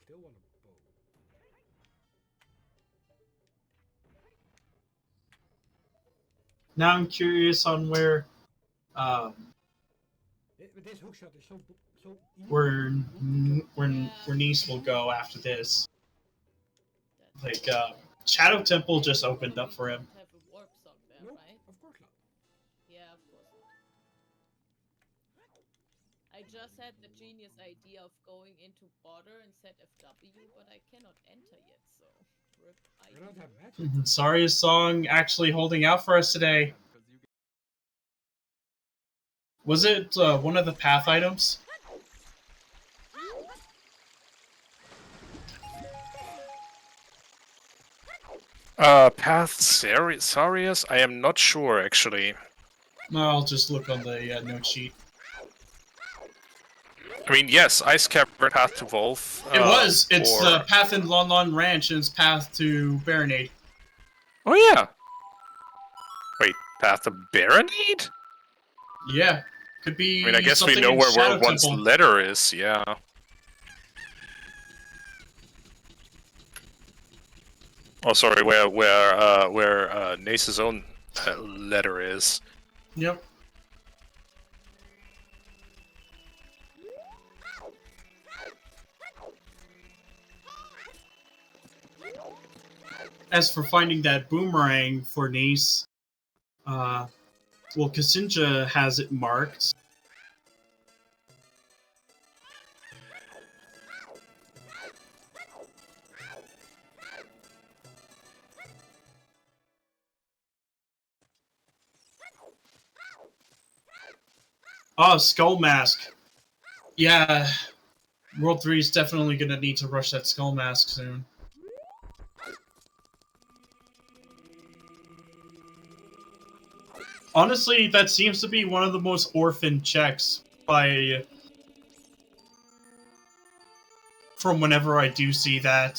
Still want a bow. Now I'm curious on where This hookshot is so where Kneiss will go after this. Like Shadow Temple just opened up for him. Have a warp sock there, Nope, right? of course not. Yeah, of course not. I just had the genius idea of going into border and set FW, but I cannot enter yet, so rip I don't idea. have magic. Sorry's song actually holding out for us today. Was it one of the path items? Path Sarius? I am not sure, actually. No, I'll just look on the note sheet. I mean, yes, Ice Cavern, Path to Wolf. It was! It's the path in Lon Lon Ranch and it's path to Baronade. Oh, yeah! Wait, Path to Baronade? Yeah. Could be. I mean, I guess we something know in where Shadow World 1's Temple. letter is, yeah. Oh, sorry, where Kneiss' own letter is. Yep. As for finding that boomerang for Kneiss, well, ksinjah has it marked. Oh, Skull Mask. Yeah, World 3 is definitely gonna need to rush that Skull Mask soon. Honestly, that seems to be one of the most orphaned checks from whenever I do see that.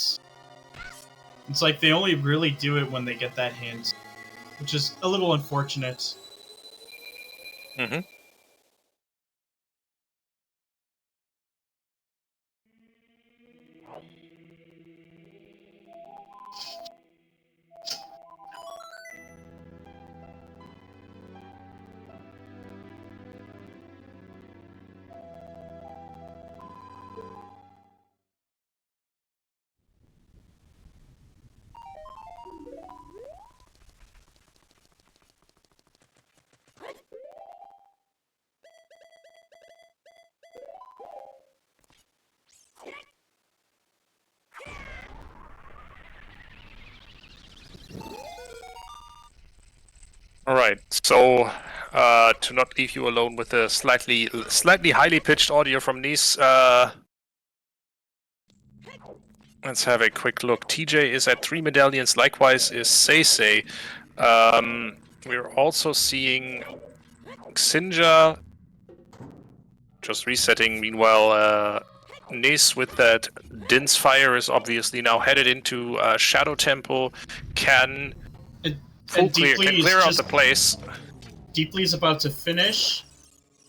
It's like they only really do it when they get that hint, which is a little unfortunate. Mm-hmm. All right, so to not leave you alone with the slightly highly pitched audio from Kneiss, let's have a quick look. TJ is at 3 medallions, likewise is SeYsEy. We're also seeing ksinjah just resetting. Meanwhile, Kneiss with that Din's Fire is obviously now headed into Shadow Temple, can clear out the place. Deeply is about to finish.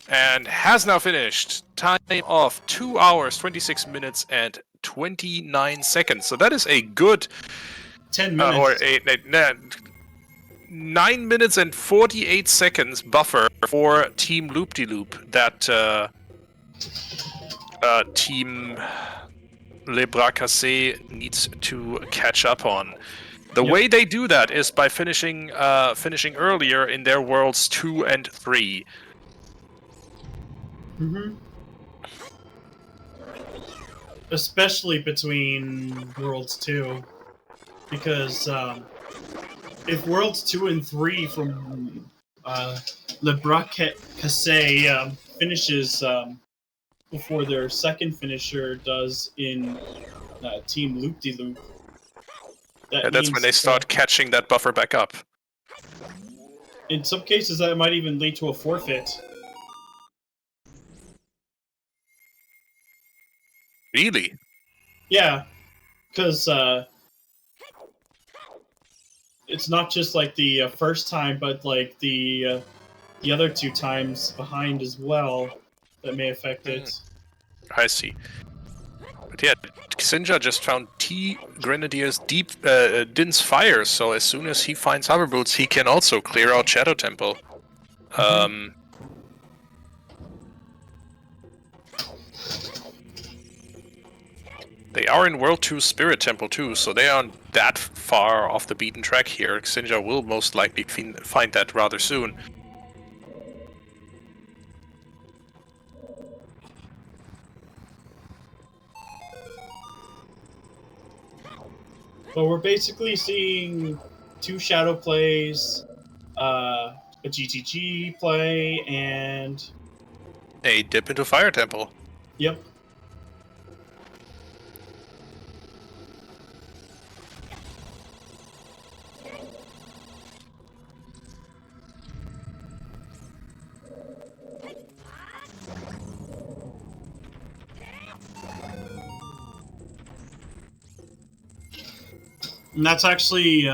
And has now finished. Time of 2 hours, 26 minutes, and 29 seconds. So that is a good 10 minutes. 9 minutes and 48 seconds buffer for Team LoOpDyLoOp that Team Les Bras Cassés needs to catch up on. The way they do that is by finishing earlier in their worlds 2 and 3. Mm-hmm. Especially between Worlds 2. Because if Worlds 2 and 3 from Les Bras Cassés finishes before their second finisher does in Team LoOpDyLoOp, that's when they start catching that buffer back up. In some cases, that might even lead to a forfeit. Really? Yeah, because it's not just like the first time, but like the other 2 times behind as well that may affect it. I see. But yeah, ksinjah just found TeaGrenadier's Din's Fire, so as soon as he finds Hover Boots, he can also clear out Shadow Temple. They are in World 2 Spirit Temple too, so they aren't that far off the beaten track here. ksinjah will most likely find that rather soon. But we're basically seeing 2 Shadow plays, a GTG play, and A dip into Fire Temple. Yep. And that's actually,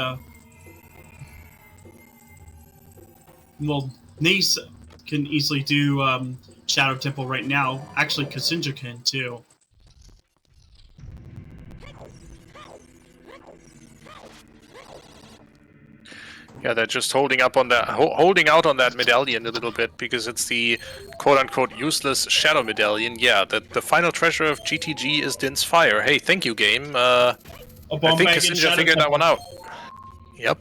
well, Kneiss can easily do Shadow Temple right now. Actually, ksinjah can too. Yeah, they're just holding up on that, holding out on that medallion a little bit because it's the quote-unquote useless shadow medallion. Yeah, the final treasure of GTG is Din's Fire. Hey, thank you, game. A I bomb think bag in ksinjah Shadow figured that one out. Yep.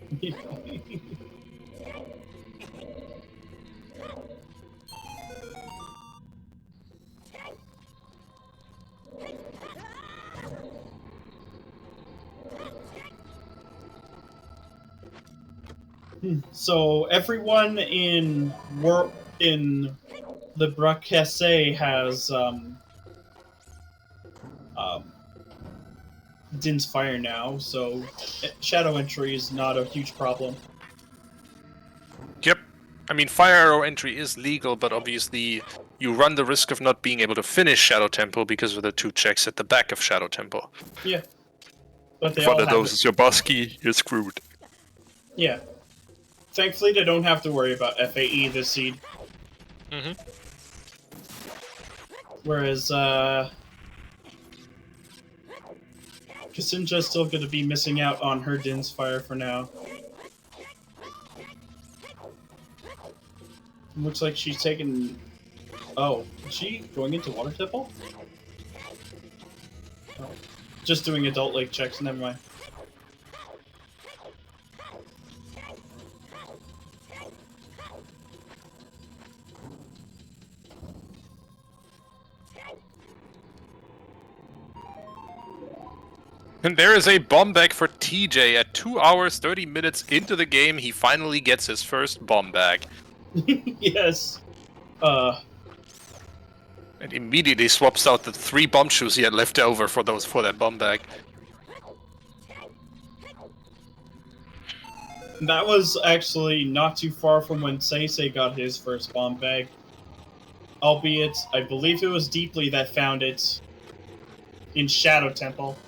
So everyone in the Cassés has Din's Fire now, so shadow entry is not a huge problem. Yep. I mean, fire arrow entry is legal, but obviously you run the risk of not being able to finish Shadow Temple because of the 2 checks at the back of Shadow Temple. Yeah. But they If all one of have those is your boss key, you're screwed. Yeah. Thankfully, they don't have to worry about FAE this seed. Mm-hmm. Whereas, ksinjah's still going to be missing out on her Din's Fire for now. Looks like she's taking... Oh, is she going into Water Temple? Oh. Just doing Adult Lake checks, never mind. And there is a bomb bag for TJ. At 2 hours, 30 minutes into the game, he finally gets his first bomb bag. Yes. And immediately swaps out the 3 bomb shoes he had left over for that bomb bag. That was actually not too far from when SeYsEy got his first bomb bag. Albeit, I believe it was Deeply that found it in Shadow Temple.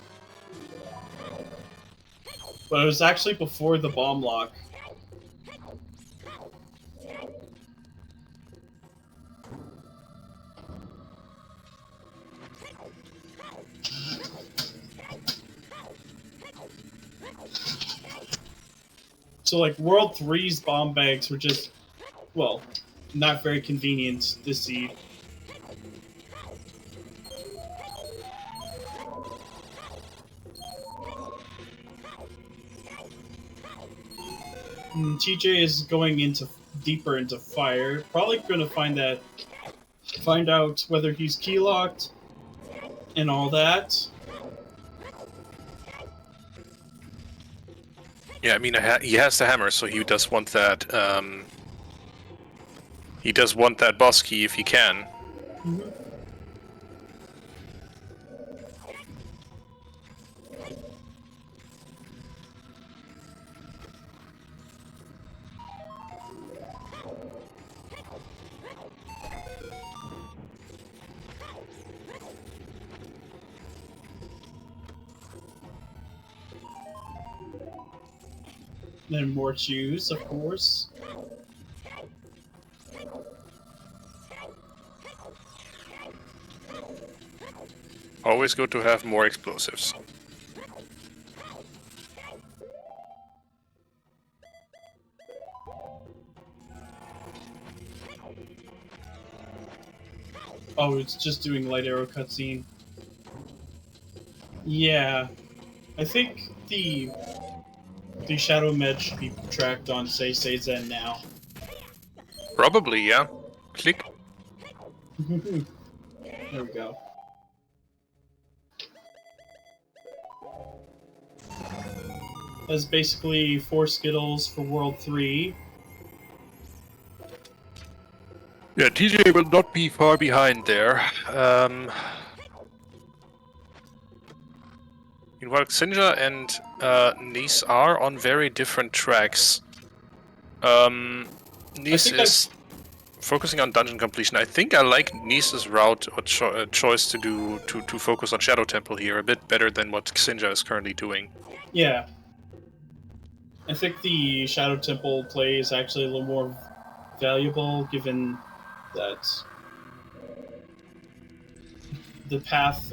But it was actually before the bomb lock. So, like, World 3's bomb bags were just, well, not very convenient to see. TJ is going deeper into fire. Probably going to find out whether he's key locked and all that. Yeah, I mean, he has the hammer, so he does want that. He does want that boss key if he can. Mm-hmm. Then more shoes, of course. Always good to have more explosives. Oh, it's just doing light arrow cutscene. Yeah. I think the Shadow Med should be tracked on SeYsEy Zen now. Probably, yeah. Click. There we go. That's basically 4 Skittles for World 3. Yeah, TJ will not be far behind there. Meanwhile, ksinjah and Kneiss are on very different tracks. Kneiss is focusing on dungeon completion. I think I like Kneiss' route or choice to focus on Shadow Temple here a bit better than what ksinjah is currently doing. Yeah. I think the Shadow Temple play is actually a little more valuable, given that the path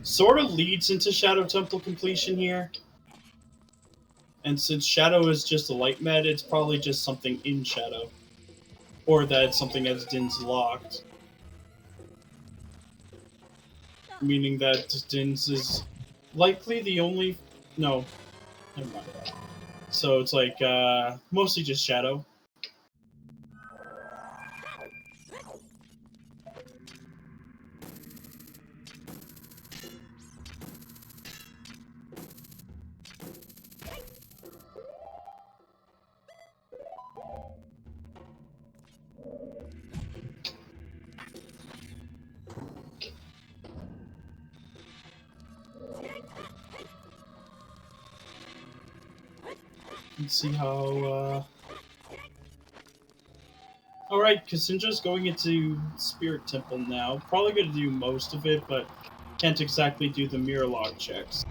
sort of leads into Shadow Temple completion here. And since Shadow is just a light med, it's probably just something in Shadow. Or that it's something that's Din's locked. Meaning that Din's is likely the only... No. Never mind. So it's like, mostly just Shadow. Let's see how, Alright, ksinjah's going into Spirit Temple now. Probably gonna do most of it, but can't exactly do the mirror lock checks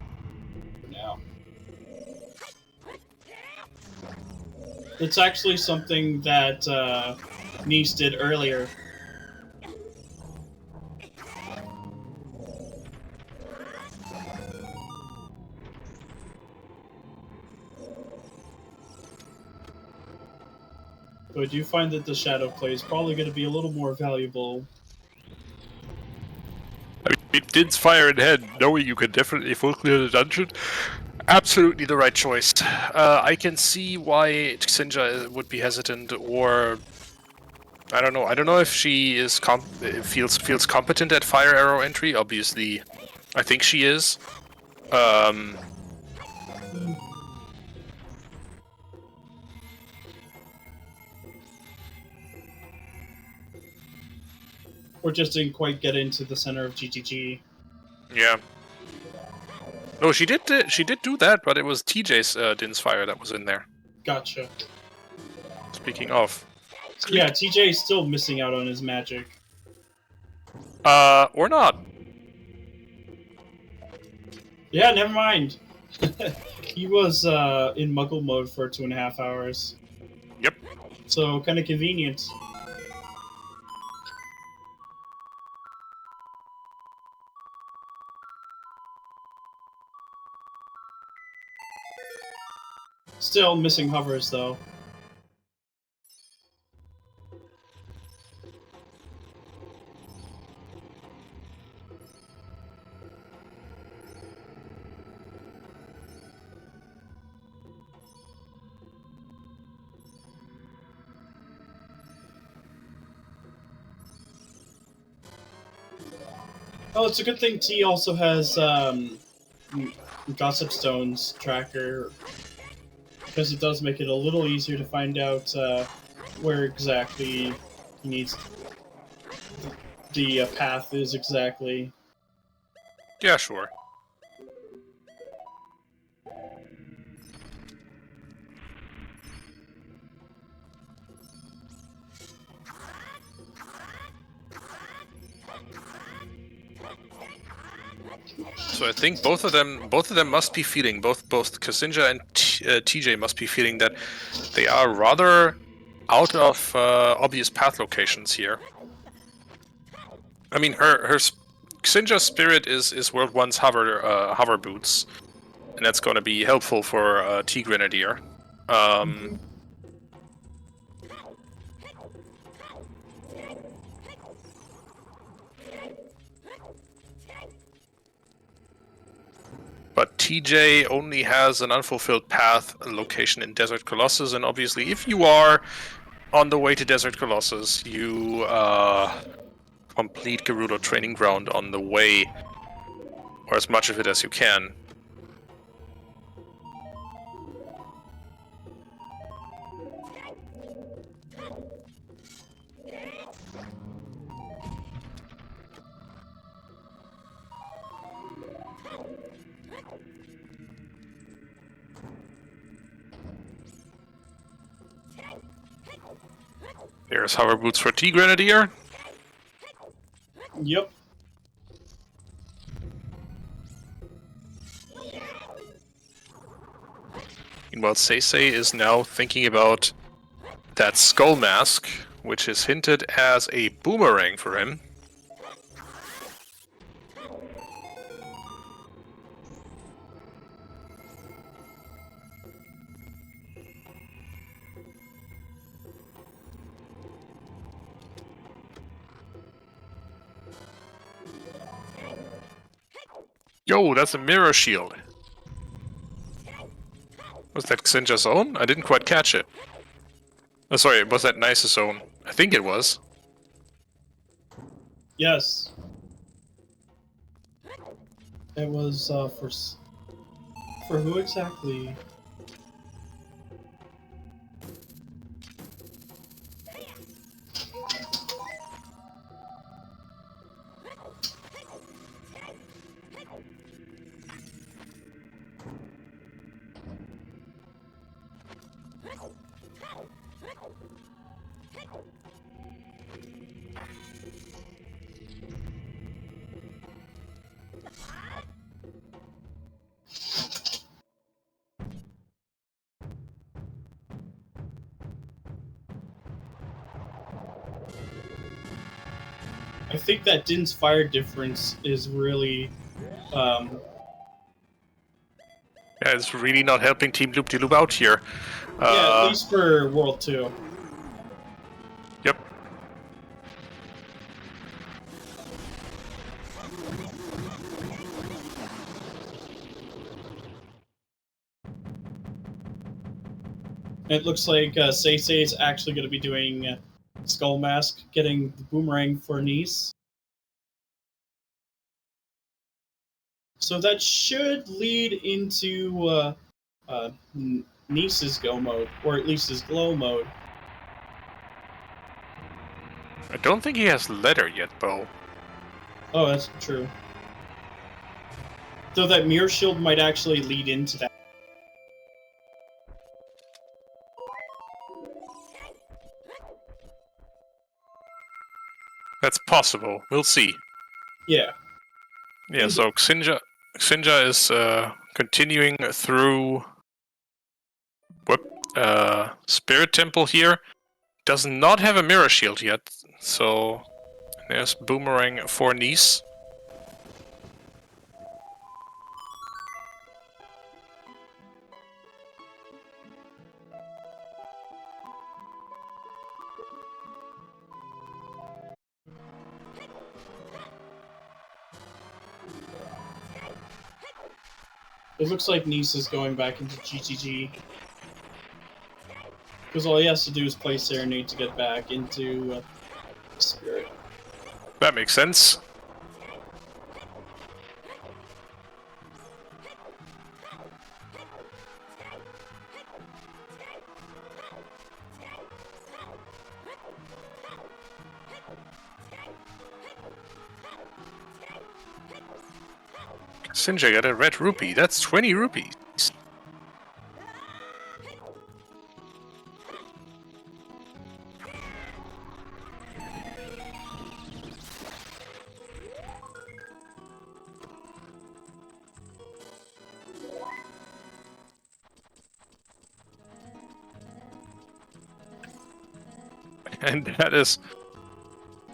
for now. It's actually something that, Kneiss did earlier. But I do find that the Shadow play is probably going to be a little more valuable. I mean, it did fire in head, knowing you can definitely full clear the dungeon. Absolutely the right choice. I can see why ksinjah would be hesitant, or I don't know. I don't know if she is feels competent at fire arrow entry. Obviously, I think she is. Or just didn't quite get into the center of GGG. Yeah. No, she did do that, but it was TJ's Din's fire that was in there. Gotcha. Speaking of. Yeah, TJ is still missing out on his magic. Or not. Yeah, never mind. He was in Muggle mode for 2.5 hours. Yep. So, kind of convenient. Still missing hovers, though. Oh, it's a good thing T also has Gossip Stone's tracker, because it does make it a little easier to find out where exactly he needs the path is exactly. Yeah, sure. So I think both of them must be feeling, both ksinjah and TJ must be feeling that they are rather out of obvious path locations here. I mean, her ksinjah's spirit is World 1's hover boots, and that's going to be helpful for TeaGrenadier. But TJ only has an unfulfilled path location in Desert Colossus, and obviously if you are on the way to Desert Colossus, you complete Gerudo Training Ground on the way, or as much of it as you can. There's hover boots for TeaGrenadier. Yep. Meanwhile, SeYsEy is now thinking about that skull mask, which is hinted as a boomerang for him. Yo, that's a mirror shield. Was that ksinjah's own? I didn't quite catch it. Oh, sorry, was that Kneiss' own? I think it was. Yes. It was for who exactly? I think that Din's fire difference is really, Yeah, it's really not helping Team LoOpDyLoOp out here. yeah, at least for World 2. Yep. It looks like SeYsEy is actually going to be doing Skull Mask, getting the boomerang for Kneiss. So that should lead into Kneiss's go mode, or at least his glow mode. I don't think he has leather yet, Bo. Oh, that's true. So that mirror shield might actually lead into that. That's possible. We'll see. Yeah. Yeah, so ksinjah is continuing through Spirit Temple here. Does not have a mirror shield yet, so there's boomerang for Kneiss. It looks like Kneiss is going back into GTG. Because all he has to do is play Serenade to get back into Spirit. That makes sense. ksinjah got a red rupee. That's 20 rupees. And that is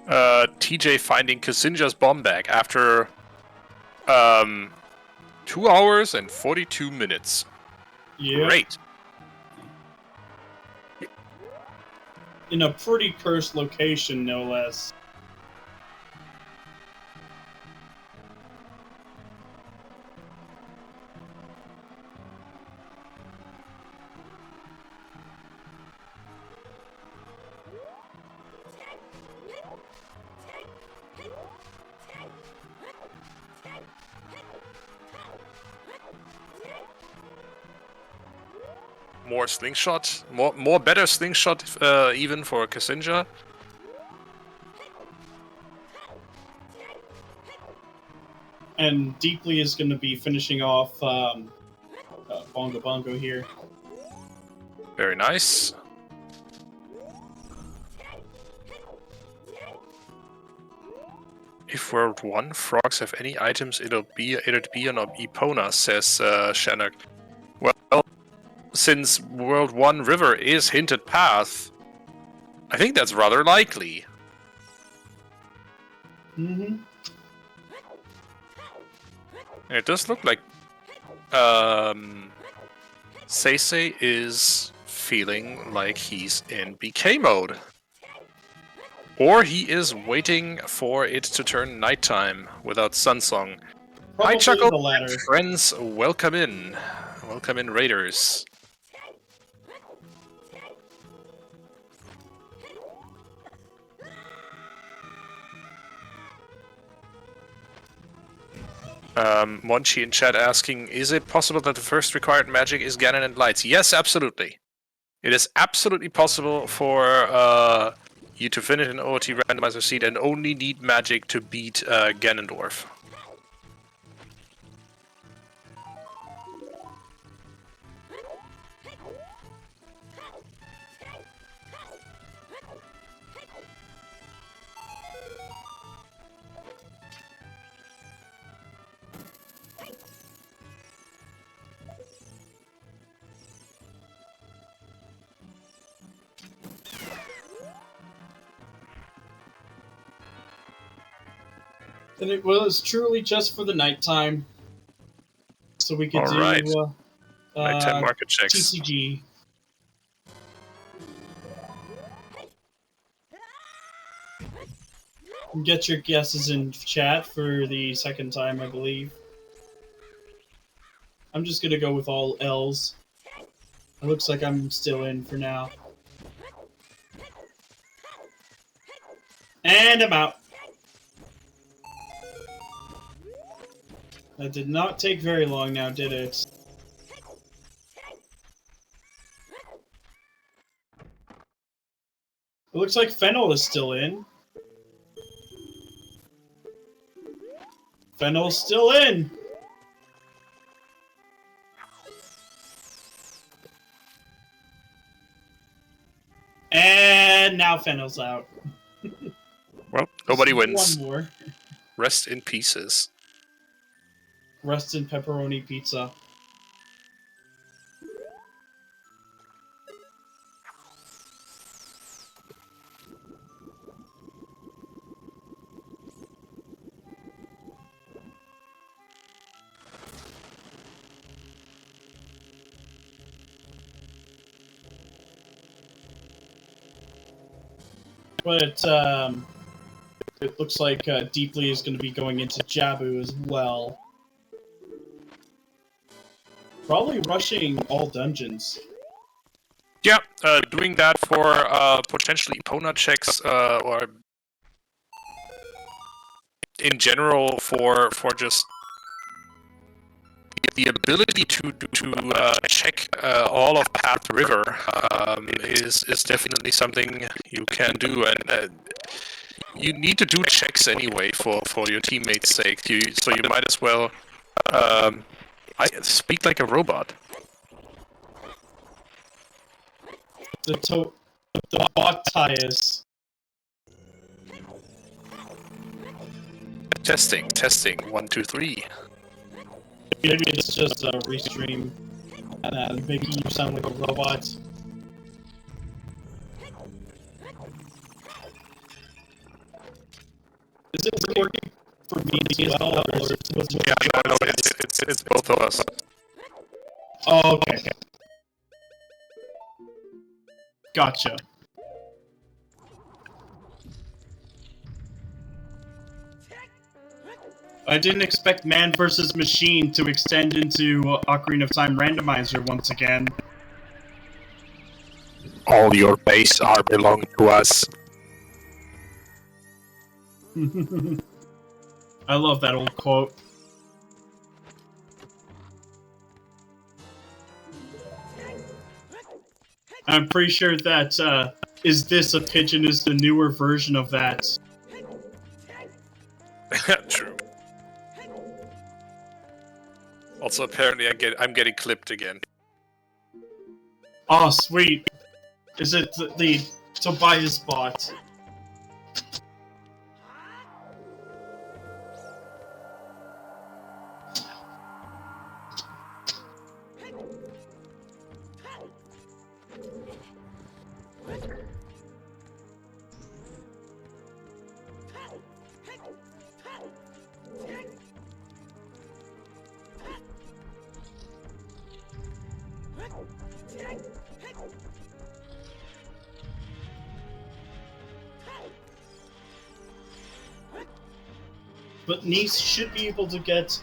TJ finding ksinjah's bomb bag after 2 hours and 42 minutes. Yeah. Great. In a pretty cursed location, no less. More slingshot, more better slingshot even for ksinjah. And Deeply is going to be finishing off Bongo Bongo here. Very nice. If World 1 frogs have any items, it'll be an Epona, says Shannock. Well, since World 1 River is hinted path, I think that's rather likely. Mm-hmm. And it does look like SeYsEy is feeling like he's in BK mode. Or he is waiting for it to turn nighttime without Sunsong. Probably Hi, Chuckle. the latter. Friends, welcome in. Welcome in, Raiders. Monchi in chat asking, is it possible that the first required magic is Ganon and Lights? Yes, absolutely. It is absolutely possible for you to finish an OOT randomizer seed and only need magic to beat Ganondorf. And it was truly just for the nighttime. So we could Alright. do Nighttime market checks. TCG. Get your guesses in chat for the second time, I believe. I'm just gonna go with all L's. It looks like I'm still in for now. And I'm out. That did not take very long now, did it? It looks like Fennel is still in. Fennel's still in! And now Fennel's out. Well, nobody wins. One more. Rest in pieces. Rest in pepperoni pizza. But it looks like Deeply is going to be going into Jabu as well. Probably rushing all dungeons. Yeah, doing that for potentially Epona checks, or in general for just the ability to check all of Path River is definitely something you can do, and you need to do checks anyway for your teammates' sake. So you might as well. I speak like a robot. The bot Tyus. Testing. 1, 2, 3. Maybe it's just a restream and making you sound like a robot. Is it working for me as well, or is it Yeah, no, it's both of us. Oh, okay. Gotcha. I didn't expect Man vs. Machine to extend into Ocarina of Time Randomizer once again. All your base are belong to us. I love that old quote. I'm pretty sure that, Is This a Pigeon is the newer version of that. True. Also, apparently, I'm getting clipped again. Oh, sweet. Is it the Tobias bot? But Kneiss should be able to get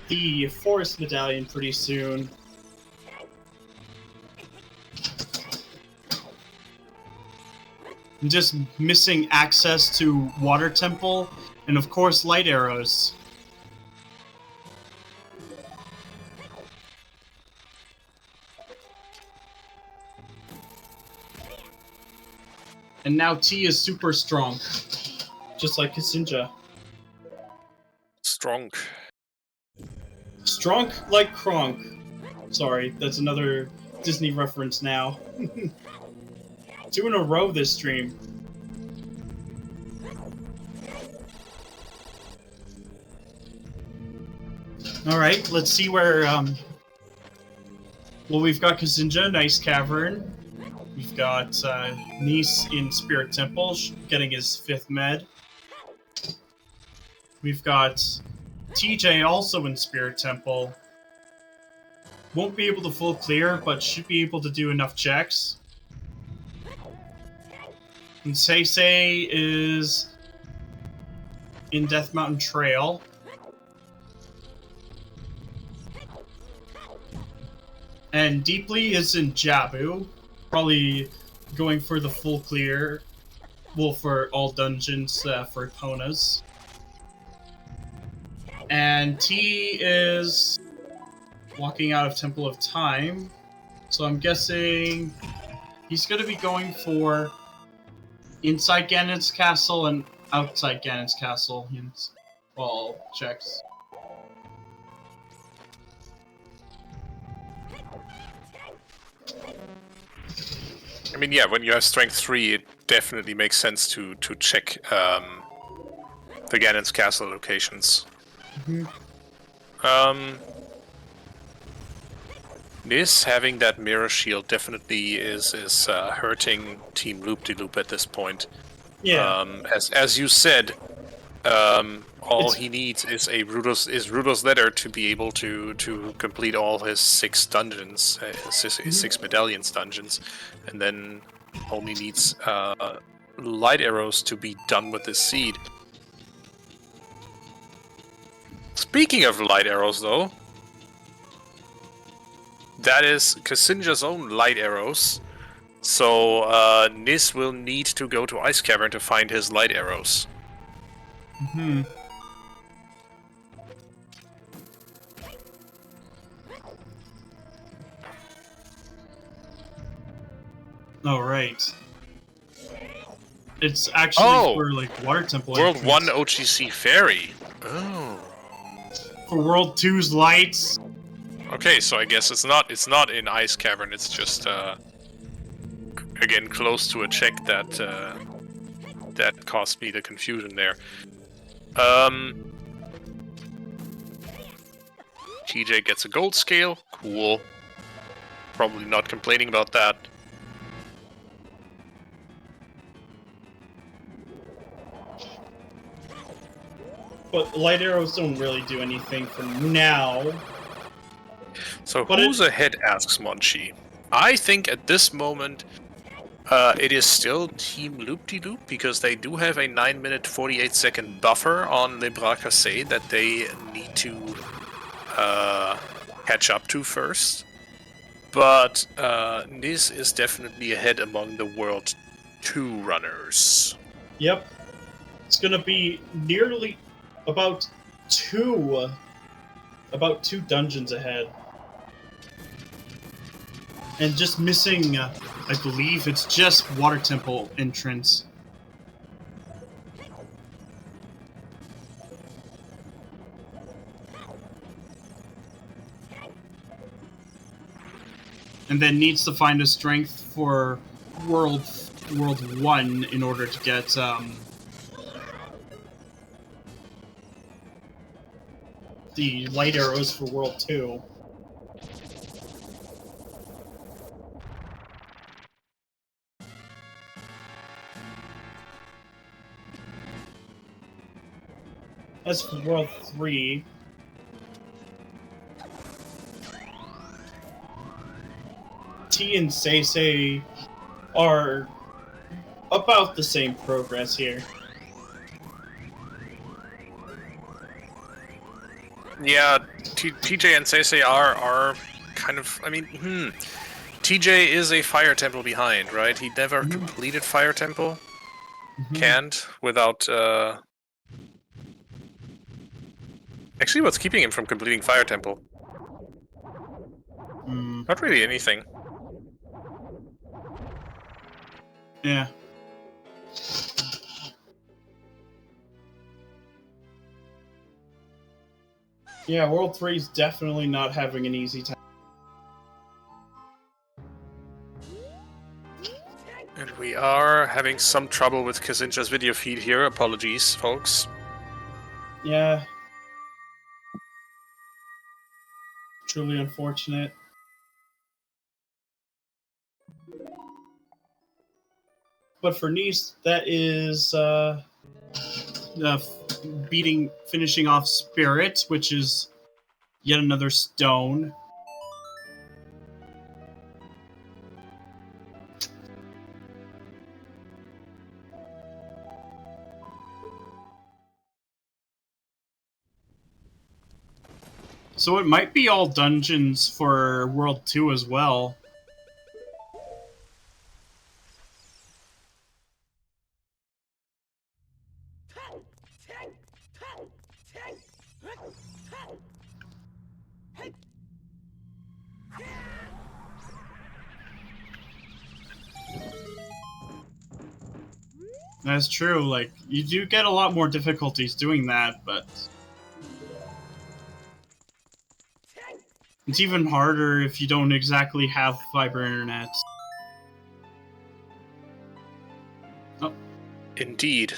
the Forest Medallion pretty soon. I'm just missing access to Water Temple, and of course light arrows. And now T is super strong, just like ksinjah. Strong. Strong like Kronk. Sorry, that's another Disney reference now. 2 in a row this stream. Alright, let's see where, well, we've got ksinjah, Kneiss Cavern. We've got Kneiss in Spirit Temple, getting his 5th med. We've got TJ also in Spirit Temple. Won't be able to full clear, but should be able to do enough checks. And SeYsEy is in Death Mountain Trail. And Deeply is in Jabu. Probably going for the full clear. Well, for all dungeons for Konas. And T is walking out of Temple of Time. So I'm guessing he's going to be going for inside Ganon's castle and outside Ganon's castle. Well, checks. I mean, yeah, when you have strength 3, it definitely makes sense to check the Ganon's castle locations. Kneiss having that mirror shield definitely is hurting Team LoOpDyLoOp at this point. Yeah. As you said, all he needs is Rudo's letter to be able to complete all his 6 dungeons, his 6 medallions dungeons, and then only needs light arrows to be done with this seed. Speaking of light arrows, though, that is ksinjah's own light arrows. So Kneiss will need to go to Ice Cavern to find his light arrows. Oh, right. It's actually for, like, Water Temple World entrance. 1 OGC Ferry. Oh. For World 2's lights. Okay, so I guess it's not in Ice Cavern, it's just again close to a check that that caused me the confusion there. TJ gets a gold scale, cool. Probably not complaining about that. But light arrows don't really do anything for now. So But who's ahead, asks Monchi. I think at this moment it is still Team LoOpDyLoOp because they do have a 9-minute 48-second buffer on Le Bras Cassés that they need to catch up to first. But Kneiss is definitely ahead among the World 2 runners. Yep. It's gonna be nearly about two dungeons ahead. And just missing, I believe it's just Water Temple entrance. And then needs to find a strength for World 1 in order to get, the light arrows for World 2. As for World 3, T and SeYsEy are about the same progress here. Yeah, TJ and SeYsEy are kind of. I mean, TJ is a Fire Temple behind, right? He never completed Fire Temple. Can't without. Actually, what's keeping him from completing Fire Temple? Not really anything. Yeah. Yeah, World 3 is definitely not having an easy time. And we are having some trouble with ksinjah's video feed here. Apologies, folks. Yeah. Truly unfortunate. But for Kneiss, that is finishing off Spirit, which is yet another stone. So it might be all dungeons for World 2 as well. That's true, like, you do get a lot more difficulties doing that, but it's even harder if you don't exactly have fiber internet. Oh. Indeed.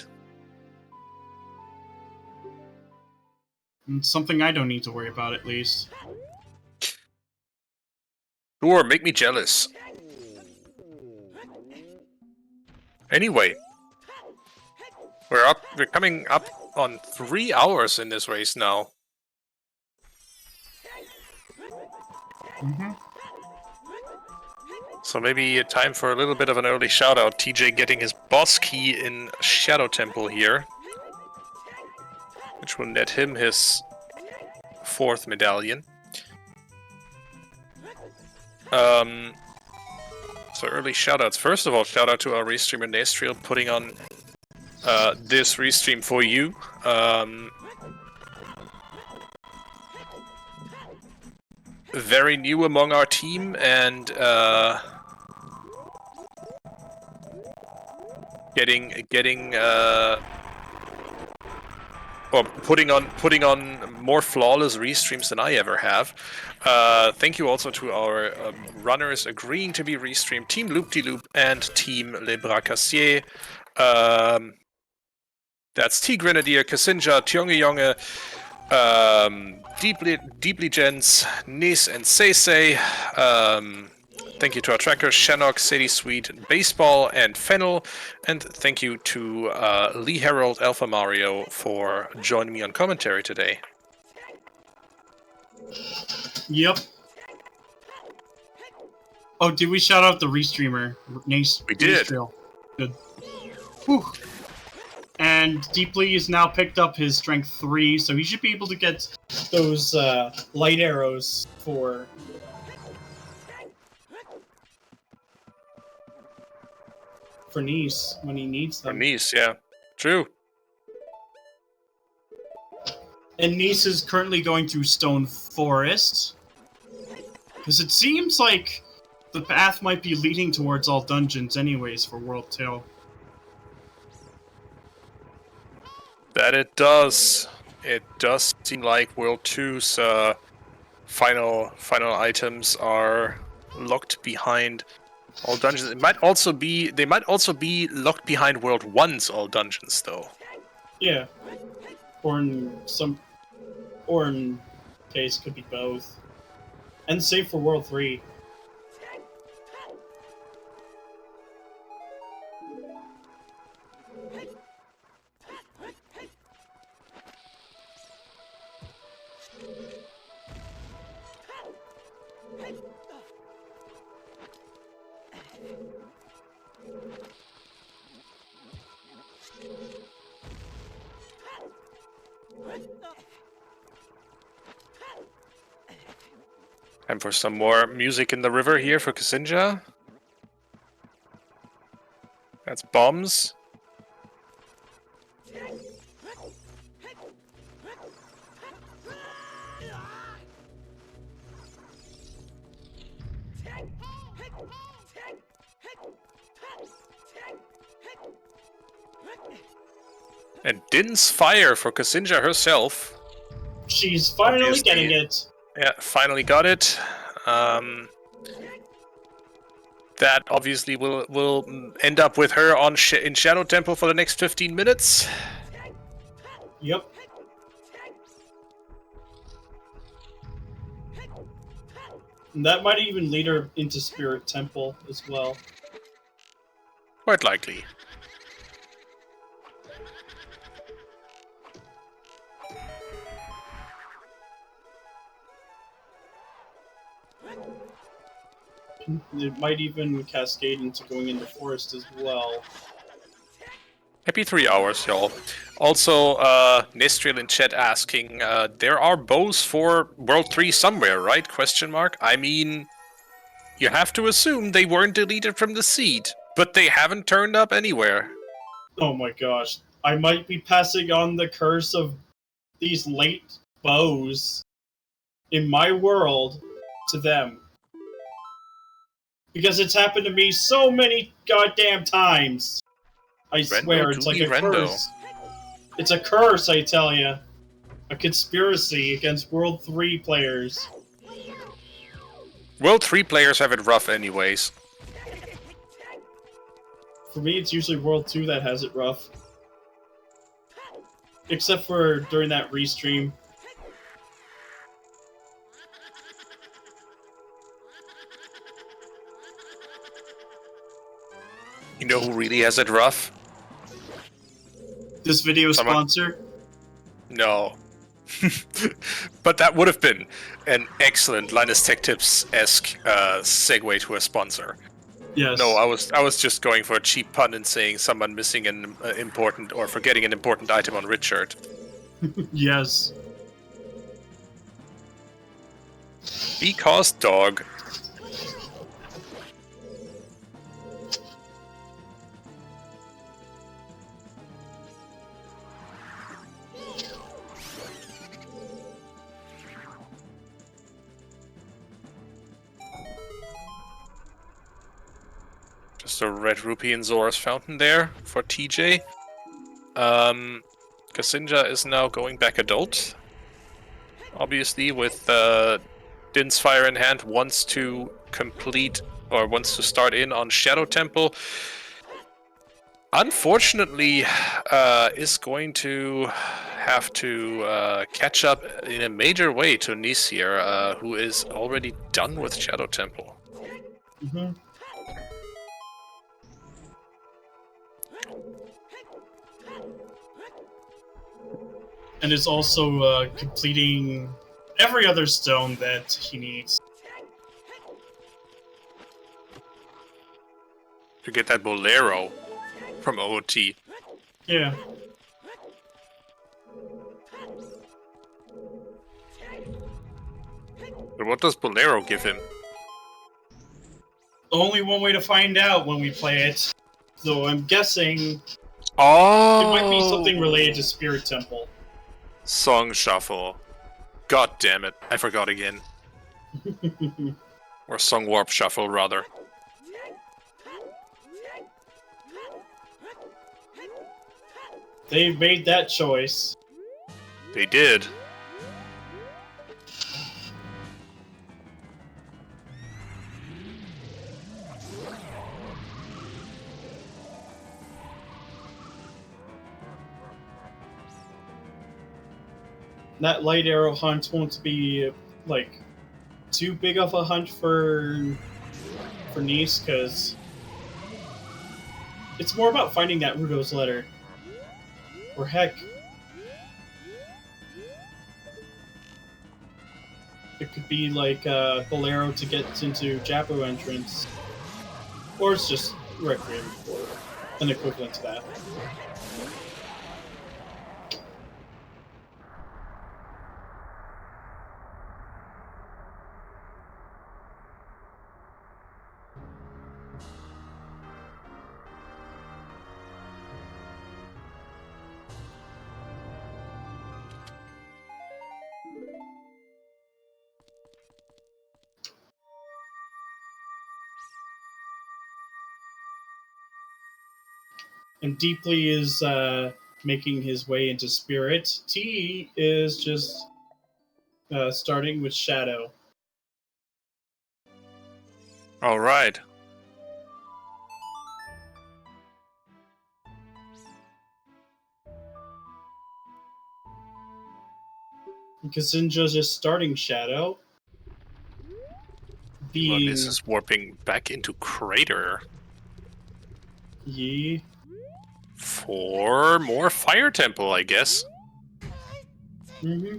It's something I don't need to worry about, at least. Sure, make me jealous. Anyway. We're coming up on 3 hours in this race now. So maybe time for a little bit of an early shout out. TJ getting his boss key in Shadow Temple here, which will net him his 4th medallion. So early shoutouts. First of all, shout out to our restreamer Kneiss putting on this restream for you. Very new among our team and putting on more flawless restreams than I ever have. Thank you also to our runners agreeing to be restreamed, Team LoOpDyLoOp and Team Cassés. That's TeaGrenadier, ksinjah, tjongejonge, Deeplygends, Kneiss and SeYsEy. Thank you to our trackers, Shannock, Sadie Sweet, Baseball, and Fennel. And thank you to Lee Harrold, Alpha Mario, for joining me on commentary today. Yep. Oh, did we shout out the restreamer? Kneiss. We did. Good. Whew. And Deeply has now picked up his strength 3, so he should be able to get those light arrows for Kneiss when he needs them. For Kneiss, yeah. True. And Kneiss is currently going through Stone Forest. Because it seems like the path might be leading towards all dungeons anyways for World 2. That it does. It does seem like World 2's final items are locked behind all dungeons. They might also be locked behind World 1's all dungeons, though. Yeah. Or in case could be both. And same for World 3. Time for some more music in the river here for ksinjah. That's bombs. And Din's fire for ksinjah herself. She's finally Obviously. getting it. Yeah, finally got it. That obviously will end up with her on in Shadow Temple for the next 15 minutes. Yep. And that might even lead her into Spirit Temple as well. Quite likely. It might even cascade into going into Forest as well. Happy 3 hours, y'all. Also, Nestriel in chat asking, there are bows for World 3 somewhere, right? Question mark. I mean, you have to assume they weren't deleted from the seed, but they haven't turned up anywhere. Oh my gosh. I might be passing on the curse of these late bows in my world to them. Because it's happened to me so many goddamn times. I swear, it's like a curse. It's a curse, I tell you. A conspiracy against World 3 players. World 3 players have it rough anyways. For me, it's usually World 2 that has it rough. Except for during that restream. You know who really has it rough? This video sponsor? No. But that would have been an excellent Linus Tech Tips-esque segue to a sponsor. Yes. No, I was just going for a cheap pun and saying someone missing an important or forgetting an important item on Richard. Yes. Because dog. Just a red rupee in Zora's fountain there for TJ. ksinjah is now going back adult. Obviously, with Din's Fire in hand, wants to complete or wants to start in on Shadow Temple. Unfortunately, is going to have to catch up in a major way to Kneiss here, who is already done with Shadow Temple. Mm-hmm. And is also completing every other stone that he needs. To get that Bolero from OOT. Yeah. But what does Bolero give him? Only one way to find out when we play it. So I'm guessing Oh, it might be something related to Spirit Temple. Song Shuffle. God damn it, I forgot again. Or Song Warp Shuffle, rather. They made that choice. They did. That light arrow hunt won't be like too big of a hunt for Kneiss, because it's more about finding that Rudo's letter. Or heck, it could be like Bolero to get into Japo entrance, or it's just Requiem, an equivalent to that. And Deeply is making his way into Spirit. T is just starting with Shadow. All right. ksinjah just starting Shadow. Well, this is warping back into Crater. Ye. For more Fire Temple, I guess. Mm-hmm.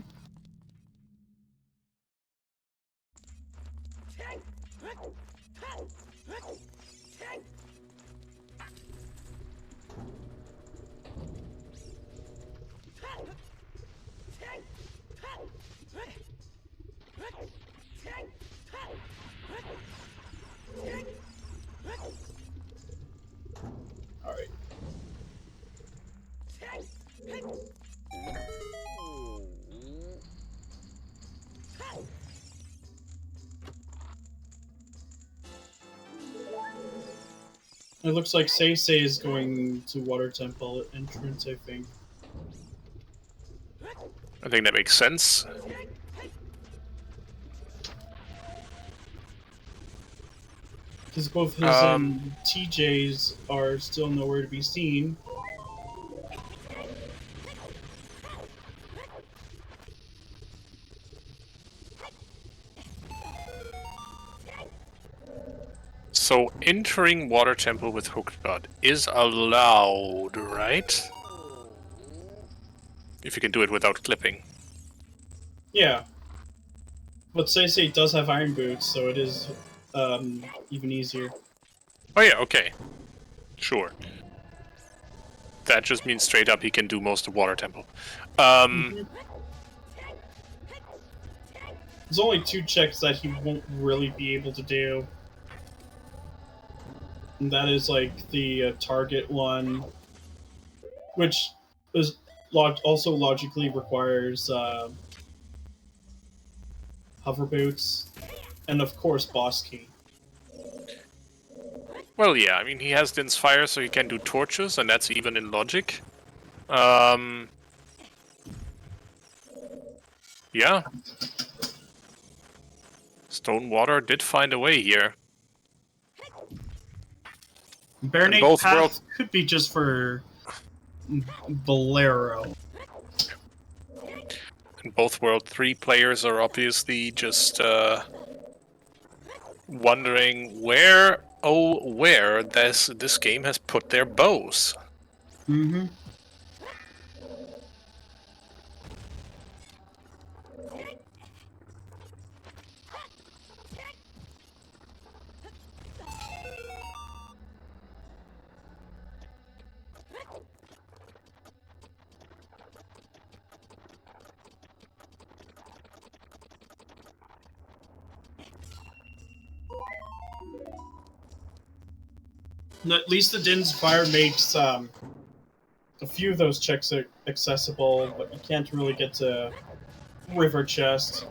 All right. It looks like SeYsEy is going to Water Temple entrance, I think. I think that makes sense. Because both his and TJ's are still nowhere to be seen. So entering Water Temple with hookshot is allowed, right? If you can do it without clipping. Yeah. But SeYsEy does have Iron Boots, so it is even easier. Oh yeah, okay. Sure. That just means straight up he can do most of Water Temple. There's only 2 checks that he won't really be able to do. And that is like the target one, which is also logically requires hover boots, and of course boss key. Well, yeah, I mean, he has Din's Fire, so he can do torches, and that's even in logic. Yeah. Stonewater did find a way here. Baronate both Path world- could be just for Bolero. And both World 3 players are obviously just wondering where this game has put their bows. Mm-hmm. At least the Din's Fire makes a few of those checks accessible, but you can't really get to River Chest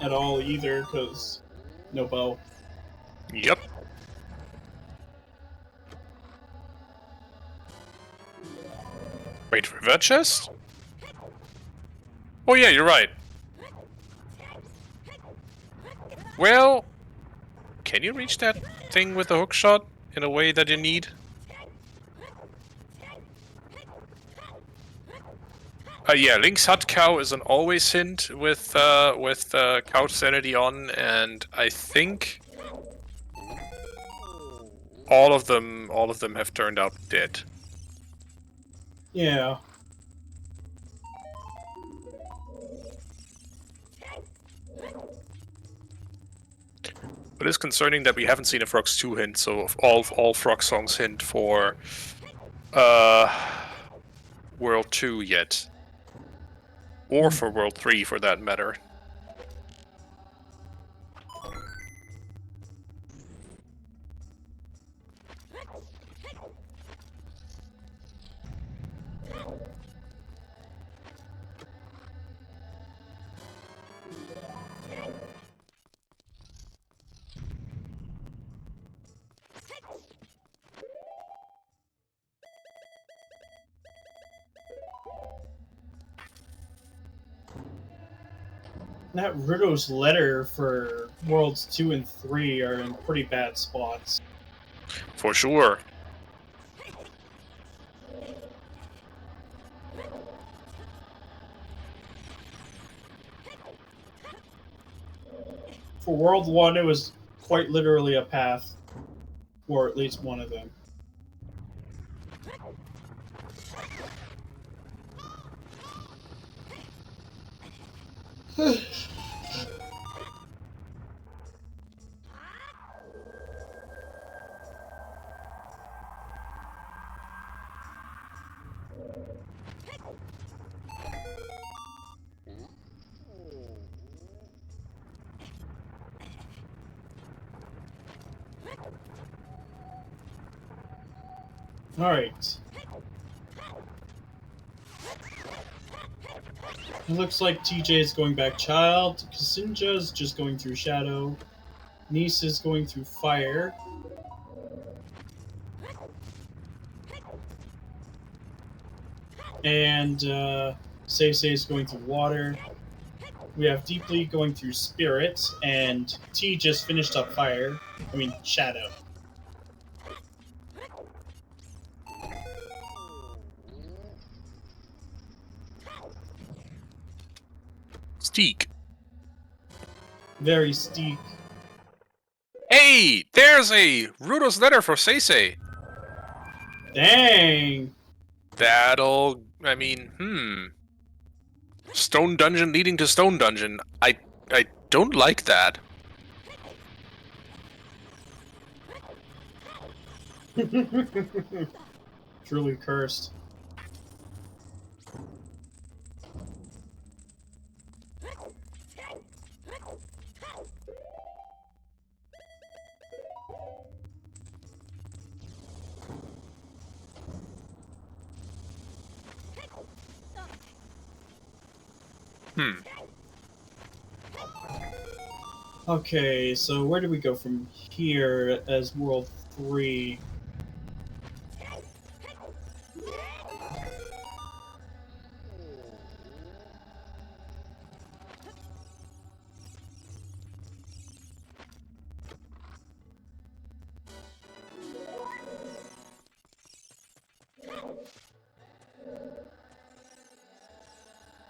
at all either, because no bow. Yep. Wait, River Chest? Oh yeah, you're right. Well, can you reach that thing with the hookshot in a way that you need? Yeah, Link's Hut Cow is an always hint with Couch Sanity on, and I think all of them have turned out dead. Yeah. It is concerning that we haven't seen a Frogs 2 hint, so all Frog songs hint for World 2 yet. Or for World 3 for that matter. That Rudo's letter for Worlds 2 and 3 are in pretty bad spots. For sure. For World 1, it was quite literally a path. Or at least one of them. Alright. It looks like TJ is going back Child, ksinjah is just going through Shadow, Kneiss is going through Fire, and SeYsEy is going through Water. We have Deeply going through Spirit, and T just finished up Fire. I mean, Shadow. Steak. Very steep. Hey, there's a Rudo's letter for SeYsEy. Dang! I mean, Stone dungeon leading to stone dungeon. I don't like that. Truly cursed. Okay, so where do we go from here as World 3?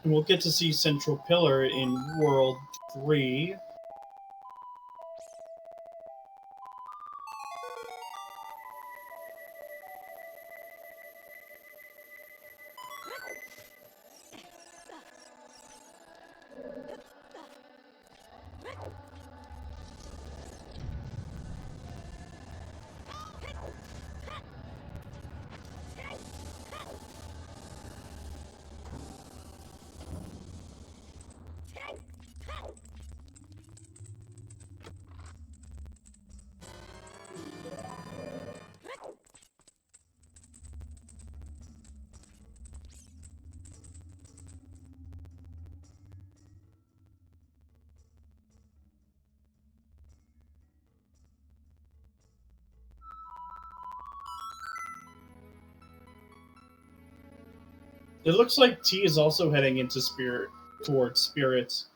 And we'll get to see Central Pillar in World 3. It looks like T is also heading into Spirit, towards Spirits.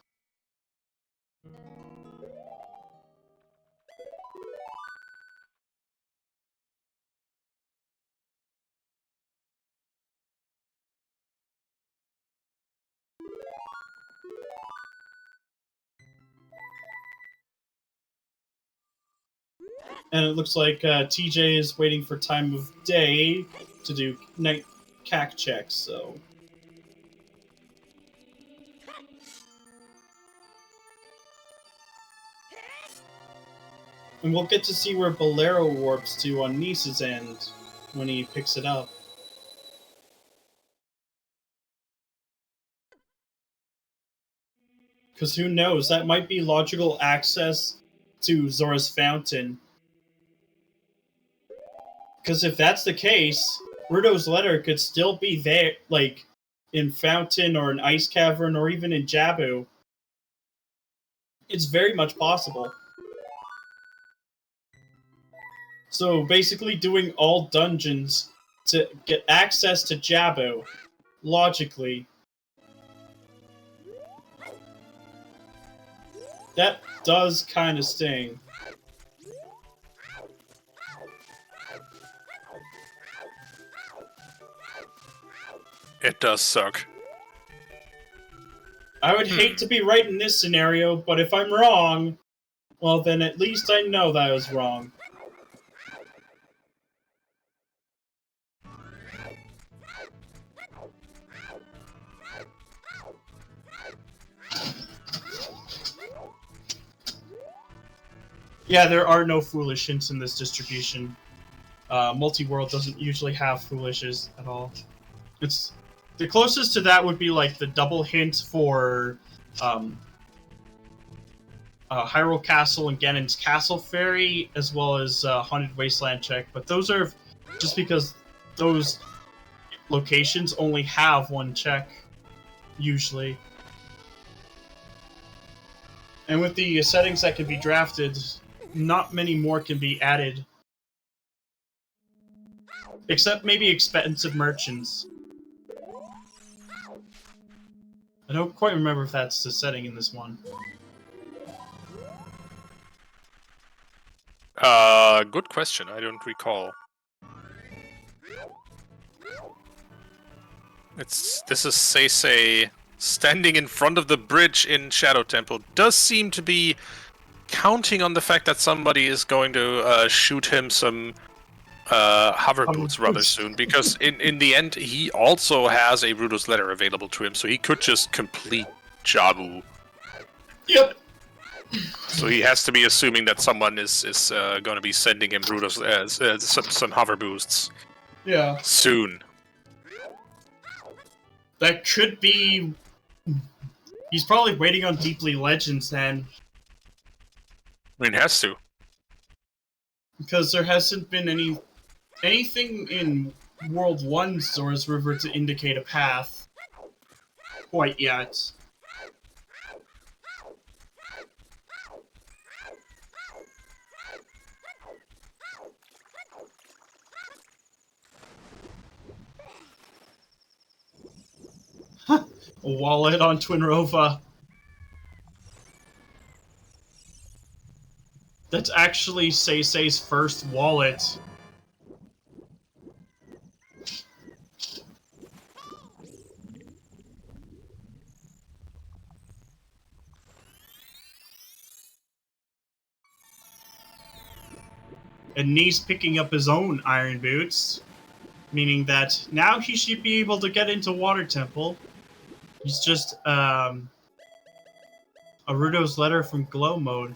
And it looks like TJ is waiting for time of day to do night CAC checks, so... And we'll get to see where Bolero warps to on Kneiss' end when he picks it up. Because who knows, that might be logical access to Zora's Fountain. Because if that's the case, Rudo's letter could still be there, like, in Fountain or in Ice Cavern or even in Jabu. It's very much possible. So basically doing all dungeons to get access to Jabu, logically. That does kind of sting. It does suck. I would hate to be right in this scenario, but if I'm wrong, well then at least I know that I was wrong. Yeah, there are no foolish hints in this distribution. Multiworld doesn't usually have foolishes at all. It's the closest to that would be like the double hint for Hyrule Castle and Ganon's Castle Fairy, as well as Haunted Wasteland check. But those are just because those locations only have one check, usually. And with the settings that can be drafted, not many more can be added. Except maybe expensive merchants. I don't quite remember if that's the setting in this one. Good question. I don't recall. This is SeYsEy standing in front of the bridge in Shadow Temple. Does seem to be counting on the fact that somebody is going to shoot him some hover boots rather soon, because in the end he also has a Rudo's letter available to him, so he could just complete Jabu. Yep. So he has to be assuming that someone is going to be sending him Rudo's some hover boosts. Yeah. Soon. That could be. He's probably waiting on Deeplygends then. I mean, has to. Because there hasn't been anything in World 1 Zora's River to indicate a path quite yet. A wallet on Twinrova. That's actually SeYsEy's first wallet. And Kneiss picking up his own iron boots, meaning that now he should be able to get into Water Temple. He's just a Rudo's letter from Glow mode.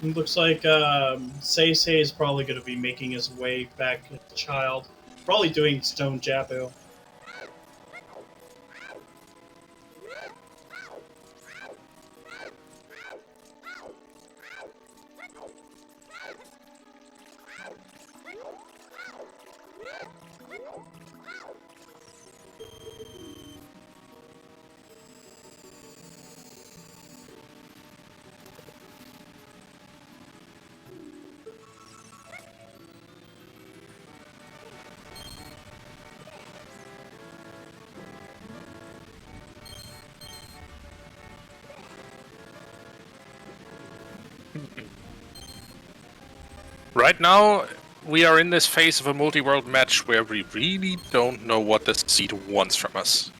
It looks like SeYsEy is probably going to be making his way back as a child. Probably doing Stone Jabu. Right now, we are in this phase of a multi-world match where we really don't know what the seed wants from us.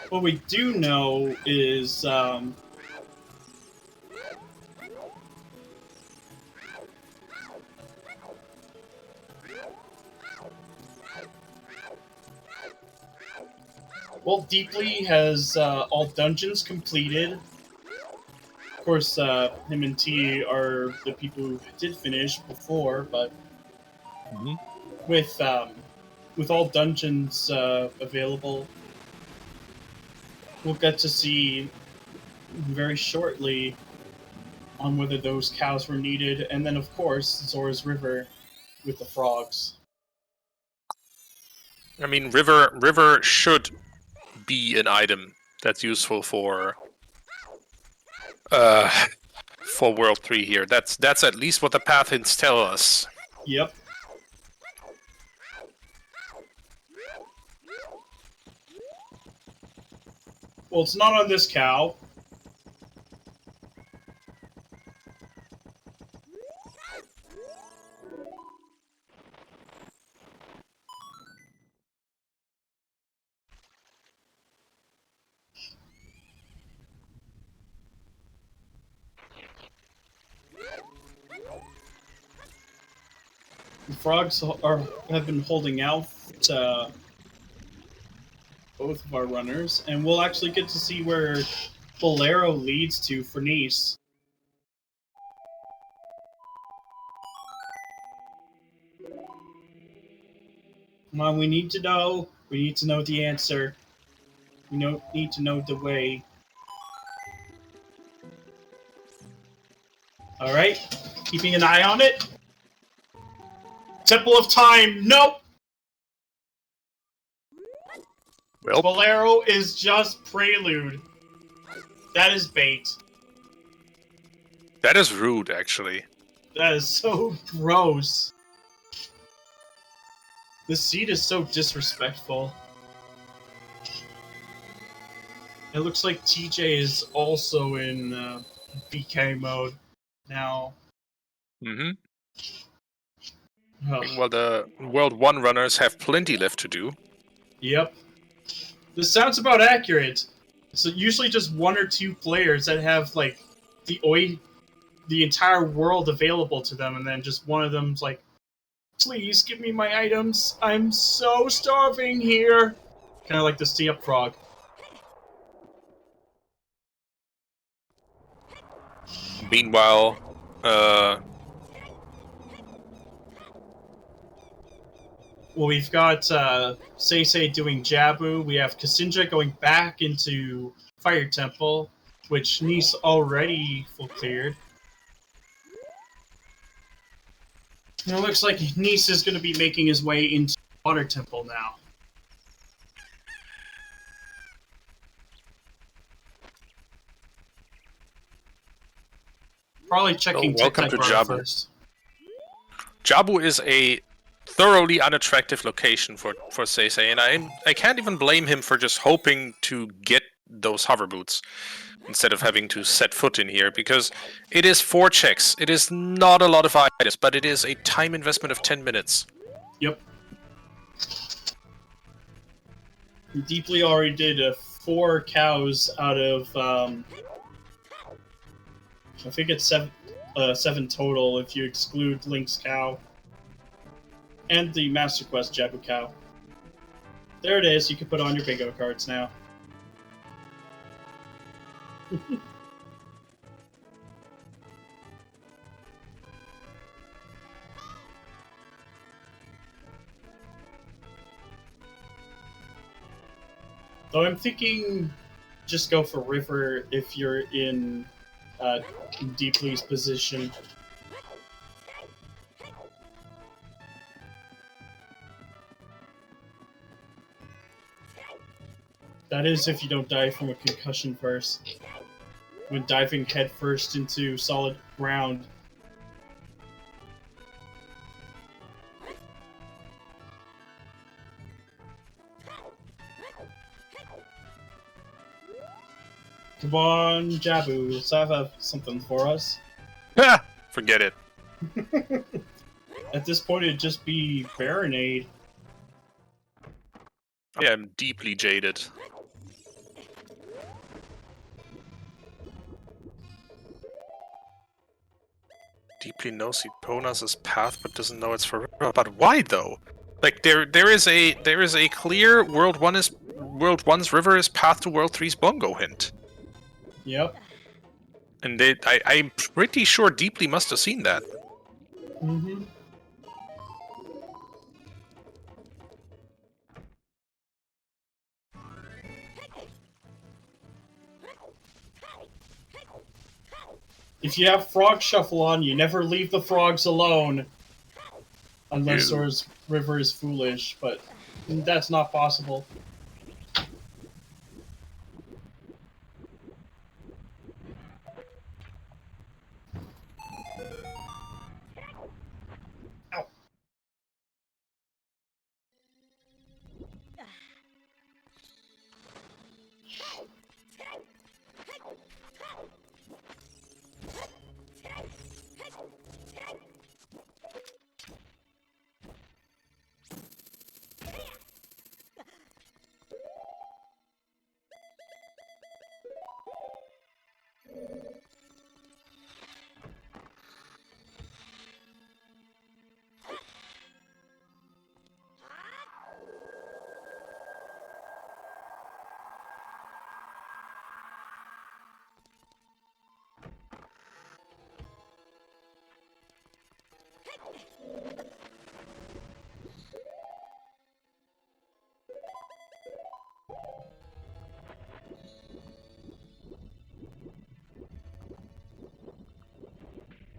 What we do know is Well, Deeply has all dungeons completed. Of course, him and T are the people who did finish before, but with all dungeons available, we'll get to see very shortly on whether those cows were needed, and then of course Zora's River with the frogs. I mean, river should be an item that's useful for World 3 here. That's at least what the path hints tell us. Yep. Well, it's not on this cow. The frogs have been holding out both of our runners, and we'll actually get to see where Bolero leads to for Kneiss. Come on, we need to know. We need to know the answer. We need to know the way. Alright, keeping an eye on it. Temple of Time, nope! Well, Bolero is just Prelude. That is bait. that is rude, actually. That is so gross. The seed is so disrespectful. It looks like TJ is also in BK mode now. Mm-hmm. Ugh. Well, the World 1 runners have plenty left to do. Yep. This sounds about accurate. So usually just one or two players that have like the entire world available to them, and then just one of them's like, "Please give me my items. I'm so starving here." Kind of like the Stay Up Frog. Meanwhile, Well, we've got SeYsEy doing Jabu. We have ksinjah going back into Fire Temple, which Kneiss already full cleared. And it looks like Kneiss is going to be making his way into Water Temple now. Probably checking welcome to Tektype Jabu. first. Jabu is a thoroughly unattractive location for SeYsEy, and I can't even blame him for just hoping to get those hover boots instead of having to set foot in here, because it is 4 checks. It is not a lot of items, but it is a time investment of 10 minutes. Yep. Deeply already did 4 cows out of I think it's 7 total if you exclude Link's cow and the Master Quest Jabu cow. There it is. You can put on your bingo cards now. Though I'm thinking just go for River if you're in Deeply's position. That is if you don't die from a concussion first. When diving headfirst into solid ground. Come on, Jabu, let's have something for us. Forget it. At this point, it'd just be Baronade. I am deeply jaded. Deeply knows Epona's path, but doesn't know it's for. But why though? Like there is a clear World 1 World 1's river is path to World 3's bongo hint. Yep. And I'm pretty sure Deeply must have seen that. Mm-hmm. If you have Frog Shuffle on, you never leave the frogs alone. Unless Ew. Zora's River is foolish, but that's not possible. Ow.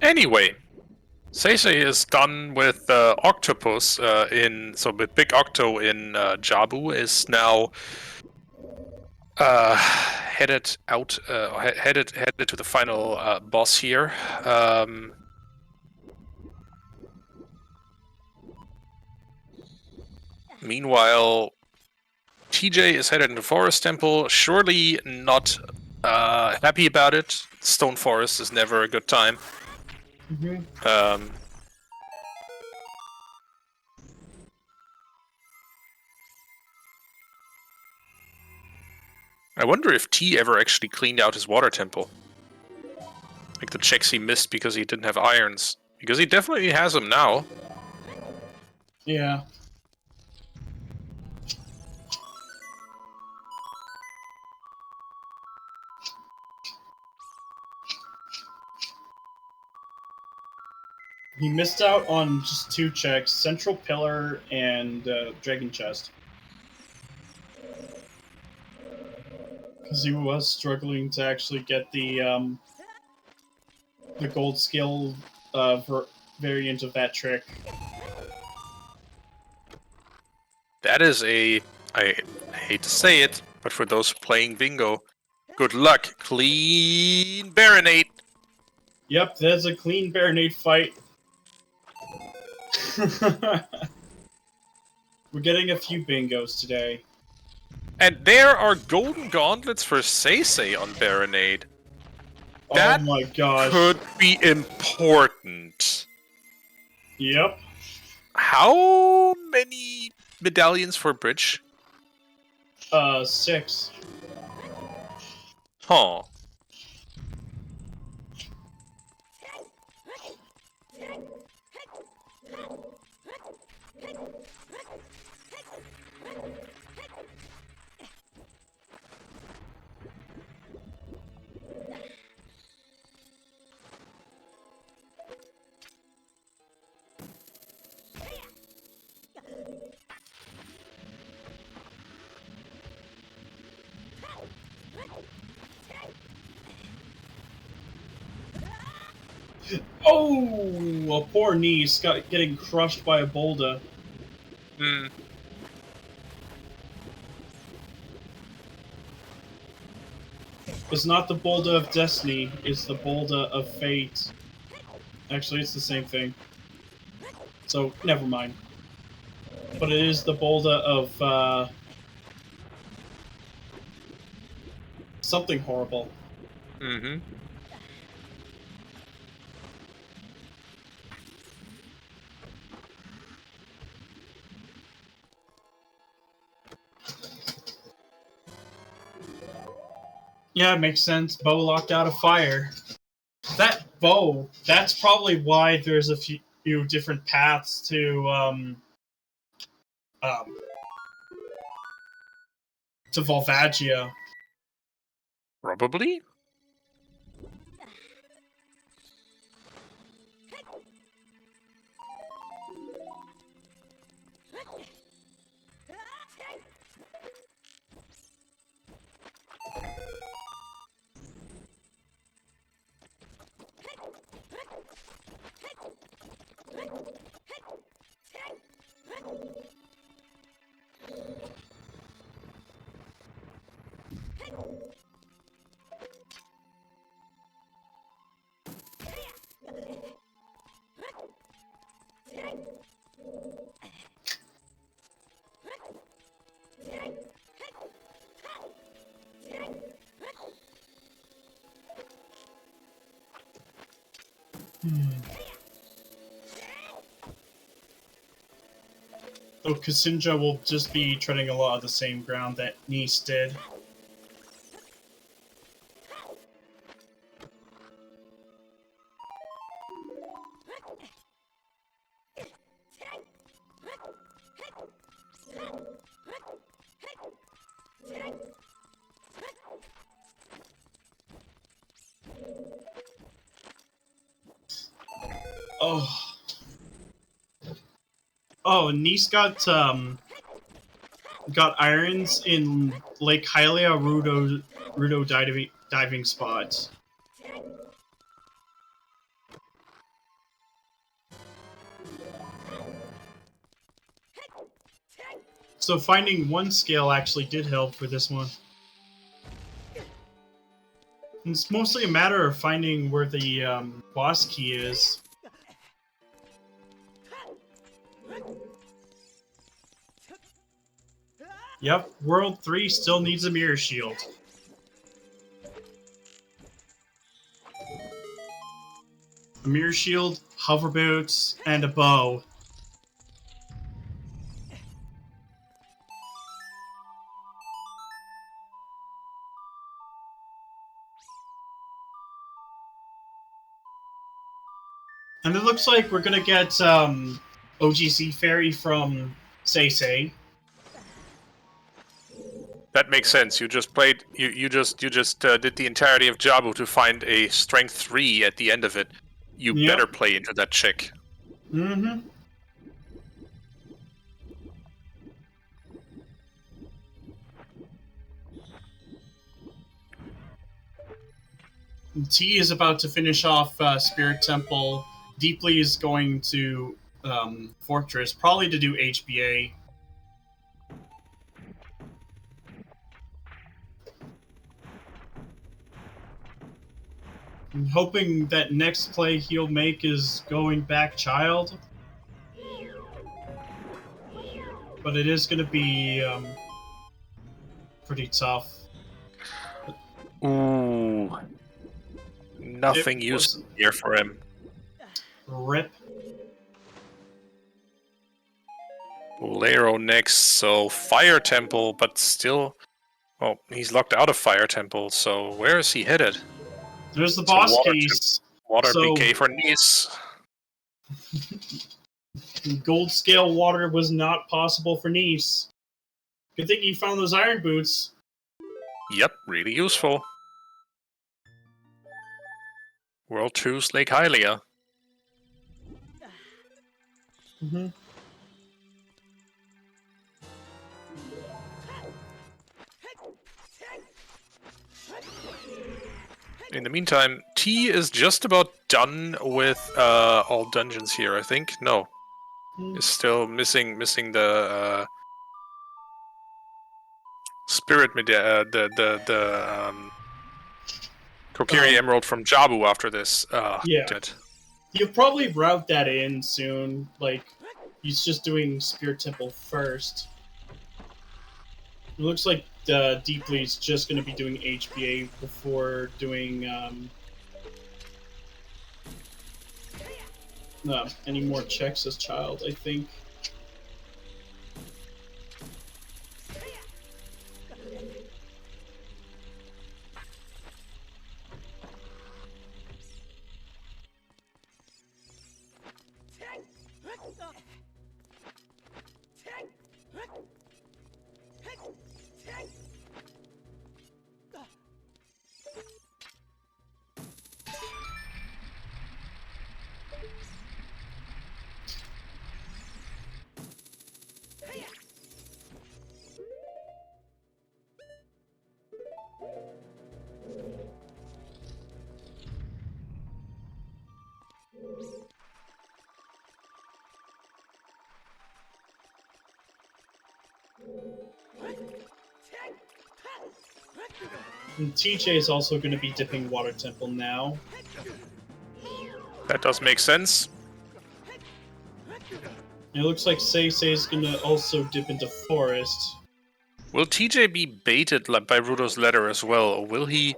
Anyway, SeYsEy is done with Octopus with Big Octo in Jabu is now headed out, headed to the final boss here. Meanwhile, TJ is headed into Forest Temple. Surely not happy about it. Stone Forest is never a good time. Mm-hmm. I wonder if T ever actually cleaned out his water temple. Like the checks he missed because he didn't have irons. Because he definitely has them now. Yeah. He missed out on just 2 checks, Central Pillar and Dragon Chest. Because he was struggling to actually get the gold skill variant of that trick. That is I hate to say it, but for those playing bingo, good luck. Clean Baronade. Yep, there's a clean Baronade fight. We're getting a few bingos today. And there are golden gauntlets for SeYsEy on Baronade. Oh my gosh. Could be important. Yep. How many medallions for Bridge? 6. Huh. Oh, a poor Kneiss getting crushed by a boulder. Hmm. It's not the boulder of destiny, it's the boulder of fate. Actually, it's the same thing. So, never mind. But it is the boulder of, something horrible. Mm-hmm. Yeah, it makes sense. Bow locked out of fire. That bow, that's probably why there's a few different paths to, to Volvagia. Probably. So ksinjah will just be treading a lot of the same ground that Kneiss did. Oh, Kneiss got irons in Lake Hylia Rudo diving spots. So finding one scale actually did help for this one. It's mostly a matter of finding where the boss key is. Yep, World 3 still needs a mirror shield. A mirror shield, hover boots, and a bow. And it looks like we're gonna get OGC Fairy from SeYsEy. That makes sense. You just played. You just did the entirety of Jabu to find a strength 3 at the end of it. You better play into that chick. Mm-hmm. T is about to finish off Spirit Temple. Deeply is going to Fortress, probably to do HBA. I'm hoping that next play he'll make is going back Child. But it is going to be pretty tough. Ooh. Nothing useful here for him. Rip. Bolero next, so Fire Temple, but still... Oh, he's locked out of Fire Temple, so where is he headed? There's the boss keys. Water so, PK for Kneiss. Gold scale water was not possible for Kneiss. Good thing you found those iron boots. Yep, really useful. World 2's Lake Hylia. Mm-hmm. In the meantime, T is just about done with all dungeons here, I think. No. Is still missing the Spirit Kokiri Emerald from Jabu after this. Yeah. Dead. You'll probably route that in soon. Like, he's just doing Spirit Temple first. It looks like Deeply's just going to be doing HBA before doing any more checks as Child, I think. And TJ is also going to be dipping Water Temple now. That does make sense. It looks like SeYsEy is going to also dip into Forest. Will TJ be baited by Rudo's letter as well, or will he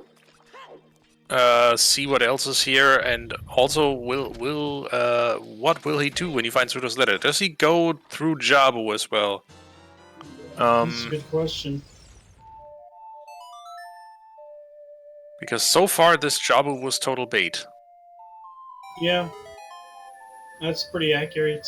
see what else is here? And also, what will he do when he finds Rudo's letter? Does he go through Jabu as well? That's a good question. Because so far this Jabu was total bait. Yeah, that's pretty accurate.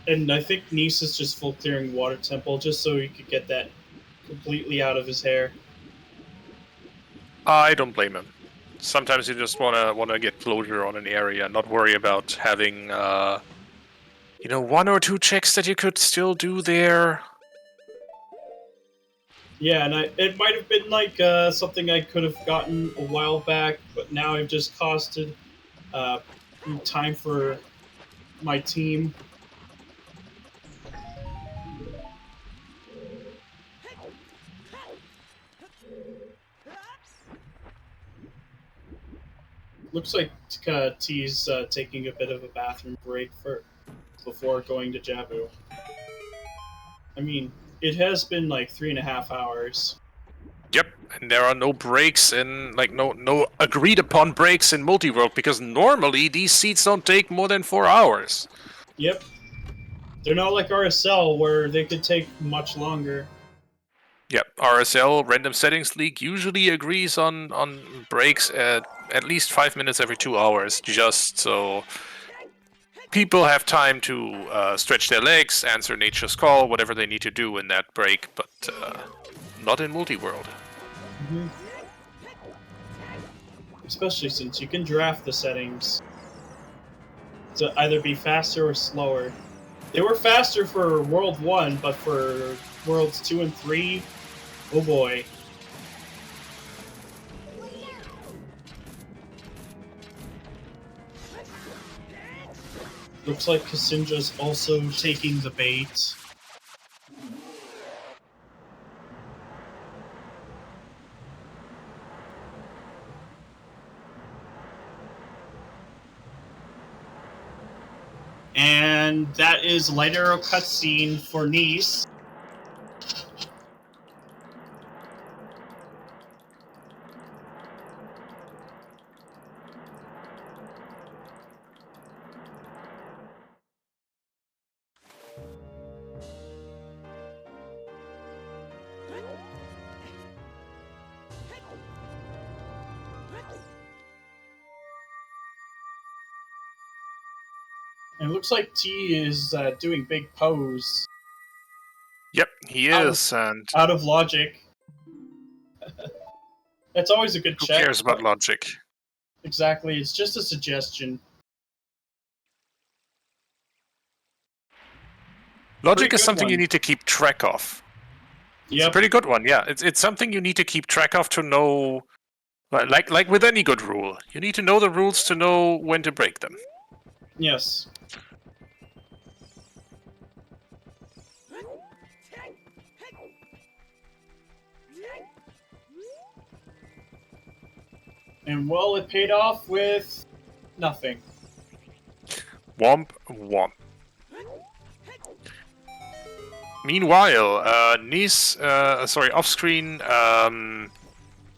And I think Kneiss is just full clearing Water Temple just so he could get that completely out of his hair. I don't blame him. Sometimes you just wanna get closure on an area, not worry about having one or two checks that you could still do there. Yeah, and it might have been like something I could have gotten a while back, but now I've just costed time for my team. Looks like T's taking a bit of a bathroom break before going to Jabu. I mean, it has been like 3.5 hours. Yep, and there are no breaks in, no agreed upon breaks in Multiworld, because normally these seats don't take more than 4 hours. Yep. They're not like RSL, where they could take much longer. Yep, RSL, Random Settings League, usually agrees on breaks at least 5 minutes every 2 hours, just so people have time to stretch their legs, answer nature's call, whatever they need to do in that break, but not in Multiworld. Mm-hmm. Especially since you can draft the settings to either be faster or slower. They were faster for World 1, but for Worlds 2 and 3, oh boy. Looks like ksinjah's also taking the bait. And that is light arrow cutscene for Kneiss. And it looks like T is doing big pose. Yep, he is, and out of logic. That's always a good who check. cares about logic? Exactly, it's just a suggestion. Logic is something you need to keep track of. It's a pretty good one, yeah. It's something you need to keep track of to know, like with any good rule. You need to know the rules to know when to break them. Yes. And well, it paid off with nothing. Womp womp. Meanwhile, Kneiss, off-screen,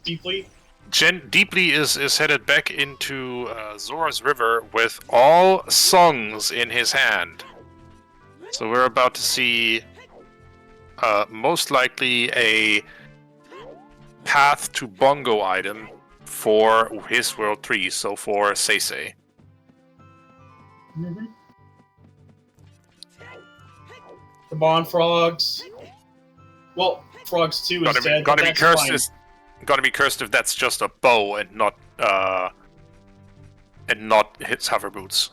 Deeply is headed back into Zora's River with all songs in his hand. So we're about to see most likely a Path to Bongo item for his World 3, so for SeYsEy. Mm-hmm. Come on, frogs. Well, frogs 2 is dead, but that's fine. Gonna be cursed if that's just a bow and not his hover boots.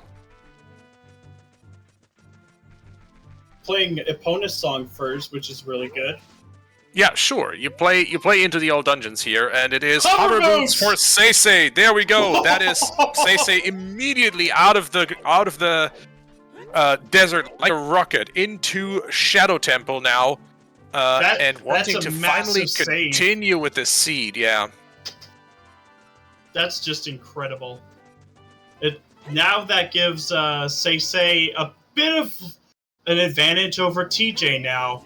Playing Epona's song first, which is really good. Yeah, sure. You play into the old dungeons here, and it is Hover hover boots! boots for SeYsEy. There we go. That is SeYsEy immediately out of the desert like a rocket into Shadow Temple now, and wanting that's a to finally massive save. continue with this seed. Yeah. That's just incredible. Now that gives SeYsEy a bit of an advantage over TJ now.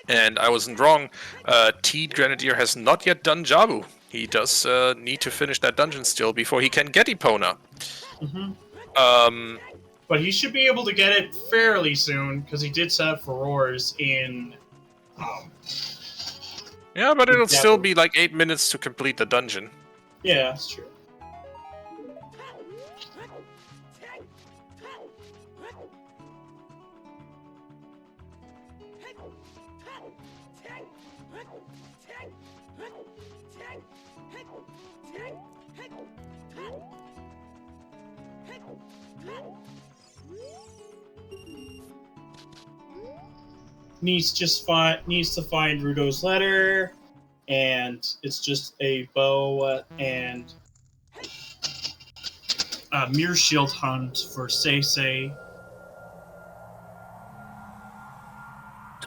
And I wasn't wrong. TeaGrenadier has not yet done Jabu. He does need to finish that dungeon still before he can get Epona. But he should be able to get it fairly soon, because he did set up Furores in... Yeah, but it'll still be like 8 minutes to complete the dungeon. Yeah, that's true. Needs to find Rudo's letter, and it's just a bow and a mirror shield hunt for SeYsEy.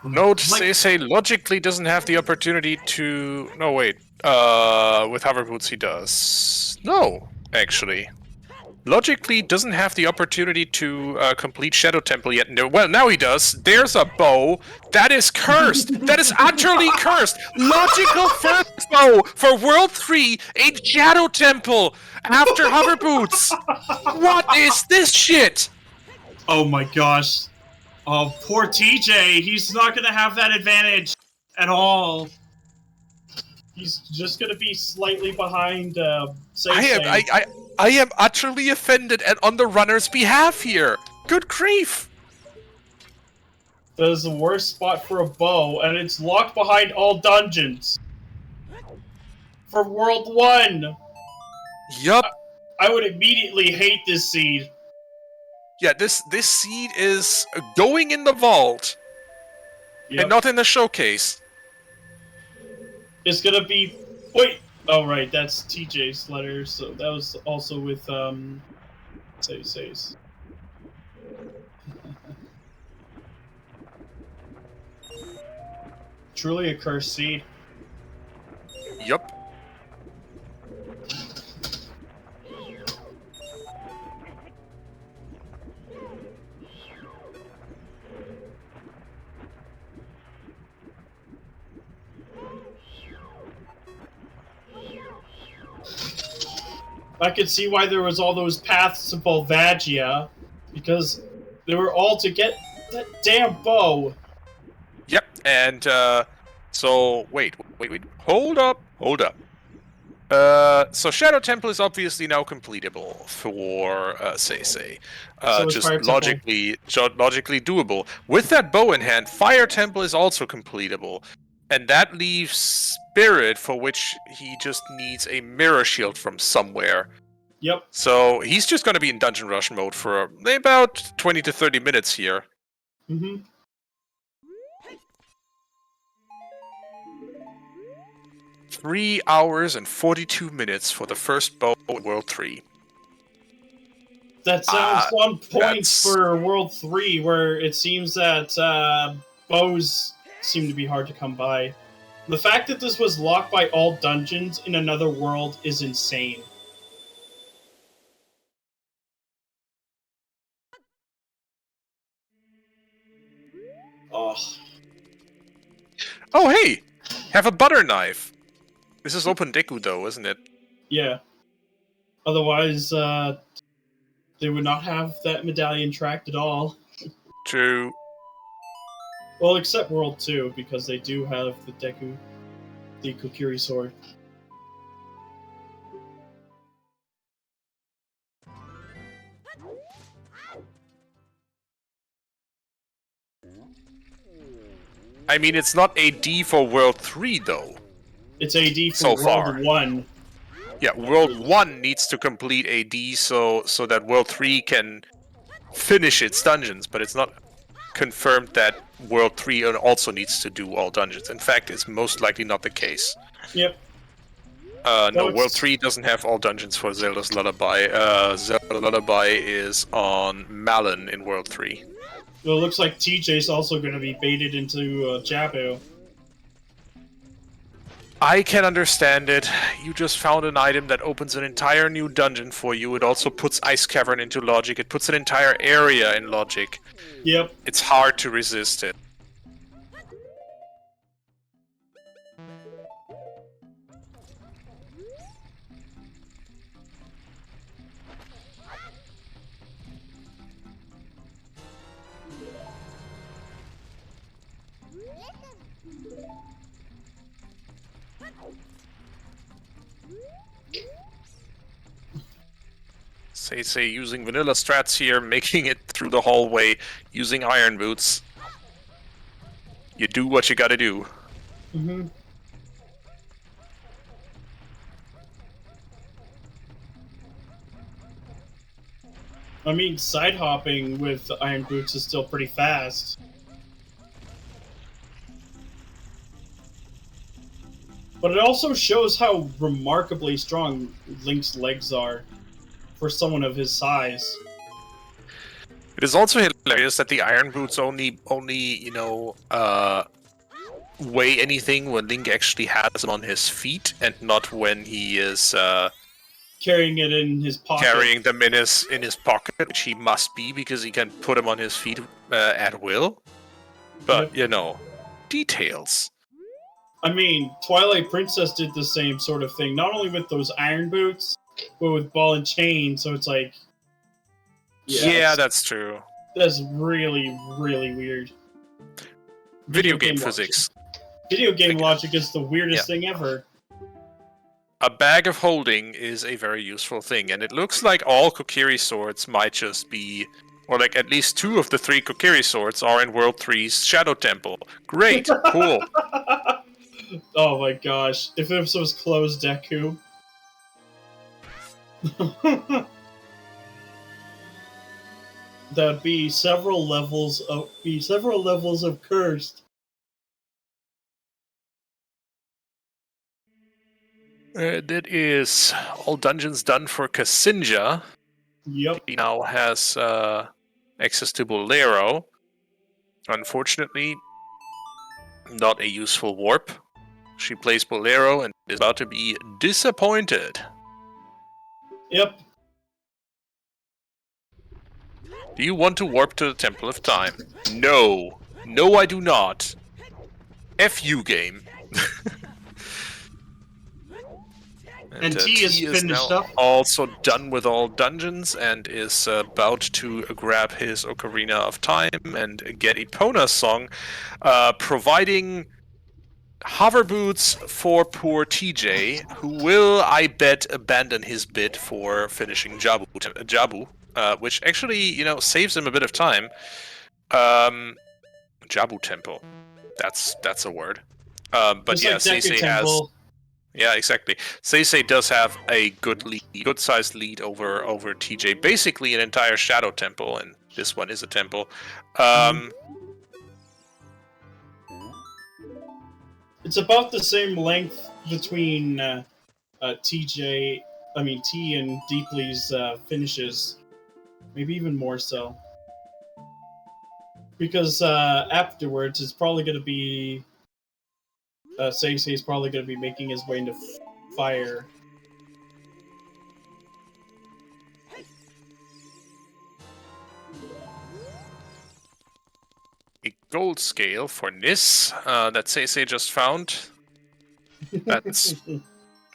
Note, SeYsEy logically doesn't have the opportunity to... No, wait. With hover boots he does. No, actually. Logically doesn't have the opportunity to complete Shadow Temple yet. No, well, now he does. There's a bow. That is cursed. That is utterly cursed. Logical first bow for World 3, a Shadow Temple after hover boots. What is this shit? Oh my gosh. Oh, poor TJ. He's not going to have that advantage at all. He's just going to be slightly behind SeYsEy. I am utterly offended and on the runner's behalf here. Good grief. That is the worst spot for a bow, and it's locked behind all dungeons. For World 1. Yup. I would immediately hate this seed. Yeah, this seed is going in the vault. Yep. And not in the showcase. It's gonna be... Wait! Oh, right, that's TJ's letter, so that was also with, SeYsEy's. Truly a cursed seed. Yup. I could see why there was all those paths to Volvagia, because they were all to get that damn bow. Yep, and so wait, hold up. So Shadow Temple is obviously now completable for SeYsEy. So just Fire logically doable. With that bow in hand, Fire Temple is also completable. And that leaves Spirit, for which he just needs a mirror shield from somewhere. Yep. So he's just going to be in Dungeon Rush mode for about 20 to 30 minutes here. Mm-hmm. 3 hours and 42 minutes for the first bow in World 3. That sounds on point for World 3, where it seems that bows seem to be hard to come by. The fact that this was locked by all dungeons in another world is insane. Oh. Oh, hey! Have a butter knife! This is Open Deku, though, isn't it? Yeah. Otherwise, they would not have that medallion tracked at all. True. Well, except World 2, because they do have the Kokiri sword. I mean, it's not AD for World 3, though. It's AD for So far. World 1. Yeah, World 1 needs to complete AD so that World 3 can finish its dungeons, but it's not... confirmed that World 3 also needs to do all dungeons. In fact, it's most likely not the case. Yep. No, World 3 doesn't have all dungeons for Zelda's Lullaby. Zelda's Lullaby is on Malin in World 3. Well, it looks like TJ's also going to be baited into Jabu. I can understand it. You just found an item that opens an entire new dungeon for you. It also puts Ice Cavern into logic. It puts an entire area in logic. Yep. It's hard to resist it. SeYsEy using vanilla strats here, making it through the hallway, using iron boots. You do what you gotta do. Mm-hmm. I mean, side hopping with iron boots is still pretty fast. But it also shows how remarkably strong Link's legs are for someone of his size. It is also hilarious that the iron boots only weigh anything when Link actually has them on his feet, and not when he is Carrying it in his pocket. carrying them in his pocket, which he must be because he can put them on his feet at will. But details. I mean, Twilight Princess did the same sort of thing, not only with those iron boots, but with ball and chain, so it's like... Yeah, that's true. That's really, really weird. Video game physics. Video game logic is the weirdest thing ever. A bag of holding is a very useful thing, and it looks like all Kokiri swords might just be... Or like at least 2 of the 3 Kokiri swords are in World 3's Shadow Temple. Great, cool. Oh my gosh, if this was closed Deku. That'd be several levels of cursed. That is all dungeons done for Ksinjah. Yep. He now has access to Bolero. Unfortunately, not a useful warp. She plays Bolero and is about to be disappointed. Yep. Do you want to warp to the Temple of Time? No. No, I do not. F you, game. And T is finished now up. Also done with all dungeons and is about to grab his Ocarina of Time and get Epona's song, providing hover boots for poor TJ, who will, I bet, abandon his bid for finishing Jabu, which actually, saves him a bit of time. Jabu Temple, that's a word. But just yeah, like Deku SeYsEy Temple. has. Yeah, exactly. SeYsEy does have a good-sized lead over TJ. Basically, an entire Shadow Temple, and this one is a temple. It's about the same length between T and Deeply's finishes. Maybe even more so. Because afterwards, it's probably going to be... SeYsEy is probably going to be making his way into fire. A gold scale for Kneiss that SeYsEy just found. That's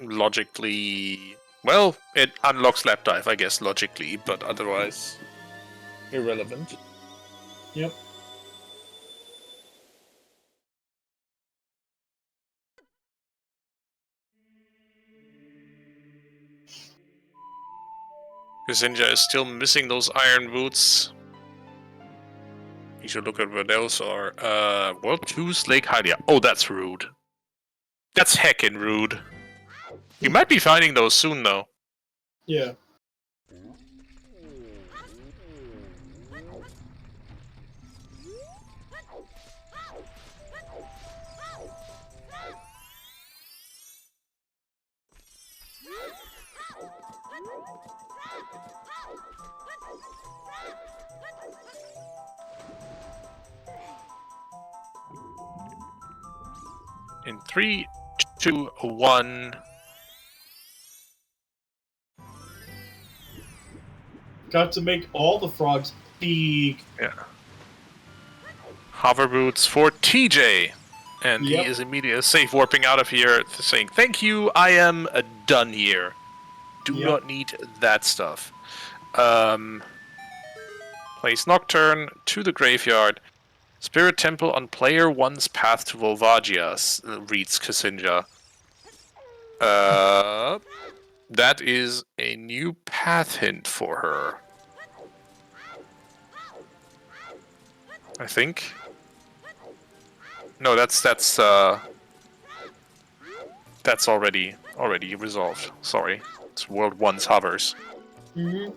logically... Well, it unlocks Lap Dive, I guess, logically, but otherwise irrelevant. Yep. Ksinjah is still missing those iron boots. You should look at where those are. World 2's Lake Hylia. Oh, that's rude. That's heckin' rude. You might be finding those soon, though. Yeah. In 3, 2, 1. Got to make all the frogs big. Yeah. Hover boots for TJ. And Yep. he is immediately safe warping out of here, saying, "Thank you, I am done here. Do Yep. not need that stuff." Place Nocturne to the graveyard. Spirit Temple on player 1's path to Volvagia, reads ksinjah. That is a new path hint for her. I think. No, that's already resolved. Sorry, it's World 1's hovers. Mm-hmm.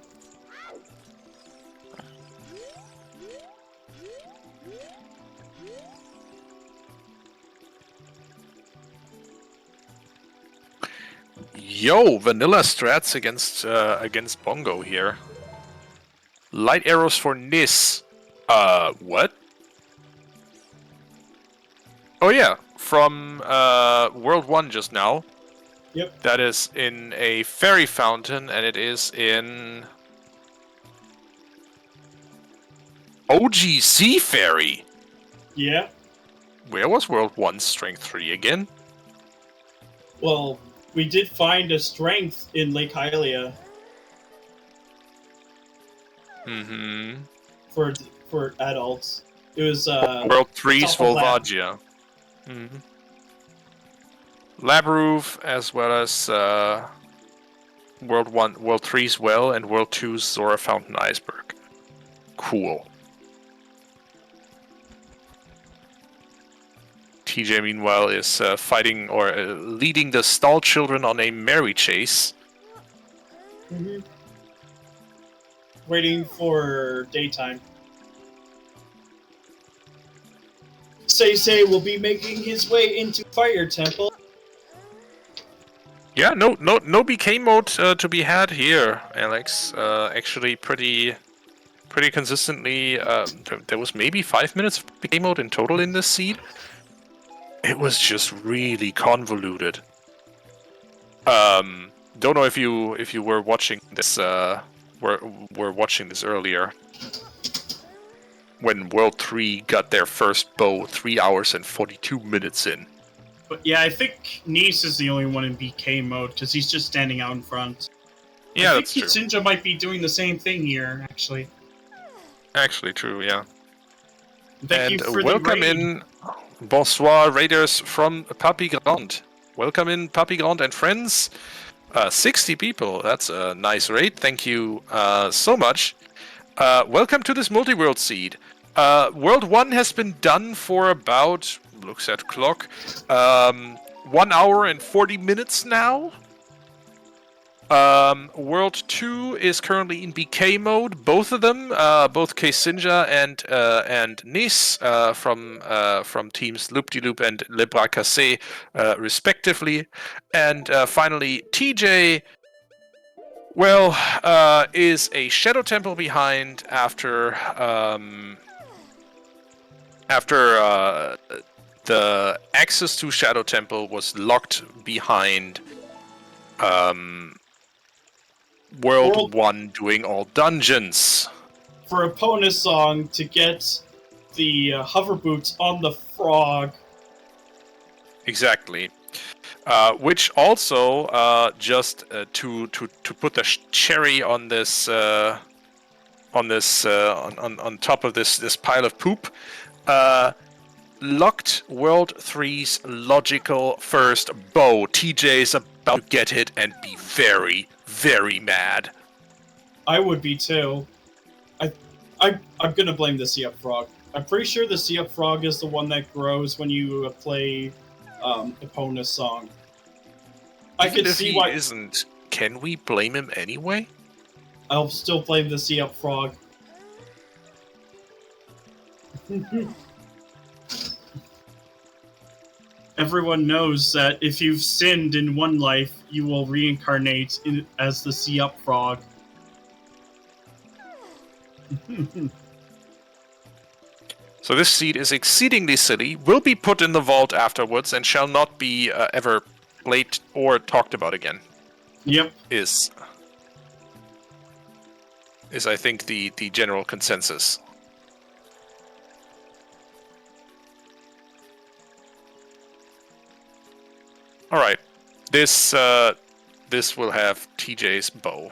Yo, vanilla strats against Bongo here. Light arrows for Kneiss. What? Oh yeah, from World 1 just now. Yep. That is in a fairy fountain, and it is in OGC Fairy. Yeah. Where was World 1's Strength 3 again? Well, we did find a strength in Lake Hylia Mm-hmm. for adults. It was World 3's Top of Lab. Volvagia. Mm-hmm. Lab Roof, as well as World 3's Well, and World 2's Zora Fountain Iceberg. Cool. TJ, meanwhile, is fighting or leading the stall children on a merry chase. Mhm. Waiting for daytime. SeYsEy will be making his way into Fire Temple. Yeah, no BK mode to be had here, Alex. Actually, pretty consistently. There was maybe 5 minutes of BK mode in total in this seed. It was just really convoluted. Don't know if you were watching this. Were watching this earlier. When World 3 got their first bow 3 hours and 42 minutes in. But yeah, I think Kneiss is the only one in BK mode because he's just standing out in front. Yeah, I that's think true. ksinjah might be doing the same thing here, actually. Actually, true. Yeah. Thank you for welcome the raid. in, bonsoir raiders from Papy Grand. Welcome in, Papy Grand and friends. 60 people. That's a nice raid. Thank you so much. Welcome to this Multiworld seed. World 1 has been done for about, looks at clock, 1 hour and 40 minutes now. World 2 is currently in BK mode. Both of them, both ksinjah and Kneiss from teams LoOpDyLoOp and Cassés, respectively. And finally, TJ, well, is a Shadow Temple behind after the access to Shadow Temple was locked behind World 1 doing all dungeons. For a bonus song to get the hover boots on the frog. Exactly. Which also just to put the cherry on this on top of this pile of poop, locked World 3's logical first bow. TJ's about to get it and be very, very mad. I would be too. I'm gonna blame the Sea Up Frog. I'm pretty sure the Sea Up Frog is the one that grows when you play Epona's song. I Even can if see he why. isn't, can we blame him anyway? I'll still blame the Sea Up Frog. Everyone knows that if you've sinned in one life, you will reincarnate as the Sea Up Frog. So this seed is exceedingly silly, will be put in the vault afterwards, and shall not be ever played or talked about again. Yep. Is I think the general consensus. All right, this will have TJ's bow.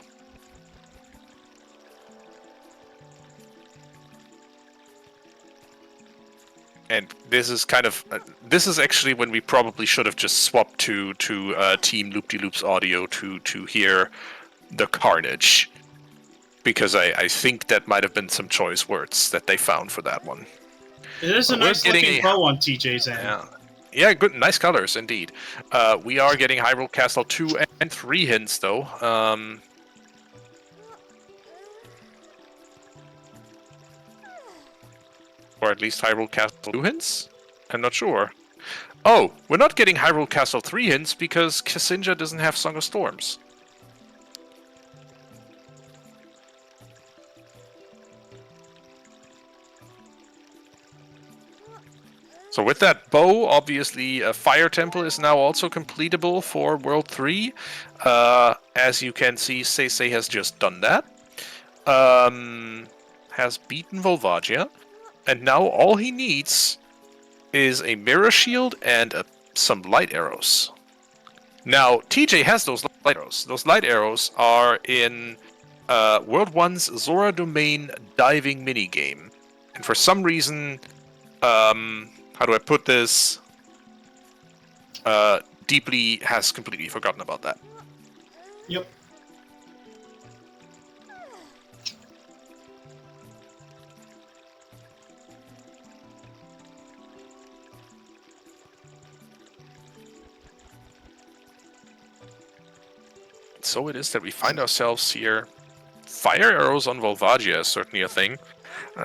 And this is kind of this is actually when we probably should have just swapped to Team LoOpDyLoOp's audio to hear the carnage, because I think that might have been some choice words that they found for that one. It is a nice looking bow on TJ's end. Yeah, good, nice colors indeed. We are getting Hyrule Castle 2 and 3 hints though. Or at least Hyrule Castle 2 hints? I'm not sure. Oh, we're not getting Hyrule Castle 3 hints because ksinjah doesn't have Song of Storms. So with that bow, obviously a Fire Temple is now also completable for World 3. As you can see, SeYsEy has just done that. Has beaten Volvagia. And now all he needs is a Mirror Shield and some Light Arrows. Now, TJ has those Light Arrows. Those Light Arrows are in World 1's Zora Domain diving minigame. And for some reason, how do I put this? Deeply has completely forgotten about that. Yep. So it is that we find ourselves here. Fire arrows on Volvagia is certainly a thing.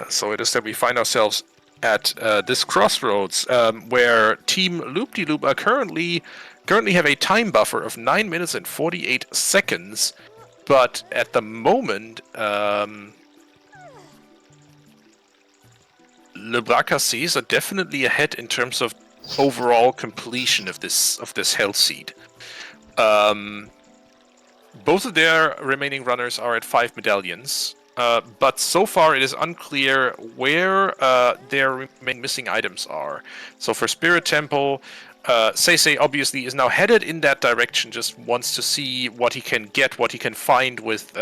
So it is that we find ourselves at this crossroads where Team LoOpDyLoOp are currently have a time buffer of 9 minutes and 48 seconds. But at the moment, Le Cassés are definitely ahead in terms of overall completion of this Hell Seed. Both of their remaining runners are at 5 medallions, but so far it is unclear where their remaining missing items are. So for Spirit Temple, SeYsEy obviously is now headed in that direction, just wants to see what he can get, what he can find with...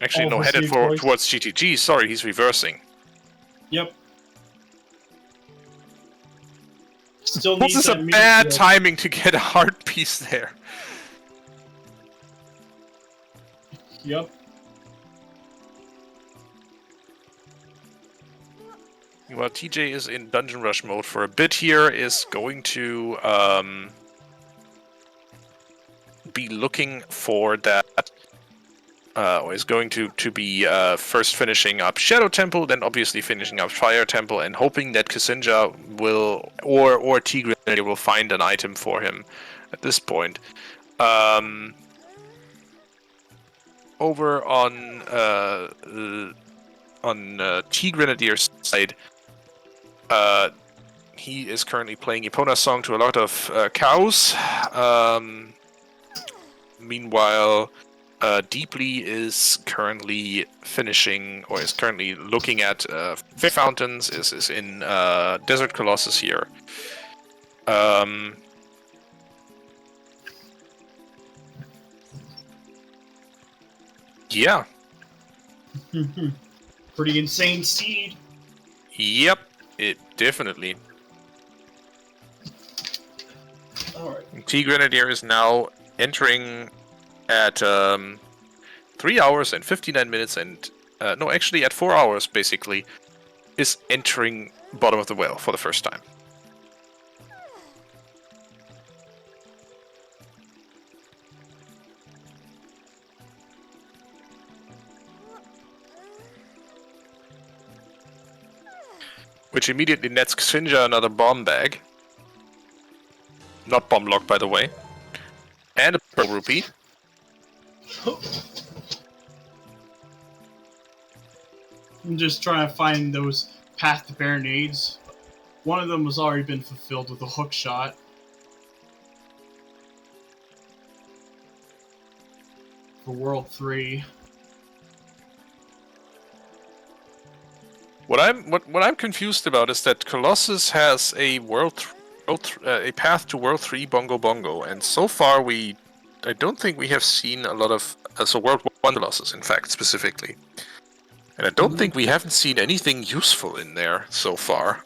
Actually, no, headed towards GTG, sorry, he's reversing. Yep. Still needs this is a bad timing to get a heart piece there. Yep. Well, TJ is in Dungeon Rush mode for a bit here, is going to be looking for that, or is going to be first finishing up Shadow Temple, then obviously finishing up Fire Temple, and hoping that ksinjah will, or TeaGrenadier will find an item for him at this point. Over on TeaGrenadier's side, he is currently playing Epona's song to a lot of cows. Meanwhile, Deeply is currently finishing, or is currently looking at Fair Fountains, is in Desert Colossus here. Yeah. Pretty insane seed. Yep, it definitely. Alright. TeaGrenadier is now entering at 3 hours and 59 minutes and... no, actually at 4 hours, basically, is entering bottom of the well for the first time. Which immediately nets ksinjah another bomb bag. Not bomb lock, by the way. And a purple rupee. I'm just trying to find those Path to Baronades. One of them has already been fulfilled with a hook shot. For World 3. What I'm confused about is that Colossus has a a path to World 3 Bongo Bongo, and so far I don't think we have seen a lot of so World 1 Colossus, in fact, specifically, and I don't think we haven't seen anything useful in there so far.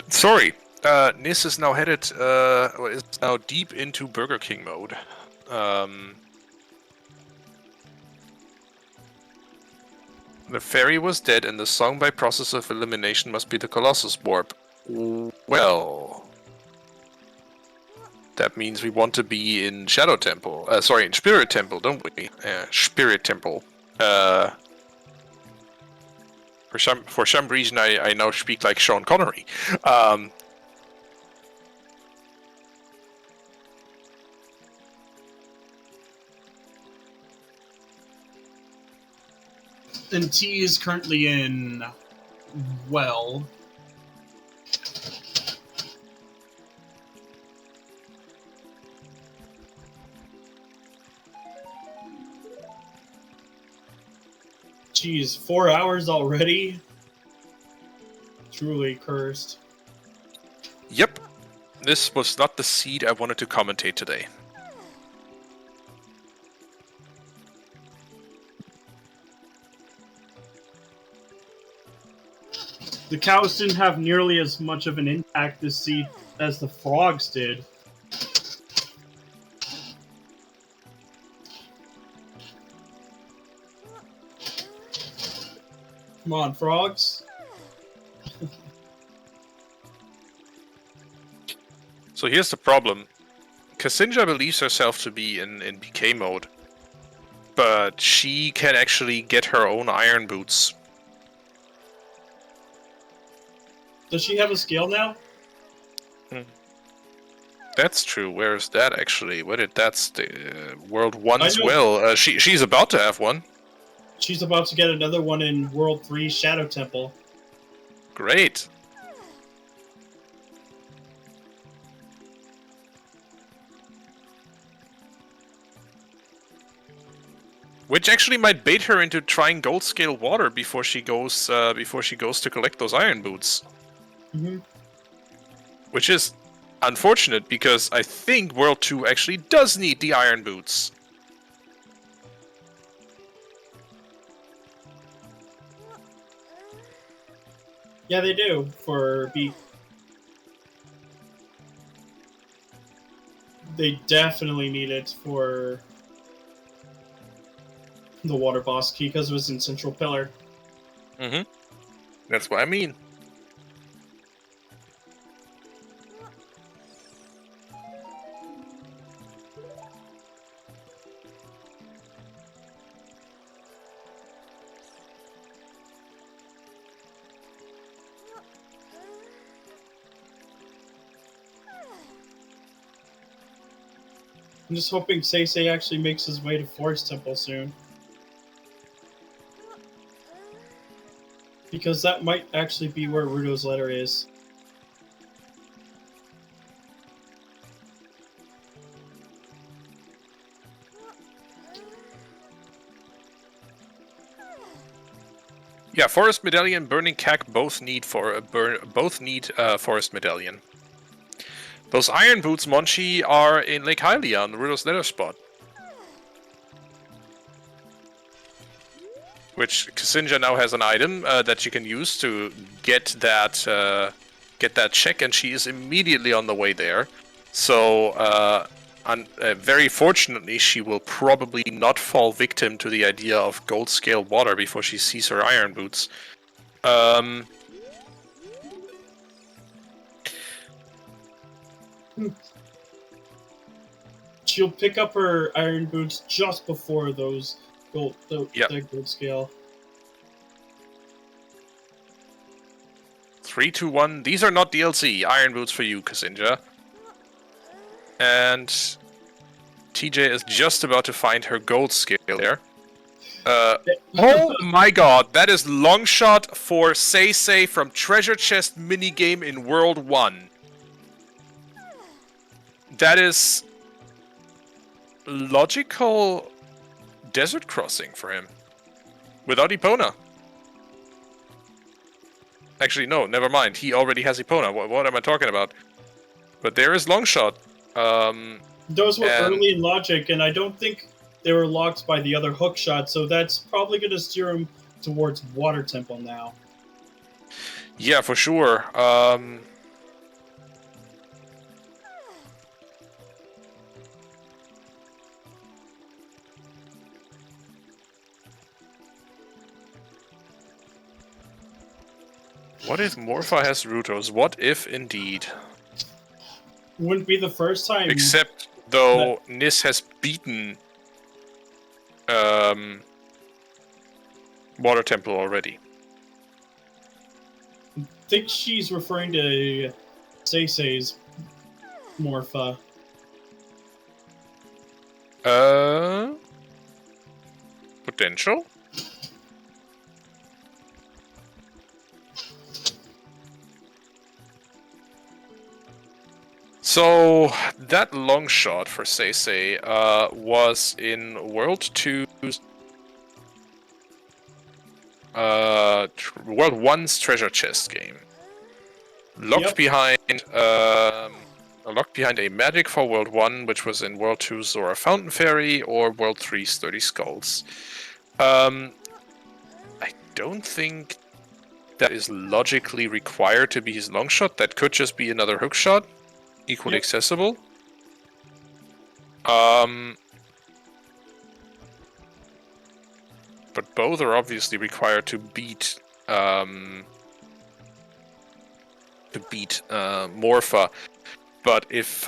Sorry. Kneiss is now headed, or is now deep into Burger King mode. The fairy was dead, and the song by process of elimination must be the Colossus Warp. Well, that means we want to be in Shadow Temple. Sorry, in Spirit Temple, don't we? Spirit Temple. For some reason, I now speak like Sean Connery. And T is currently in well. Geez, 4 hours already? Truly cursed. Yep. This was not the seed I wanted to commentate today. The cows didn't have nearly as much of an impact this seed as the frogs did. Come on, frogs. So here's the problem. ksinjah believes herself to be in PK mode, but she can actually get her own iron boots. Does she have a scale now? That's true. Where is that actually? Where did that stay? World 1 as well. She's about to have one. She's about to get another one in World 3 Shadow Temple. Great. Which actually might bait her into trying gold scale water before she goes to collect those iron boots. Mm-hmm. Which is unfortunate because I think World 2 actually does need the iron boots. Yeah, they do for They definitely need it for the water boss key because it was in Central Pillar. Mm-hmm. That's what I mean. I'm just hoping SeYsEy actually makes his way to Forest Temple soon. Because that might actually be where Rudo's letter is. Yeah, Forest Medallion, Burning Cack both need Forest Medallion. Those iron boots, Monchi, are in Lake Hylia on Rudo's letter spot. Which ksinjah now has an item that she can use to get that check, and she is immediately on the way there. So, very fortunately, she will probably not fall victim to the idea of gold scale water before she sees her iron boots. She'll pick up her iron boots just before those the gold scale. 3, 2, 1. These are not DLC. Iron boots for you, ksinjah. And TJ is just about to find her gold skill there. Oh my god, that is long shot for SeYsEy from Treasure Chest minigame in World 1. That is logical desert crossing for him. Without Epona. Actually, no, never mind. He already has Epona. What am I talking about? But there is long shot. Those were early in logic, and I don't think they were locked by the other hook shot, so that's probably going to steer him towards Water Temple now. Yeah, for sure. What if Morpha has Rutos? What if indeed? Wouldn't be the first time. Except though Kneiss has beaten Water Temple already. I think she's referring to SeYsEy's Morpha. Potential? So that long shot for SeYsEy was in World 2's World 1's treasure chest game. Locked behind a magic for World 1, which was in World 2's Zora Fountain Fairy or World 3's 30 Skulls. I don't think that is logically required to be his long shot. That could just be another hook shot. Equally accessible. But both are obviously required to beat Morpha. But if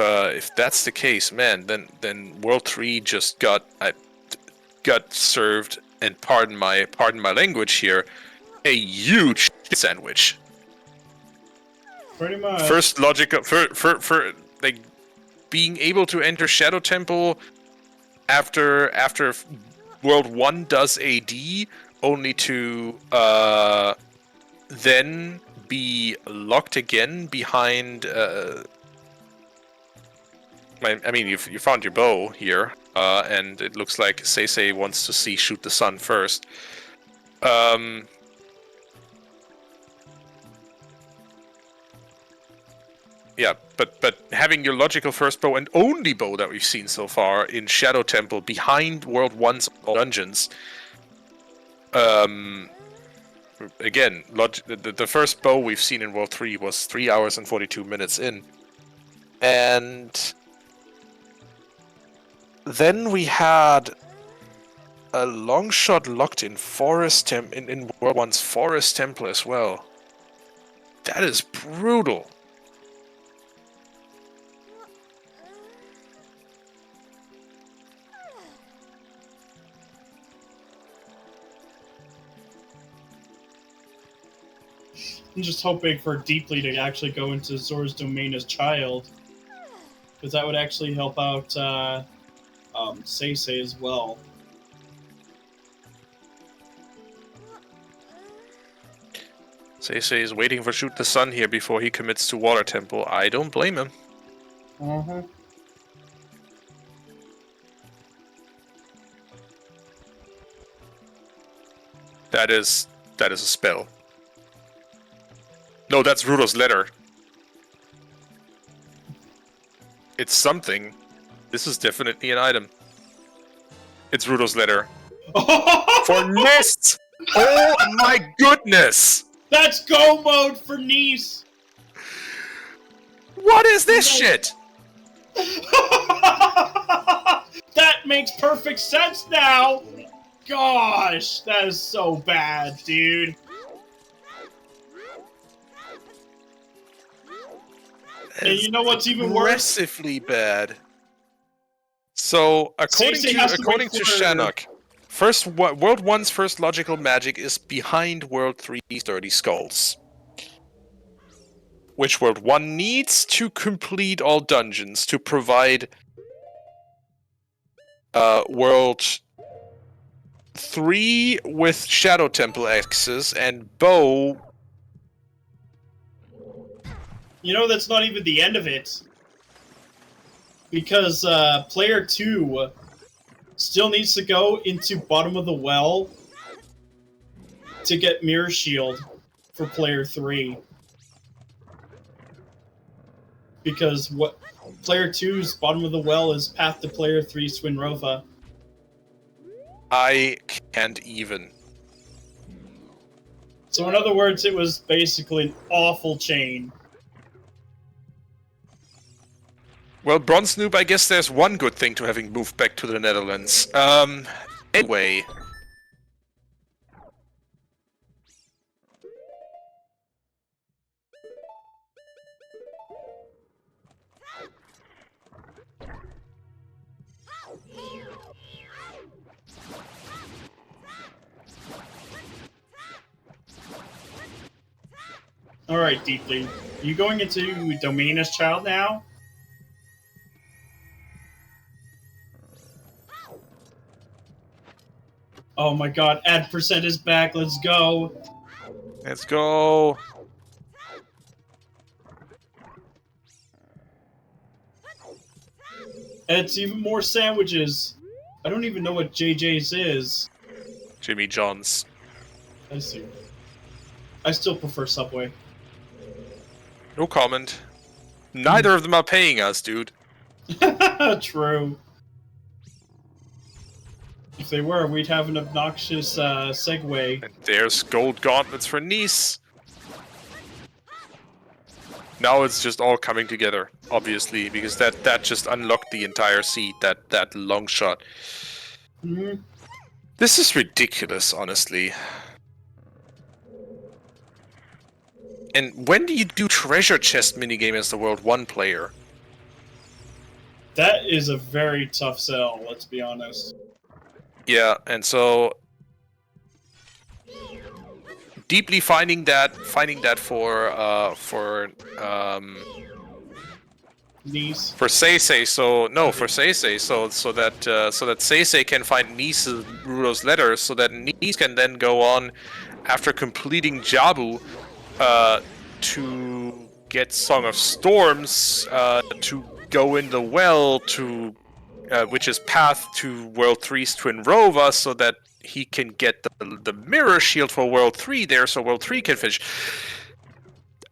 that's the case, man, then World 3 just got served, and pardon my language here, a huge sandwich. Pretty much. First logical for like being able to enter Shadow Temple after World 1 does AD, only to then be locked again behind. I mean, you found your bow here, and it looks like SeYsEy wants to see Shoot the Sun first. Yeah, but having your logical first bow and only bow that we've seen so far in Shadow Temple behind World 1's dungeons. Again, the first bow we've seen in World 3 was 3 hours and 42 minutes in. And then we had a long shot locked in Forest in World 1's Forest Temple as well. That is brutal. I'm just hoping for Deeply to actually go into Zora's domain as child, because that would actually help out SeYsEy as well. SeYsEy is waiting for Shoot the Sun here before he commits to Water Temple. I don't blame him. That is a spell. No, that's Ruto's letter. It's something. This is definitely an item. It's Ruto's letter. For Kneiss! Oh my goodness! That's go mode for Kneiss! What is this shit? That makes perfect sense now! Gosh, that is so bad, dude. And you know what's even worse? Aggressively bad. So, according to Shannock, World 1's first logical magic is behind World 3's 30 Skulls. which World 1 needs to complete all dungeons to provide World 3 with Shadow Temple access and Bow. You know, that's not even the end of it. Because player 2 still needs to go into Bottom of the Well to get Mirror Shield for player 3. Because what player 2's Bottom of the Well is path to player 3's Swinrova. I can't even. So in other words, it was basically an awful chain. Well, Bronze Noob, I guess there's one good thing to having moved back to the Netherlands. Anyway. Alright, Deeply. You going into Domain as Child now? Oh my god, ad percent is back, let's go! Let's go! It's even more sandwiches! I don't even know what JJ's is. Jimmy John's. I see. I still prefer Subway. No comment. Neither of them are paying us, dude. True. If they were, we'd have an obnoxious segue. And there's gold gauntlets for Kneiss. Now it's just all coming together, obviously, because that just unlocked the entire seed, that long shot. Mm-hmm. This is ridiculous, honestly. And when do you do treasure chest minigame as the World 1 player? That is a very tough sell, let's be honest. Yeah, and so deeply finding that for Kneiss. for SeYsEy, for SeYsEy, so that SeYsEy can find Kneiss' Rulo's letter, so that Kneiss can then go on after completing Jabu to get Song of Storms to go in the well to which is path to World 3's Twinrova, so that he can get the mirror shield for World 3 there, so World 3 can finish.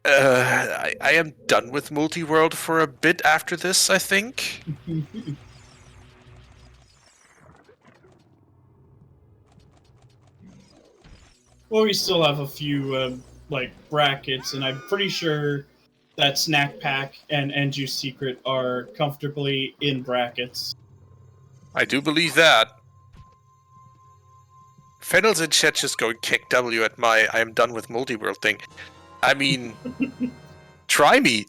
I am done with Multiworld for a bit after this, I think. Well, we still have a few, like, brackets, and I'm pretty sure that Snack Pack and Juice Secret are comfortably in brackets. I do believe that. Fennel's in chat just going kick W at my I am done with Multiworld thing. I mean, try me.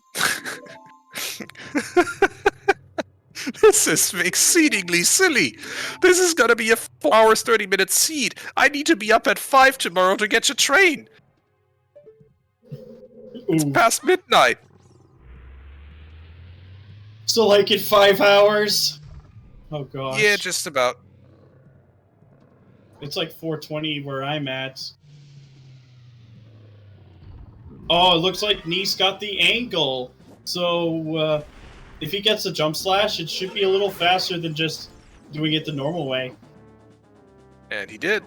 This is exceedingly silly. This is gonna be a 4 hours 30-minute seed. I need to be up at 5 tomorrow to get your train. It's Ooh. past midnight. So, like, in 5 hours? Oh, gosh. Yeah, just about. It's like 4:20 where I'm at. Oh, it looks like Kneiss got the angle. So, if he gets a jump slash, it should be a little faster than just doing it the normal way. And he did.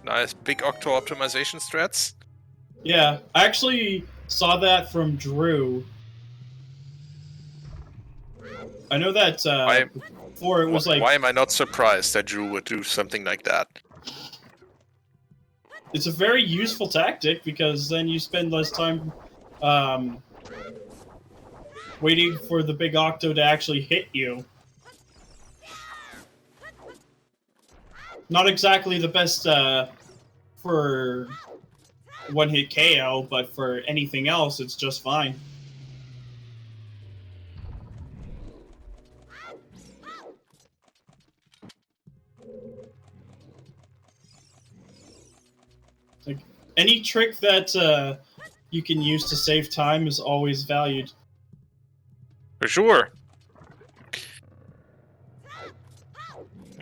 Nice big octo optimization strats. Yeah, I actually saw that from Drew. I know that before it was like... Why am I not surprised that Drew would do something like that? It's a very useful tactic, because then you spend less time waiting for the big octo to actually hit you. Not exactly the best for one-hit KO, but for anything else, it's just fine. Like, any trick that you can use to save time is always valued. For sure.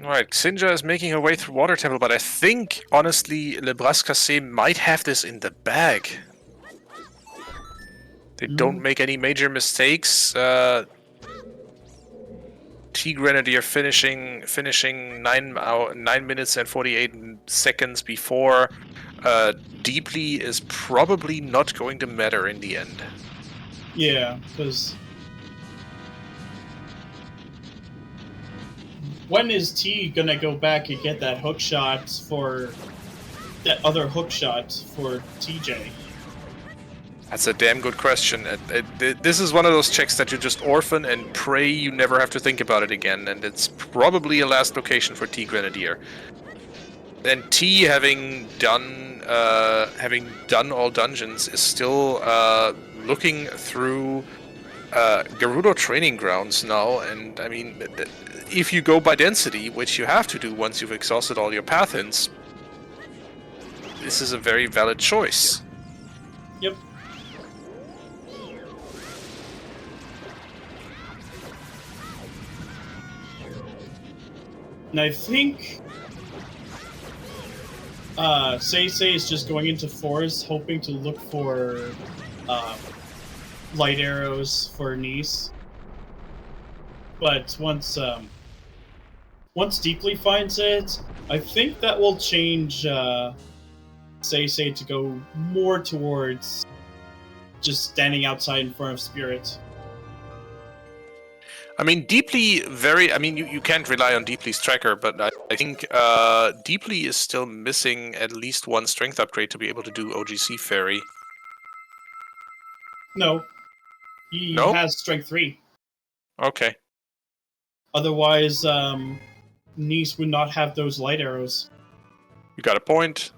Alright, ksinjah is making her way through Water Temple, but I think, honestly, Le Bras Cassés might have this in the bag. They don't make any major mistakes. TeaGrenadier finishing 9 minutes and 48 seconds before. Deeply is probably not going to matter in the end. Yeah, because when is T gonna go back and get that hook shot for that other hook shot for TJ? That's a damn good question. This is one of those checks that you just orphan and pray you never have to think about it again, and it's probably a last location for TeaGrenadier. And T, having done all dungeons, is still looking through Gerudo training grounds now, and I mean, if you go by density, which you have to do once you've exhausted all your path hints, this is a very valid choice. Yep. And I think SeYsEy is just going into forest, hoping to look for light arrows for Kneiss. But once Deeply finds it, I think that will change SeYsEy to go more towards just standing outside in front of Spirit. I mean, Deeply you can't rely on Deeply's tracker, but I think Deeply is still missing at least one strength upgrade to be able to do OGC Fairy. No. He No? has strength 3. Okay. Otherwise, Kneiss would not have those light arrows. You got a point.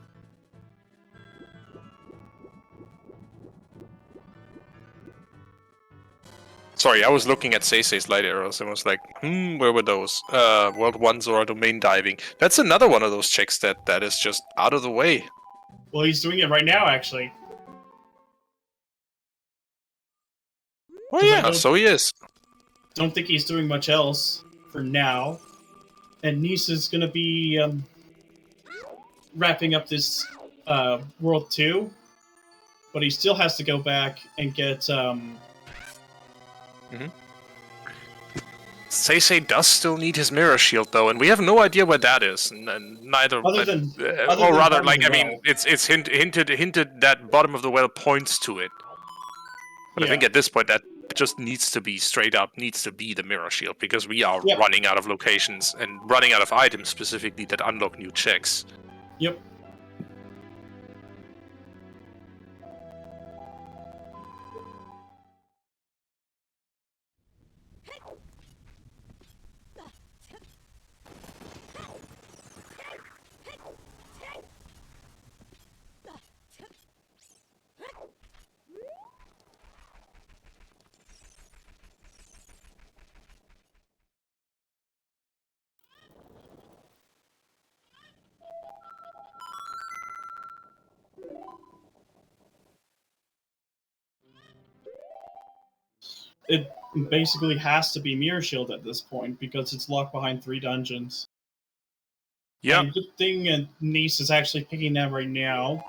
Sorry, I was looking at SeYsEy's light arrows and was like, where were those? World 1 Zora domain diving. That's another one of those checks that is just out of the way. Well, he's doing it right now, actually. Oh yeah, so he is. Don't think he's doing much else for now. And Kneiss is going to be wrapping up this World 2. But he still has to go back and get... SeYsEy does still need his mirror shield though, and we have no idea where that is. Neither, Other than it's hinted that bottom of the well points to it. But I think at this point that just needs to be straight up needs to be the mirror shield, because we are running out of locations and running out of items specifically that unlock new checks. Yep. It basically has to be Mirror Shield at this point, because it's locked behind 3 dungeons. Yeah. And good thing Kneiss is actually picking that right now.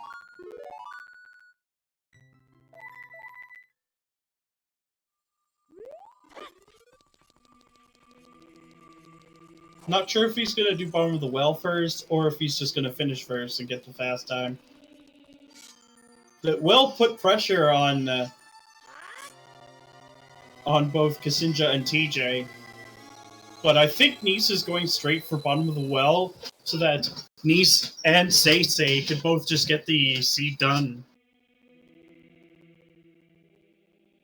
Not sure if he's going to do bottom of the well first, or if he's just going to finish first and get the fast time. That will put pressure on both ksinjah and TJ. But I think Kneiss is going straight for bottom of the well, so that Kneiss and SeYsEy could both just get the seed done.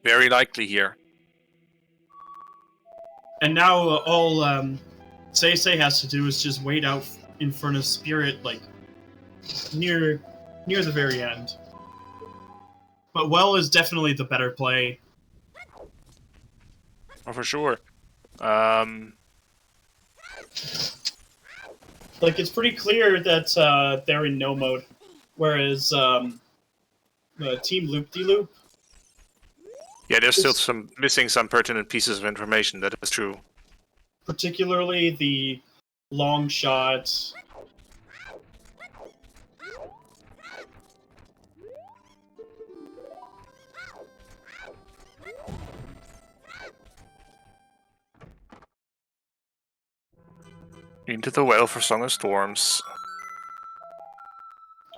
Very likely here. And now all SeYsEy has to do is just wait out in front of Spirit, like, near the very end. But well is definitely the better play. Oh, for sure. Like, it's pretty clear that they're in no mode. Whereas Team LoOpDyLoOp. Yeah, there's still missing some pertinent pieces of information. That is true. Particularly the long shot. Into the well for Song of Storms.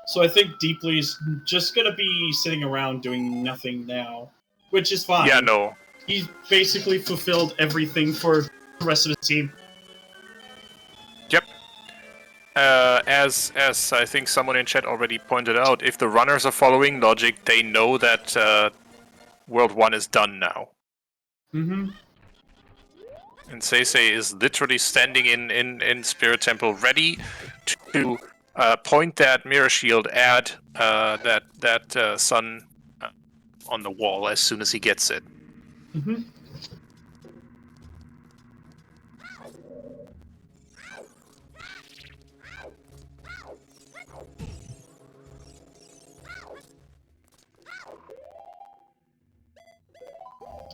So I think Deeply's just gonna be sitting around doing nothing now, which is fine. Yeah, no. He's basically fulfilled everything for the rest of his team. Yep. As I think someone in chat already pointed out, if the runners are following logic, they know that World 1 is done now. Mm-hmm. And SeYsEy is literally standing in Spirit Temple, ready to point that mirror shield at that sun on the wall as soon as he gets it. Mm-hmm.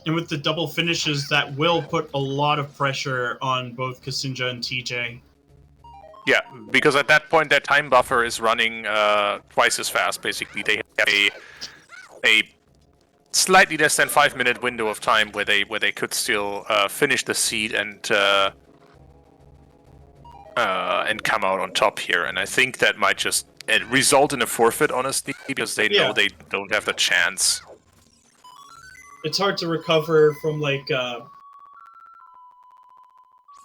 And with the double finishes, that will put a lot of pressure on both ksinjah and TJ. Yeah, because at that point, their time buffer is running twice as fast, basically. They have a slightly less than 5-minute window of time where they could still finish the seed and come out on top here. And I think that might just result in a forfeit, honestly, because they know they don't have the chance. It's hard to recover from, like,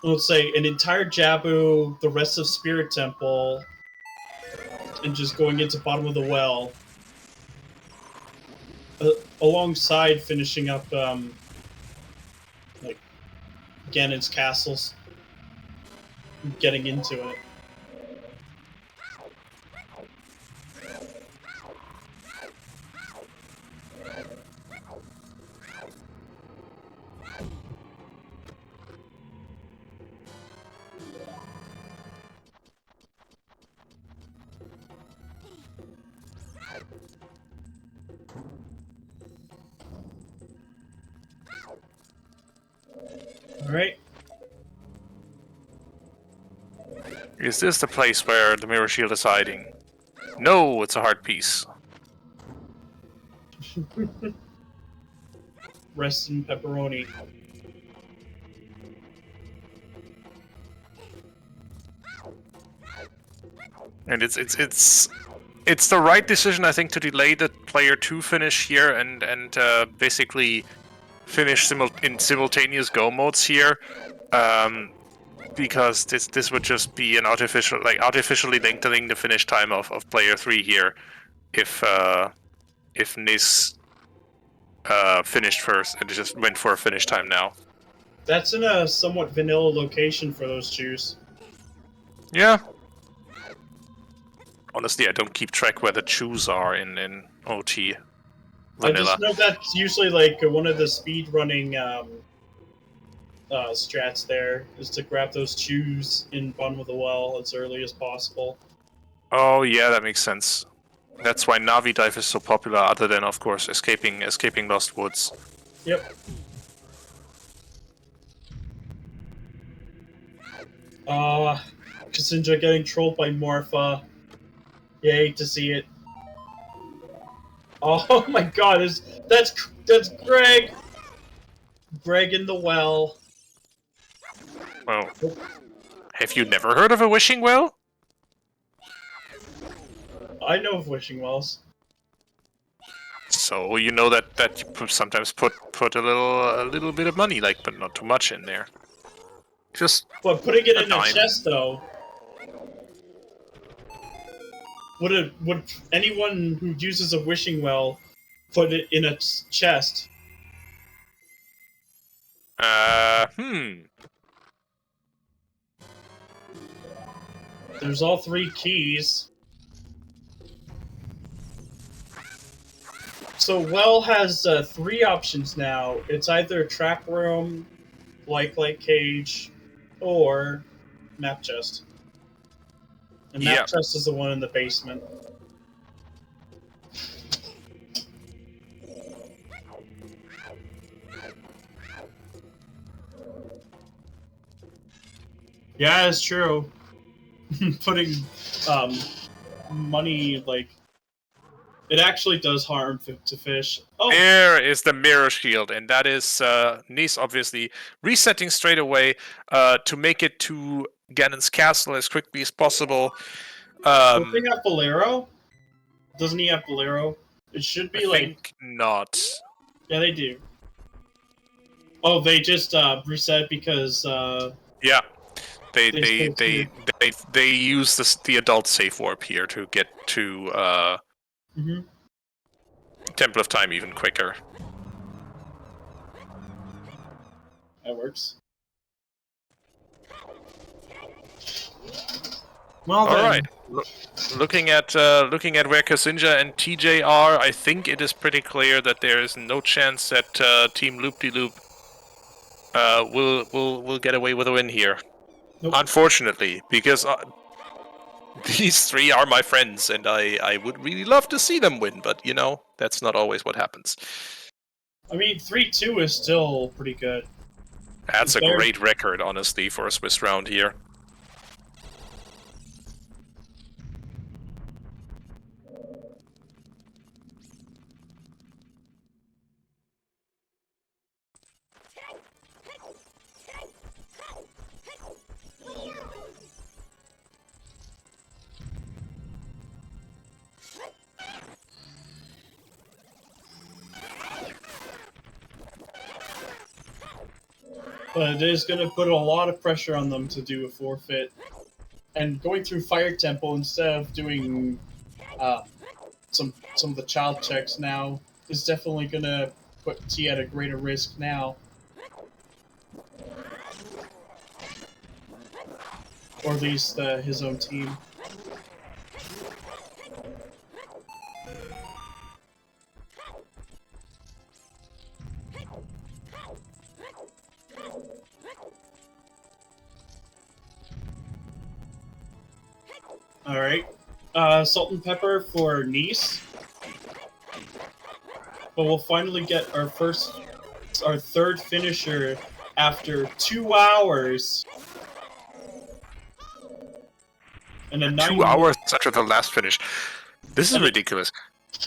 let's say, an entire Jabu, the rest of Spirit Temple, and just going into bottom of the well, alongside finishing up, like, Ganon's castles, getting into it. Alright. Is this the place where the mirror shield is hiding? No, it's a hard piece. Rest in pepperoni. And it's the right decision, I think, to delay the player 2 finish here and basically finish in simultaneous go modes here, because this would just be an artificially lengthening the finish time of player 3 here, if Kneiss finished first and just went for a finish time now. That's in a somewhat vanilla location for those chews. Yeah. Honestly, I don't keep track where the chews are in OT. Vanilla. I just know that's usually like one of the speedrunning strats there, is to grab those chews in bottom of the well as early as possible. Oh yeah, that makes sense. That's why Navi dive is so popular, other than of course escaping Lost Woods. Yep. ksinjah getting trolled by Morpha. You hate to see it. Oh my god, that's Greg! Greg in the well. Well, have you never heard of a wishing well? I know of wishing wells. So you know that you sometimes put a little bit of money, but not too much in there. Just. But putting it in dime. a chest, though. Would anyone who uses a wishing well put it in a chest? There's all 3 keys. So well has 3 options now. It's either trap room, light cage, or map chest. And map chest is the one in the basement. Yeah, it's true. Putting money, like, it actually does harm to fish. Oh, There is the mirror shield, and that is Kneiss obviously resetting straight away to make it to Ganon's castle as quickly as possible. don't they have Bolero? Doesn't he have Bolero? It should be I like... think not. Yeah, they do. Oh, they just reset because Yeah, they They use the adult safe warp here to get to Temple of Time even quicker. that works. Well, All then. right. Looking at where ksinjah and TJ are, I think it is pretty clear that there is no chance that Team LoOpDyLoOp will get away with a win here. Nope. Unfortunately, because these three are my friends, and I would really love to see them win, but you know that's not always what happens. I mean, 3-2 is still pretty good. That's a Fair. great record, honestly, for a Swiss round here. But it is going to put a lot of pressure on them to do a forfeit. And going through Fire Temple instead of doing some of the child checks now is definitely going to put T at a greater risk now. Or at least his own team. Alright. Salt and pepper for Kneiss. But we'll finally get our third finisher after 2 hours. And a 2 hours after the last finish. This is ridiculous.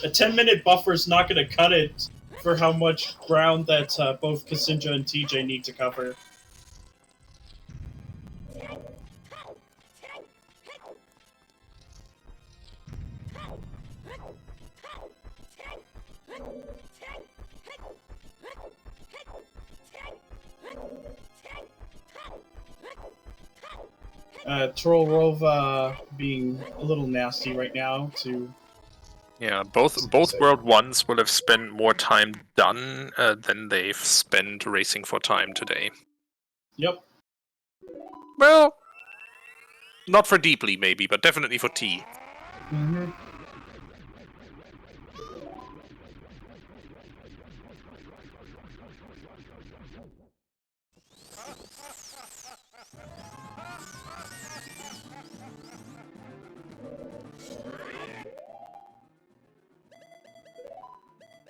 A 10-minute buffer is not going to cut it for how much ground that both ksinjah and TJ need to cover. Trollrova being a little nasty right now to... Yeah, both World 1s will have spent more time done than they've spent racing for time today. Yep. Well, not for Deeply maybe, but definitely for T. Mm-hmm.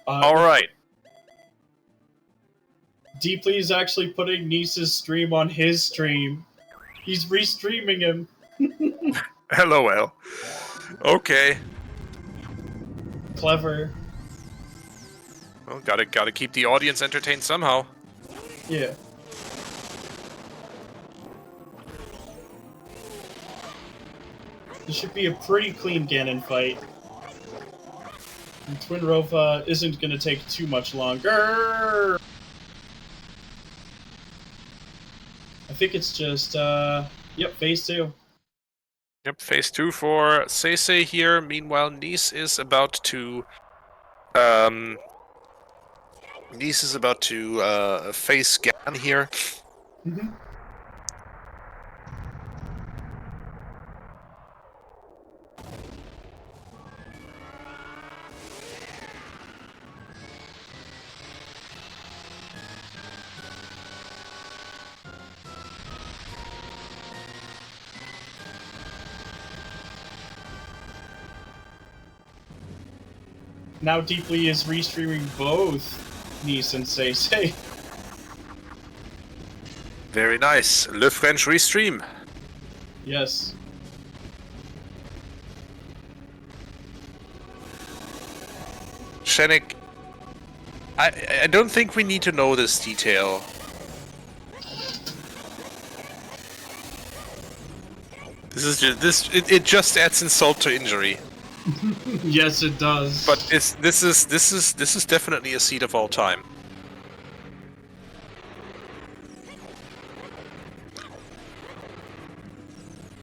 All right. Deeply is actually putting Kneiss' stream on his stream. He's restreaming him. LOL. Okay. Clever. Well, gotta keep the audience entertained somehow. Yeah. This should be a pretty clean Ganon fight. And Twin Rova isn't gonna take too much longer. I think it's just, yep, phase 2. Yep, phase 2 for SeYsEy here. Meanwhile, Kneiss is about to face Ganon here. Mm-hmm. Now Deeply is restreaming both Kneiss and SeYsEy. Very nice. Le French restream. Yes. Shenik, I don't think we need to know this detail. This is just, it just adds insult to injury. Yes, it does. But this is definitely a seed of all time.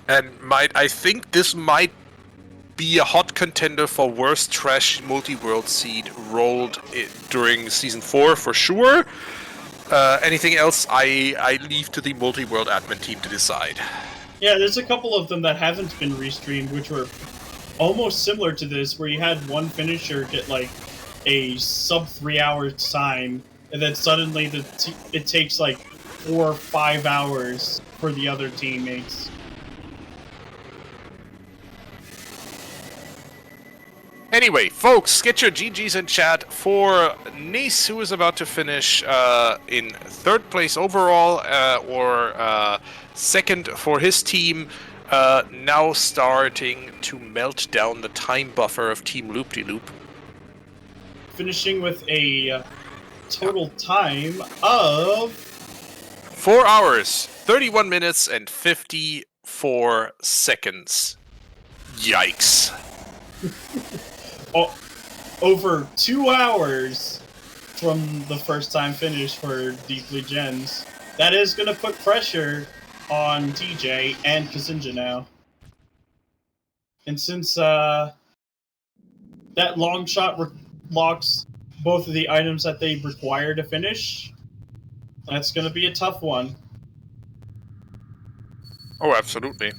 And I think this might be a hot contender for worst trash multi-world seed rolled during Season 4 for sure. Anything else, I leave to the multi-world admin team to decide. Yeah, there's a couple of them that haven't been restreamed, which were almost similar to this, where you had one finisher get like a sub 3 hour time, and then suddenly it takes like 4 or 5 hours for the other teammates. Anyway, folks, get your GGs in chat for Kneiss, who is about to finish in 3rd place overall, or 2nd for his team, now starting to melt down the time buffer of Team LoOpDyLoOp. Finishing with a total time of 4 hours, 31 minutes, and 54 seconds. Yikes. over 2 hours from the first time finish for Deeplygends. That is going to put pressure on TJ and ksinjah now. And since that long shot locks both of the items that they require to finish, that's going to be a tough one. Oh, absolutely.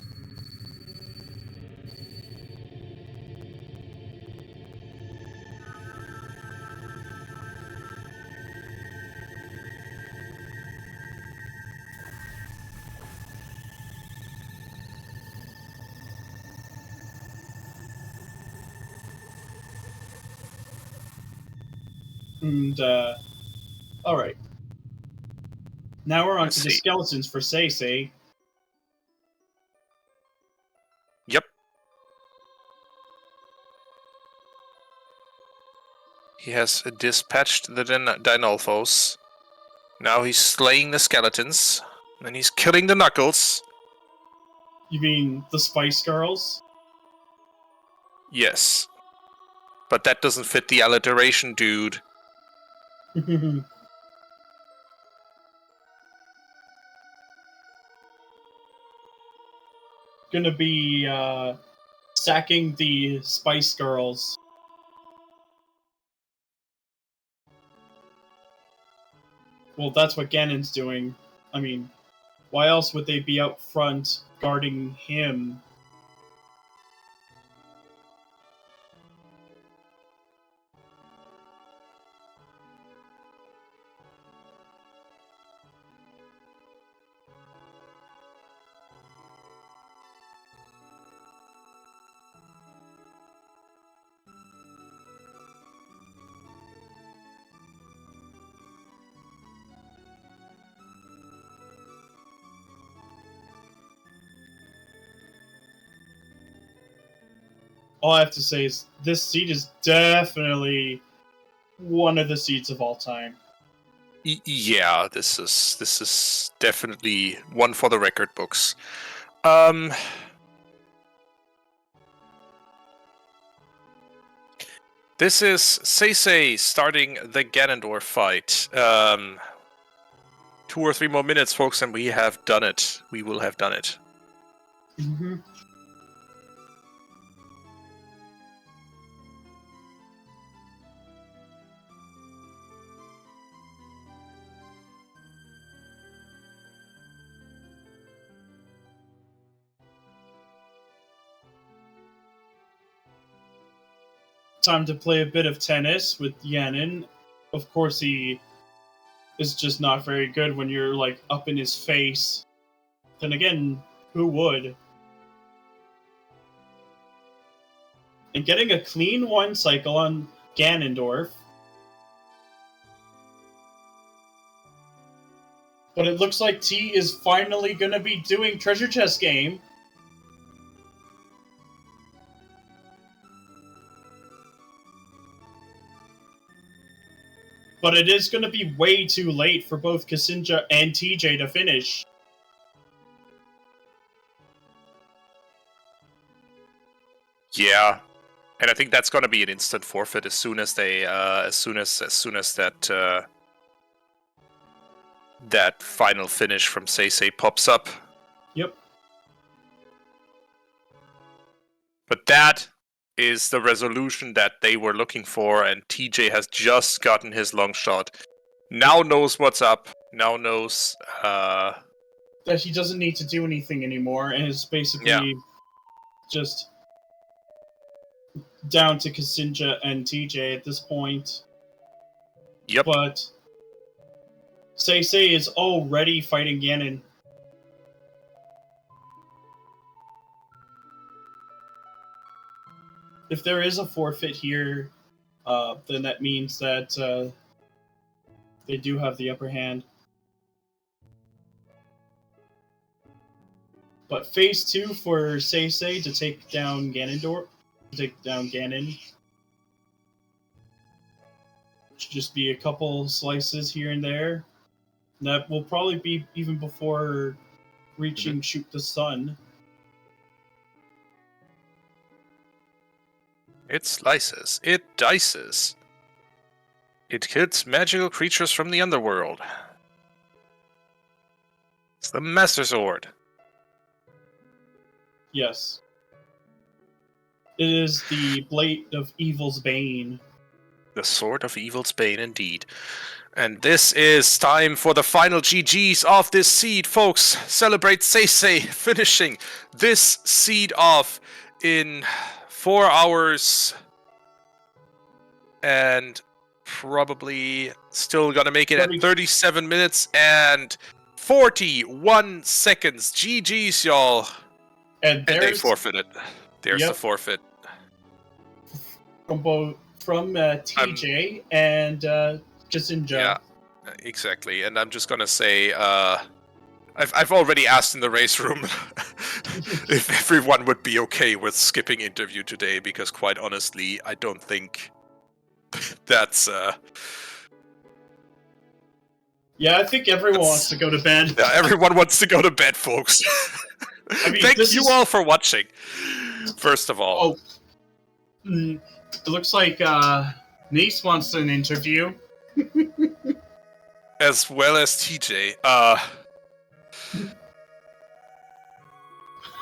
And, alright. Now we're on Let's to the see. skeletons for SeYsEy. Yep. He has dispatched the Dinolfos. Now he's slaying the skeletons. And he's killing the Knuckles. You mean the Spice Girls? Yes. But that doesn't fit the alliteration, dude. Gonna be sacking the Spice Girls. Well, that's what Ganon's doing. I mean, why else would they be out front guarding him? All I have to say is this seed is definitely one of the seeds of all time. Yeah, this is definitely one for the record books. This is SeYsEy starting the Ganondorf fight. 2 or 3 more minutes, folks, and we have done it. We will have done it. Mm-hmm. Time to play a bit of tennis with Yanin. Of course, he is just not very good when you're, like, up in his face. Then again, who would? And getting a clean 1 cycle on Ganondorf. But it looks like T is finally gonna be doing Treasure Chest Game. But it is going to be way too late for both ksinjah and TJ to finish. Yeah, and I think that's going to be an instant forfeit as soon as they, as soon as that that final finish from SeYsEy pops up. Yep. But that is the resolution that they were looking for, and TJ has just gotten his long shot. Now knows what's up. Now knows that he doesn't need to do anything anymore, and is basically just down to ksinjah and TJ at this point. Yep. But SeYsEy is already fighting Ganon. If there is a forfeit here, then that means that they do have the upper hand. But phase 2 for SeYsEy to take down Ganon. Should just be a couple slices here and there. That will probably be even before reaching Shoot the Sun. It slices. It dices. It hits magical creatures from the underworld. It's the Master Sword. Yes. It is the Blade of Evil's Bane. The Sword of Evil's Bane, indeed. And this is time for the final GGs of this seed, folks. Celebrate SeYsEy finishing this seed off in 4 hours. And probably still gonna make it at 37 minutes and 41 seconds. GG's, y'all. And they forfeited. There's the forfeit. From TJ and ksinjah. Yeah, exactly. And I'm just gonna say, I've already asked in the race room if everyone would be okay with skipping interview today, because quite honestly, I don't think that's Yeah, I think everyone wants to go to bed. Yeah, everyone wants to go to bed, folks. I mean, thank you all for watching. First of all. Oh, it looks like Kneiss wants an interview. As well as TJ.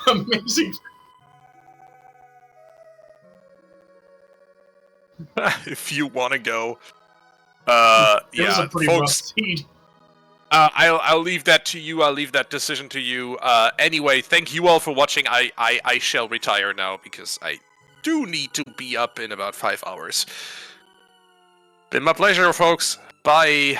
Amazing. If you want to go. It was a pretty rough seed. I'll leave that to you. I'll leave that decision to you. Anyway, thank you all for watching. I shall retire now because I do need to be up in about 5 hours. Been my pleasure, folks. Bye.